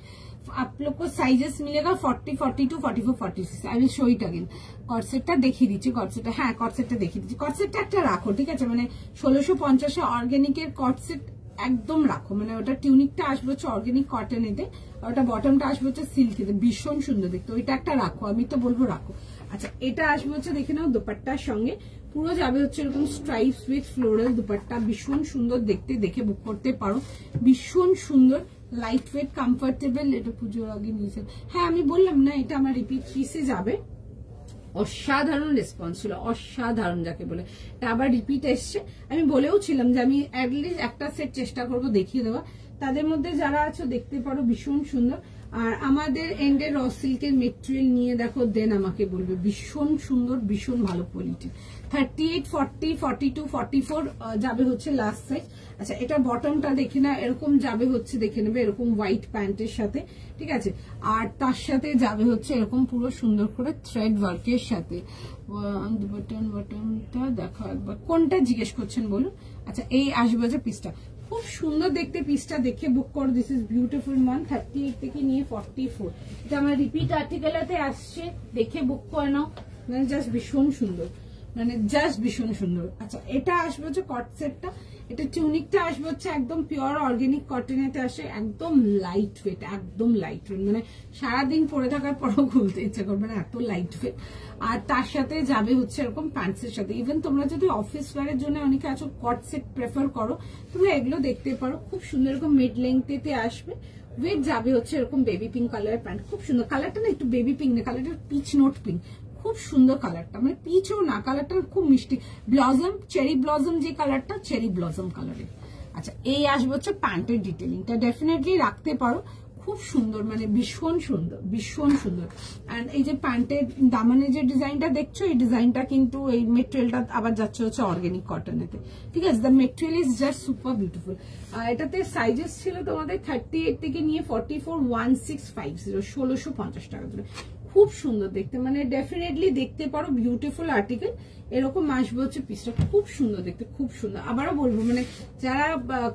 S1: आप लोग को साइजेस मिलेगा 40, 42, 44, 46। I will show it again. কটসেটটা দেখিয়ে দিচ্ছি, কটসেটটা, হ্যাঁ কটসেটটা দেখিয়ে দিচ্ছি। কটসেটটা একটা রাখো, ঠিক আছে, মানে 1650 অর্গানিকের কটসেট একদম রাখো, মানে ওটা টিউনিকটা আসবে হচ্ছে অর্গানিক কটনেতে, ওটা বটমটা আসবে হচ্ছে সিল্কেতে, ভীষণ সুন্দর দেখতে, ওইটা একটা রাখো, আমি তো বলবো রাখো। আচ্ছা এটা আসবে হচ্ছে দেখে নাও দুপাট্টার সঙ্গে, পুরো যাবে হচ্ছে এরকম স্ট্রাইপস উইথ ফ্লোরাল দুপাট্টা, ভীষণ সুন্দর দেখতে, দেখে বুক করতে পারো, ভীষণ সুন্দর, লাইট ওয়েট, কমফোর্টেবল। এটা পুজোর আগে নিয়েছে, হ্যাঁ আমি বললাম না এটা আমার রিপিট পিসে যাবে। অসাধারণ রেসপন্স ছিল, অসাধারণ যাকে বলে, এটা আবার রিপিট এসছে। আমি বলেও ছিলাম যে আমি অ্যাটলিস্ট একটা সেট চেষ্টা করবো দেখিয়ে দেওয়া, তাদের মধ্যে যারা আছো দেখতে পারো, ভীষণ সুন্দর। আর আমাদের এন্ডের র সিল্কের মেটেরিয়াল নিয়ে দেখো, দেন আমাকে বলবে, ভীষণ সুন্দর, ভীষণ ভালো কোয়ালিটি। 38, 40, 42, 44 যাবে হচ্ছে লাস্ট সাইজ। আচ্ছা এটা বটমটা দেখে না, এরকম যাবে হচ্ছে, দেখে নেবে এরকম হোয়াইট প্যান্টের সাথে, ঠিক আছে, আর তার সাথে যাবে হচ্ছে এরকম পুরো সুন্দর করে থ্রেড ওয়ার্কের সাথে। বটমটা দেখো একবার, কোনটা জিজ্ঞেস করছেন বলুন। আচ্ছা এই আসবে যে পিসটা, খুব সুন্দর দেখতে, পিসটা দেখে বুক করো। দিস ইজ বিউটিফুল মান, 38 থেকে নিয়ে 44, এটা আমার রিপিট আর্টিকেলেতে আসছে, দেখে বুক করে নাও, মানে জাস্ট ভীষণ সুন্দর, মানে জাস্ট ভীষণ সুন্দর। আচ্ছা এটা আসবে হচ্ছে কটসেটটা, এটা টিউনিকটা আসবে হচ্ছে একদম পিওর অর্গানিক কটনেতে আসে, একদম লাইট ওয়েট, একদম লাইট ওয়েট, মানে সারাদিন পরে থাকার পরও খুলতে ইচ্ছা করবে না, এত লাইট ওয়েট। আর তার সাথে যাবে হচ্ছে এরকম প্যান্টসের সাথে। ইভেন তোমরা যদি অফিস ওয়ারের জন্য অনেকে আছো কটসেট প্রেফার করো, তোমরা এগুলো দেখতে পারো, খুব সুন্দর এরকম মিড লেংথেতে আসবে। ওয়েট যাবে হচ্ছে এরকম বেবি পিঙ্ক কালারের প্যান্ট, খুব সুন্দর কালারটা না, একটু বেবি পিঙ্ক না, কালারটা পিচ নোট পিঙ্ক, খুব সুন্দর কালারটা, মানে পিচও না, কালারটা খুব মিষ্টি, ব্লজম, চেরি ব্লজম যে কালারটা, চেরি ব্লজম কালারের। আচ্ছা এই আসবে হচ্ছে প্যান্টের ডিটেলিংটা, ডেফিনেটলি রাখতে পারো, খুব সুন্দর, মানে ভীষণ সুন্দর, ভীষণ সুন্দর। এন্ড এই যে প্যান্টের দামানের যে ডিজাইনটা দেখছো, এই ডিজাইনটা কিন্তু এই মেটেরিয়ালটা আবার যাচ্ছে হচ্ছে অর্গানিক কটনেতে, ঠিক আছে, the material is just super beautiful. এটাতে সাইজেস ছিল তোমাদের 38 থেকে নিয়ে 44, 1650, 1650 টাকা ধরে, খুব সুন্দর দেখতে, মানে ডেফিনেটলি দেখতে পারো, বিউটিফুল আর্টিকেল। এরকম আসবে হচ্ছে পিসটা, খুব সুন্দর দেখতে, খুব সুন্দর। আবারও বলবো, মানে যারা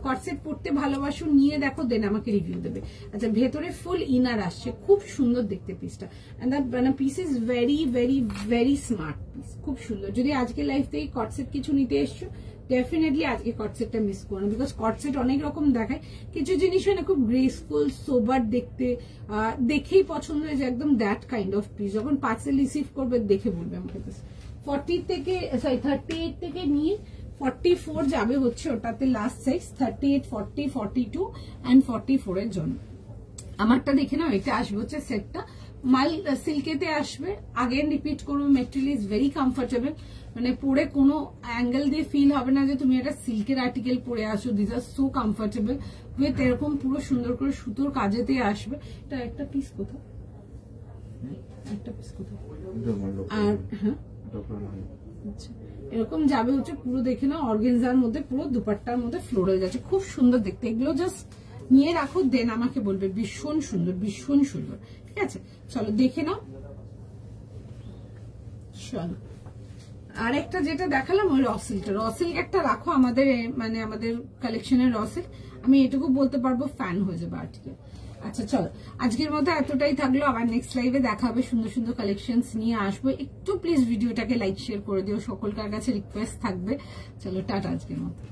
S1: কটসেট পরতে ভালোবাসো নিয়ে দেখো, দেন আমাকে রিভিউ দেবে। আচ্ছা ভেতরে ফুল ইনার আসছে, খুব সুন্দর দেখতে পিসটা, এন্ড দ্যাট মানে piece is very very very smart piece, খুব সুন্দর। যদি আজকে লাইফ থেকে কটসেট কিছু নিতে এসছো, ডেফিনেটলি আজকে কটসেটটা মিস করো না, বিকজ কটসেট অনেক রকম দেখায়, কিছু জিনিস হয় না খুব গ্রেসফুল সোবার দেখতে, দেখেই পছন্দ হয়ে যায়, একদম দ্যাট কাইন্ড অফ পিস। যখন পার্সেল রিসিভ করবে দেখে বলবে আমাকে। 40 থেকে সরি 38 থেকে নিয়ে 44 যাবে হচ্ছে ওটাতে লাস্ট সাইজ, 38, 40, 42 এন্ড 44 এর জন্য। আমারটা দেখে নাও, এটা আসবে হচ্ছে সেটটা মাল সিল্কেতে আসবে। আগেন রিপিট করবো, মেটেরিয়াল ইজ ভেরি কমফোর্টেবল, মানে পরে কোনো অ্যাঙ্গেল দিয়ে ফিল হবে না যে তুমি একটা সিল্কের আর্টিকেল পরে আসো। This are so comfortable with এরকম পুরো সুন্দর করে সুতোর কাজেতে আসবে। এটা একটা পিস কোথাও, একটা পিস কোথাও, আর হ্যাঁ আচ্ছা এরকম যাবে হচ্ছে পুরো, দেখে নাও অর্গানজার মধ্যে, পুরো দুপাট্টার মধ্যে ফ্লোরাল যাচ্ছে, খুব সুন্দর দেখতে। এগুলো জাস্ট নিয়ে রাখো, দেন আমাকে বলবে, ভীষণ সুন্দর, ভীষণ সুন্দর, ঠিক আছে। চলো দেখে নাও। চলো আরেকটা যেটা দেখালাম ওই রসিলটা, রসিল্ক একটা রাখো আমাদের, মানে আমাদের কালেকশনের রসিল্ক, আমি এটুকু বলতে পারবো ফ্যান হয়ে যাবে আর্টিকেল। আচ্ছা চলো আজকের মতো এতটাই থাকলো, আবার নেক্সট লাইভে দেখা হবে, সুন্দর সুন্দর কালেকশনস নিয়ে আসবো। একটু প্লিজ ভিডিওটাকে লাইক শেয়ার করে দিও, সকলকার কাছে রিকোয়েস্ট থাকবে। চলো টাটা আজকের মতো।